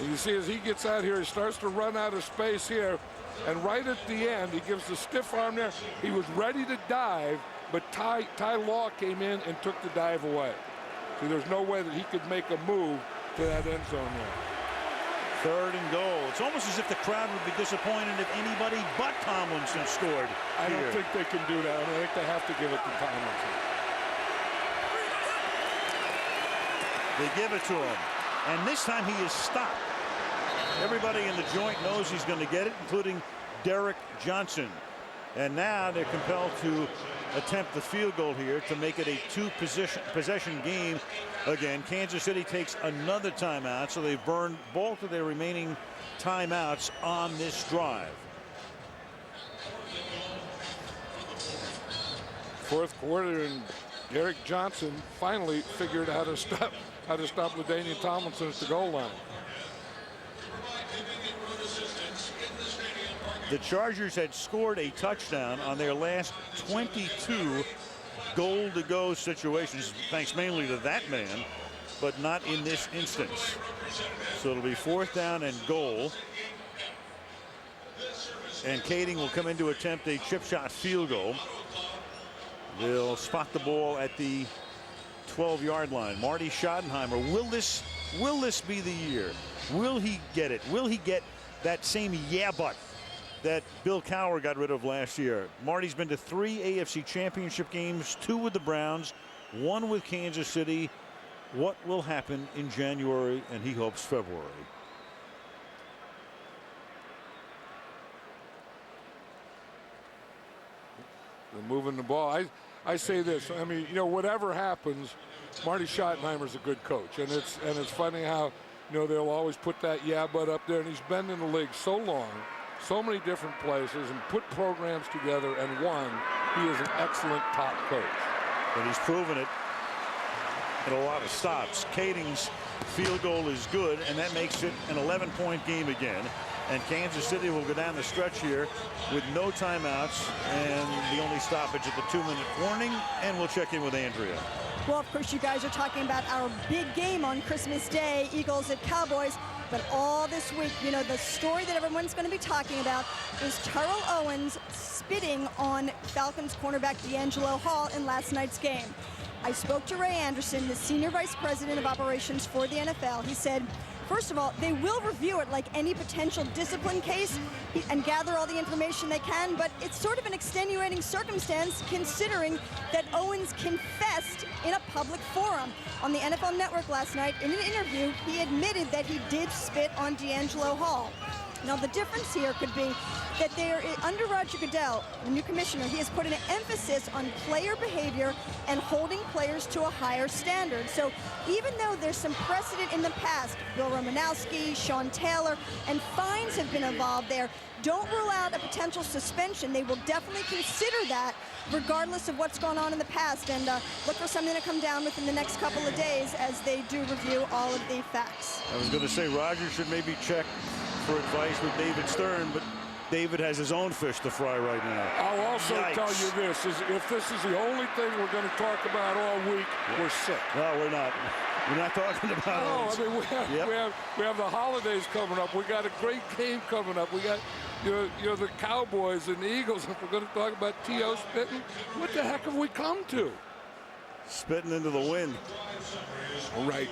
And you see, as he gets out here, he starts to run out of space here, and right at the end, he gives the stiff arm there. He was ready to dive, but Ty Law came in and took the dive away. See, there's no way that he could make a move to that end zone there. 3rd and goal. It's almost as if the crowd would be disappointed if anybody but Tomlinson scored. I don't think they can do that. I think they have to give it to Tomlinson. They give it to him. And this time he is stopped. Everybody in the joint knows he's going to get it, including Derek Johnson. And now they're compelled to attempt the field goal here to make it a two-possession game again. Kansas City takes another timeout, so they've burned both of their remaining timeouts on this drive. Fourth quarter, and Derek Johnson finally figured out how to stop LaDainian Tomlinson at the goal line. The Chargers had scored a touchdown on their last 22 goal-to-go situations, thanks mainly to that man, but not in this instance. So it'll be 4th down and goal. And Kading will come in to attempt a chip shot field goal. They'll spot the ball at the 12-yard line. Marty Schottenheimer, will this be the year? Will he get it? Will he get that same yeah but that Bill Cowher got rid of last year? Marty's been to 3 AFC championship games, 2 with the Browns, 1 with Kansas City. What will happen in January, and he hopes February? They're moving the ball. I say this. I mean, you know, whatever happens, Marty Schottenheimer's a good coach, and it's funny how, you know, they'll always put that yeah but up there, and he's been in the league so long, so many different places, and put programs together and won. He is an excellent top coach. But he's proven it in a lot of stops. Kading's field goal is good, and that makes it an 11-point game again. And Kansas City will go down the stretch here with no timeouts and the only stoppage at the 2-minute warning. And we'll check in with Andrea. Well, of course, you guys are talking about our big game on Christmas Day, Eagles at Cowboys. But all this week, you know, the story that everyone's going to be talking about is Terrell Owens spitting on Falcons cornerback D'Angelo Hall in last night's game. I spoke to Ray Anderson, the Senior Vice President of Operations for the NFL. He said, first of all, they will review it like any potential discipline case and gather all the information they can, but it's sort of an extenuating circumstance considering that Owens confessed in a public forum. On the NFL Network last night, in an interview, he admitted that he did spit on D'Angelo Hall. Now, the difference here could be that under Roger Goodell, the new commissioner, he has put an emphasis on player behavior and holding players to a higher standard. So even though there's some precedent in the past, Bill Romanowski, Sean Taylor, and fines have been involved there, don't rule out a potential suspension. They will definitely consider that regardless of what's gone on in the past, and look for something to come down within the next couple of days as they do review all of the facts. I was going to say Roger should maybe check for advice with David Stern, but David has his own fish to fry right now. I'll also tell you this, if this is the only thing we're going to talk about all week, we're sick. No, we're not. We're not talking about it. No, I mean, we have the holidays coming up. We got a great game coming up. We got you know the Cowboys and the Eagles. If we're going to talk about T.O. spitting, what the heck have we come to? Spitting into the wind. Right.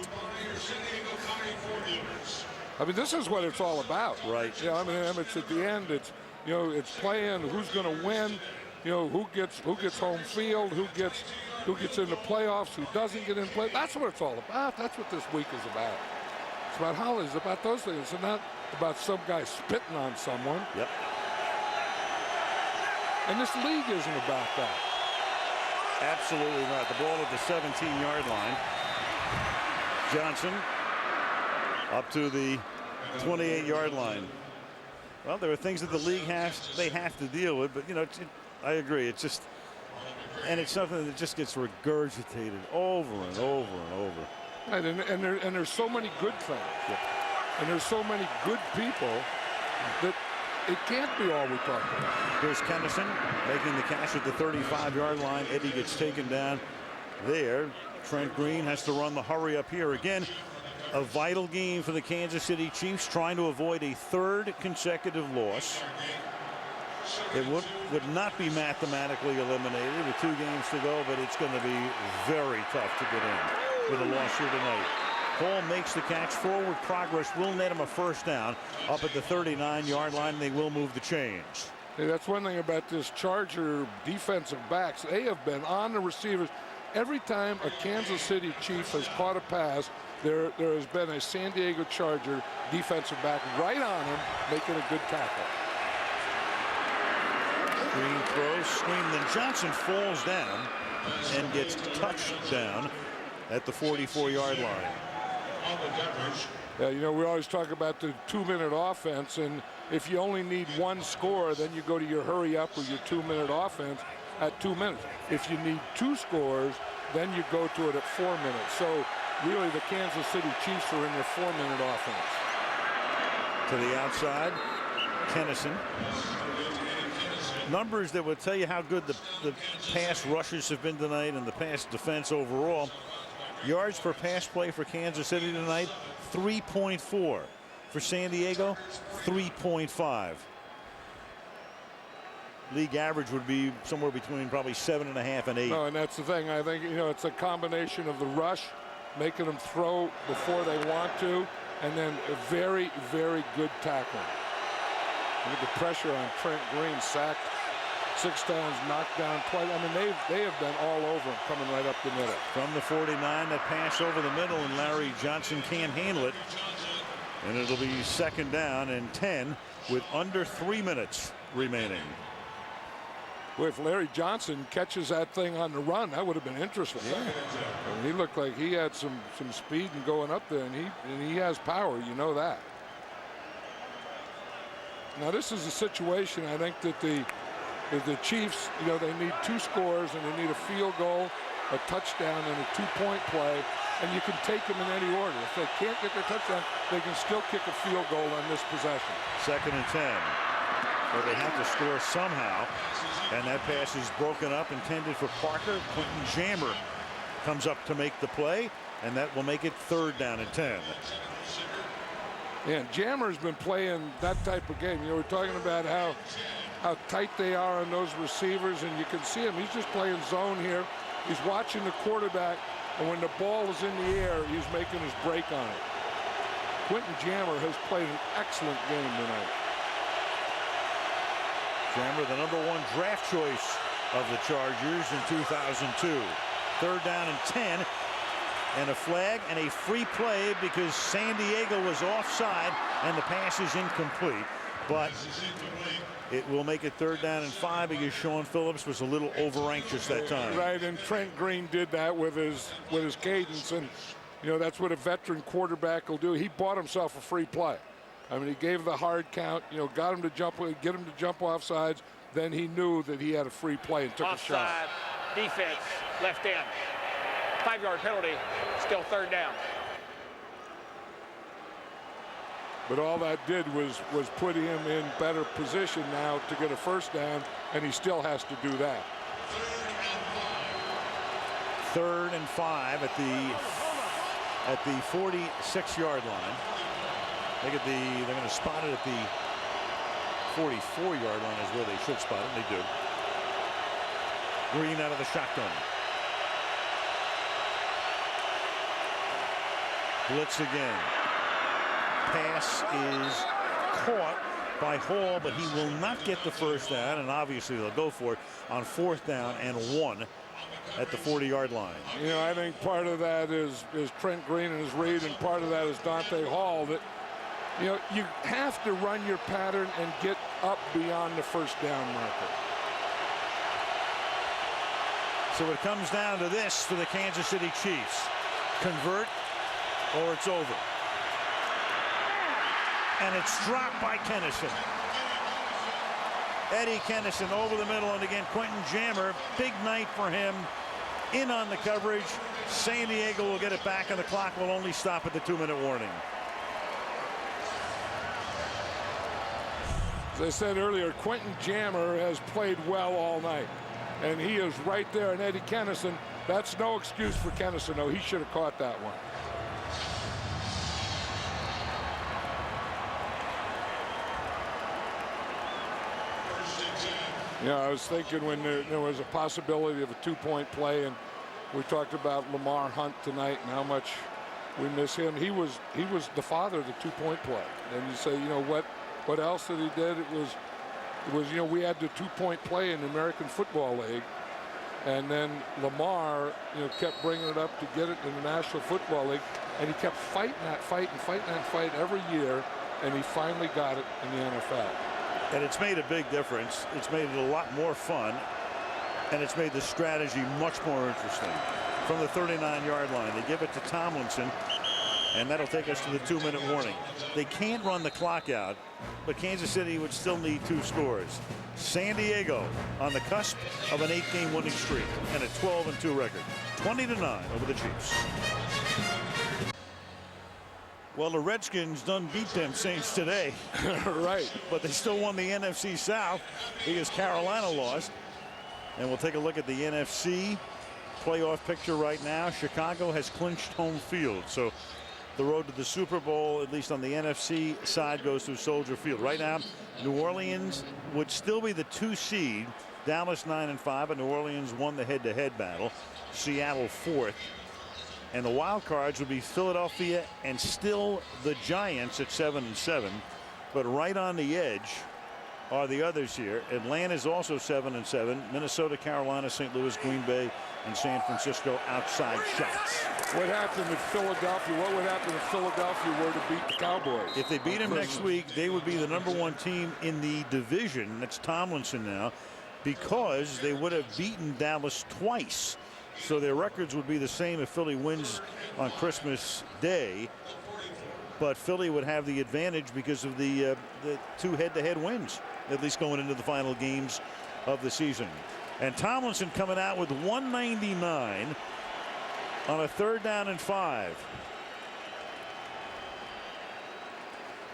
I mean, this is what it's all about. Right. Yeah, I mean, it's at the end. It's, you know, it's playing who's going to win. You know, who gets home field, who gets in the playoffs, who doesn't get in play. That's what it's all about. That's what this week is about. It's about holidays. It's about those things. It's not about some guy spitting on someone. Yep. And this league isn't about that. Absolutely not. The ball at the 17-yard line. Johnson up to the 28-yard line. Well, there are things that the league have to deal with, but you know, I agree. It's just, and it's something that just gets regurgitated over and over and over. Right, and there's so many good things, and there's so many good people that it can't be all we talk about. Here's Kennison making the catch at the 35-yard line. Eddie gets taken down there. Trent Green has to run the hurry up here again. A vital game for the Kansas City Chiefs, trying to avoid a third consecutive loss. It would not be mathematically eliminated with 2 games to go, but it's going to be very tough to get in with a loss here tonight. Hall makes the catch. Forward progress will net him a first down up at the 39-yard line, and they will move the chains. Hey, that's one thing about this Charger defensive backs. They have been on the receivers. every time a Kansas City Chief has caught a pass, there has been a San Diego Charger defensive back right on him, making a good tackle. Green throw, screen, then Johnson falls down and gets touched down at the 44-yard line. Yeah, you know, we always talk about the 2-minute offense, and if you only need one score, then you go to your hurry up or your 2-minute offense at 2 minutes. If you need 2 scores, then you go to it at 4 minutes. So really the Kansas City Chiefs are in their 4-minute offense. To the outside, Kennison. Numbers that would tell you how good the pass rushers have been tonight and the pass defense overall. Yards per pass play for Kansas City tonight, 3.4. For San Diego, 3.5. League average would be somewhere between probably 7.5 and 8. No, and that's the thing. I think, you know, it's a combination of the rush, making them throw before they want to, and then a very, very good tackling. Look at the pressure on Trent Green, sacked 6 times, knocked down twice. I mean, they have been all over him, coming right up the middle. From the 49, that pass over the middle, and Larry Johnson can't handle it. And it'll be 2nd down and 10 with under 3 minutes remaining. Well, if Larry Johnson catches that thing on the run, that would have been interesting. Yeah. I mean, he looked like he had some speed and going up there, and he has power. You know that. Now this is a situation I think that the Chiefs, you know, they need 2 scores and they need a field goal, a touchdown, and a 2-point play. And you can take them in any order. If they can't get their touchdown, they can still kick a field goal on this possession. 2nd and 10. But they have to score somehow. And that pass is broken up, intended for Parker. Quentin Jammer comes up to make the play, and that will make it 3rd down and 10. Yeah, and Jammer's been playing that type of game. You know, we're talking about how tight they are on those receivers, and you can see him. He's just playing zone here. He's watching the quarterback, and when the ball is in the air, he's making his break on it. Quentin Jammer has played an excellent game tonight. Jammer, the #1 draft choice of the Chargers in 2002. 3rd down and 10, and a flag and a free play because San Diego was offside and the pass is incomplete. But it will make it 3rd down and 5 because Sean Phillips was a little over anxious that time. Right, and Trent Green did that with his cadence, and you know that's what a veteran quarterback will do. He bought himself a free play. I mean, he gave the hard count, you know, got him to jump, get him to jump off sides. Then he knew that he had a free play and took a shot. Offside, defense, left end. 5-yard penalty, still 3rd down. But all that did was put him in better position now to get a 1st down, and he still has to do that. 3rd and 5 at the 46-yard line. They're going to spot it at the 44-yard line is where they should spot it, and they do. Green out of the shotgun. Blitz again. Pass is caught by Hall, but he will not get the 1st down, and obviously they'll go for it on 4th down and 1 at the 40-yard line. You know, I think part of that is Trent Green and his read, and part of that is Dante Hall. That, you know, you have to run your pattern and get up beyond the 1st down marker. So it comes down to this for the Kansas City Chiefs. Convert or it's over. And it's dropped by Kennison. Eddie Kennison over the middle, and again Quentin Jammer, big night for him, in on the coverage. San Diego will get it back, and the clock will only stop at the 2-minute warning. As I said earlier, Quentin Jammer has played well all night, and he is right there. And Eddie Kennison, that's no excuse for Kennison, though. He should have caught that one. Yeah, I was thinking when there was a possibility of a 2-point play, and we talked about Lamar Hunt tonight and how much we miss him. He was the father of the 2-point play. And you say, you know, what else that he did? It was, you know, we had the 2-point play in the American Football League, And then Lamar, kept bringing it up to get it in the National Football League, and he kept fighting that fight every year, and he finally got it in the NFL. And it's made a big difference. It's made it a lot more fun, and it's made the strategy much more interesting. From the 39-yard line, they give it to Tomlinson, and that'll take us to the 2-minute warning. They can't run the clock out, but Kansas City would still need 2 scores. San Diego on the cusp of an 8-game winning streak and a 12-2 record. 20-9 over the Chiefs. Well, the Redskins done beat them Saints today. Right. But they still won the NFC South because Carolina lost. And we'll take a look at the NFC playoff picture right now. Chicago has clinched home field. So the road to the Super Bowl, at least on the NFC side, goes through Soldier Field. Right now, New Orleans would still be the 2 seed. Dallas 9-5, and New Orleans won the head-to-head battle. Seattle 4th. And the wild cards would be Philadelphia and still the Giants at 7-7. But right on the edge are the others here. Atlanta is also 7-7. Minnesota, Carolina, St. Louis, Green Bay, and San Francisco outside shots. What happened if Philadelphia? What would happen if Philadelphia were to beat the Cowboys? If they beat them next week, they would be the #1 team in the division. That's Tomlinson now, because they would have beaten Dallas twice. So their records would be the same if Philly wins on Christmas Day. But Philly would have the advantage because of the 2 head-to-head wins, at least going into the final games of the season. And Tomlinson coming out with 199 on a 3rd down and 5.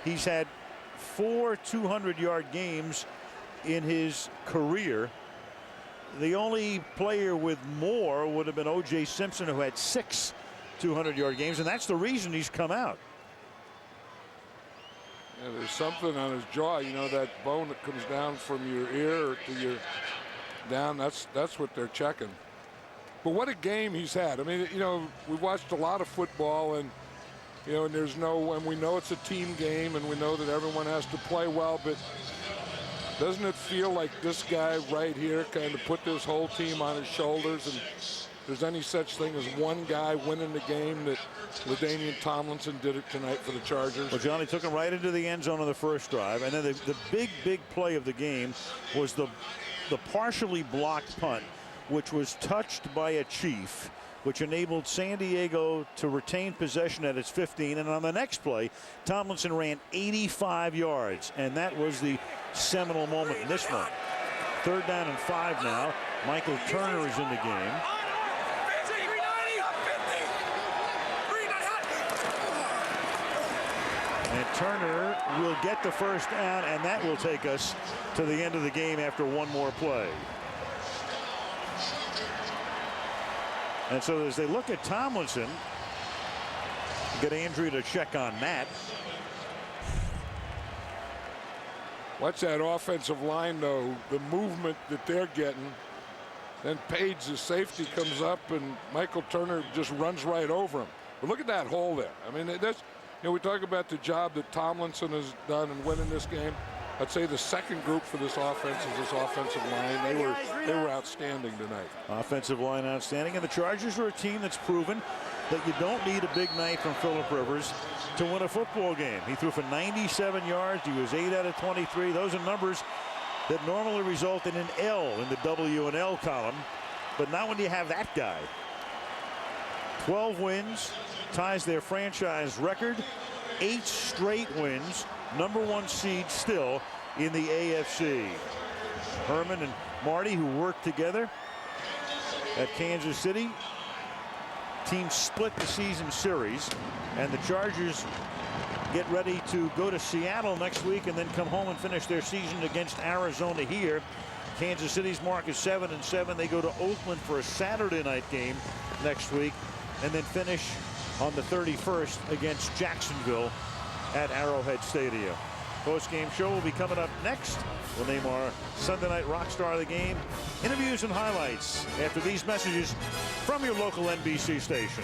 He's had 4 200-yard games in his career. The only player with more would have been O.J. Simpson, who had 6 200-yard games, and that's the reason he's come out. Yeah, there's something on his jaw, that bone that comes down from your ear to your down. That's what they're checking. But what a game he's had. I mean, we've watched a lot of football, and and we know it's a team game, and we know that everyone has to play well, but doesn't it feel like this guy right here kind of put this whole team on his shoulders? And if there's any such thing as one guy winning the game, that LaDainian Tomlinson did it tonight for the Chargers. Well, Johnny took him right into the end zone on the first drive. And then the big play of the game was the partially blocked punt, which was touched by a Chief, which enabled San Diego to retain possession at its 15. And on the next play, Tomlinson ran 85 yards. And that was the seminal moment in this one. 3rd down and 5 now. Michael Turner is in the game. And Turner will get the 1st down, and that will take us to the end of the game after one more play. And so as they look at Tomlinson, get Andrea to check on that. Watch that offensive line, though, the movement that they're getting. Then Page, the safety, comes up, and Michael Turner just runs right over him. But look at that hole there. I mean, that's, we talk about the job that Tomlinson has done in winning this game. I'd say the second group for this offense is this offensive line. They were outstanding tonight. Offensive line outstanding, and the Chargers are a team that's proven that you don't need a big night from Phillip Rivers to win a football game. He threw for 97 yards. He was 8 out of 23. Those are numbers that normally result in an L in the W and L column, but not when you have that guy. 12 wins, ties their franchise record. 8 straight wins. #1 seed still in the AFC. Herman and Marty, who worked together at Kansas City. Teams split the season series, and the Chargers get ready to go to Seattle next week and then come home and finish their season against Arizona here. Kansas City's mark is 7-7. They go to Oakland for a Saturday night game next week and then finish on the 31st against Jacksonville at Arrowhead Stadium. Post-game show will be coming up next. We'll name our Sunday night rock star of the game. Interviews and highlights after these messages from your local NBC station.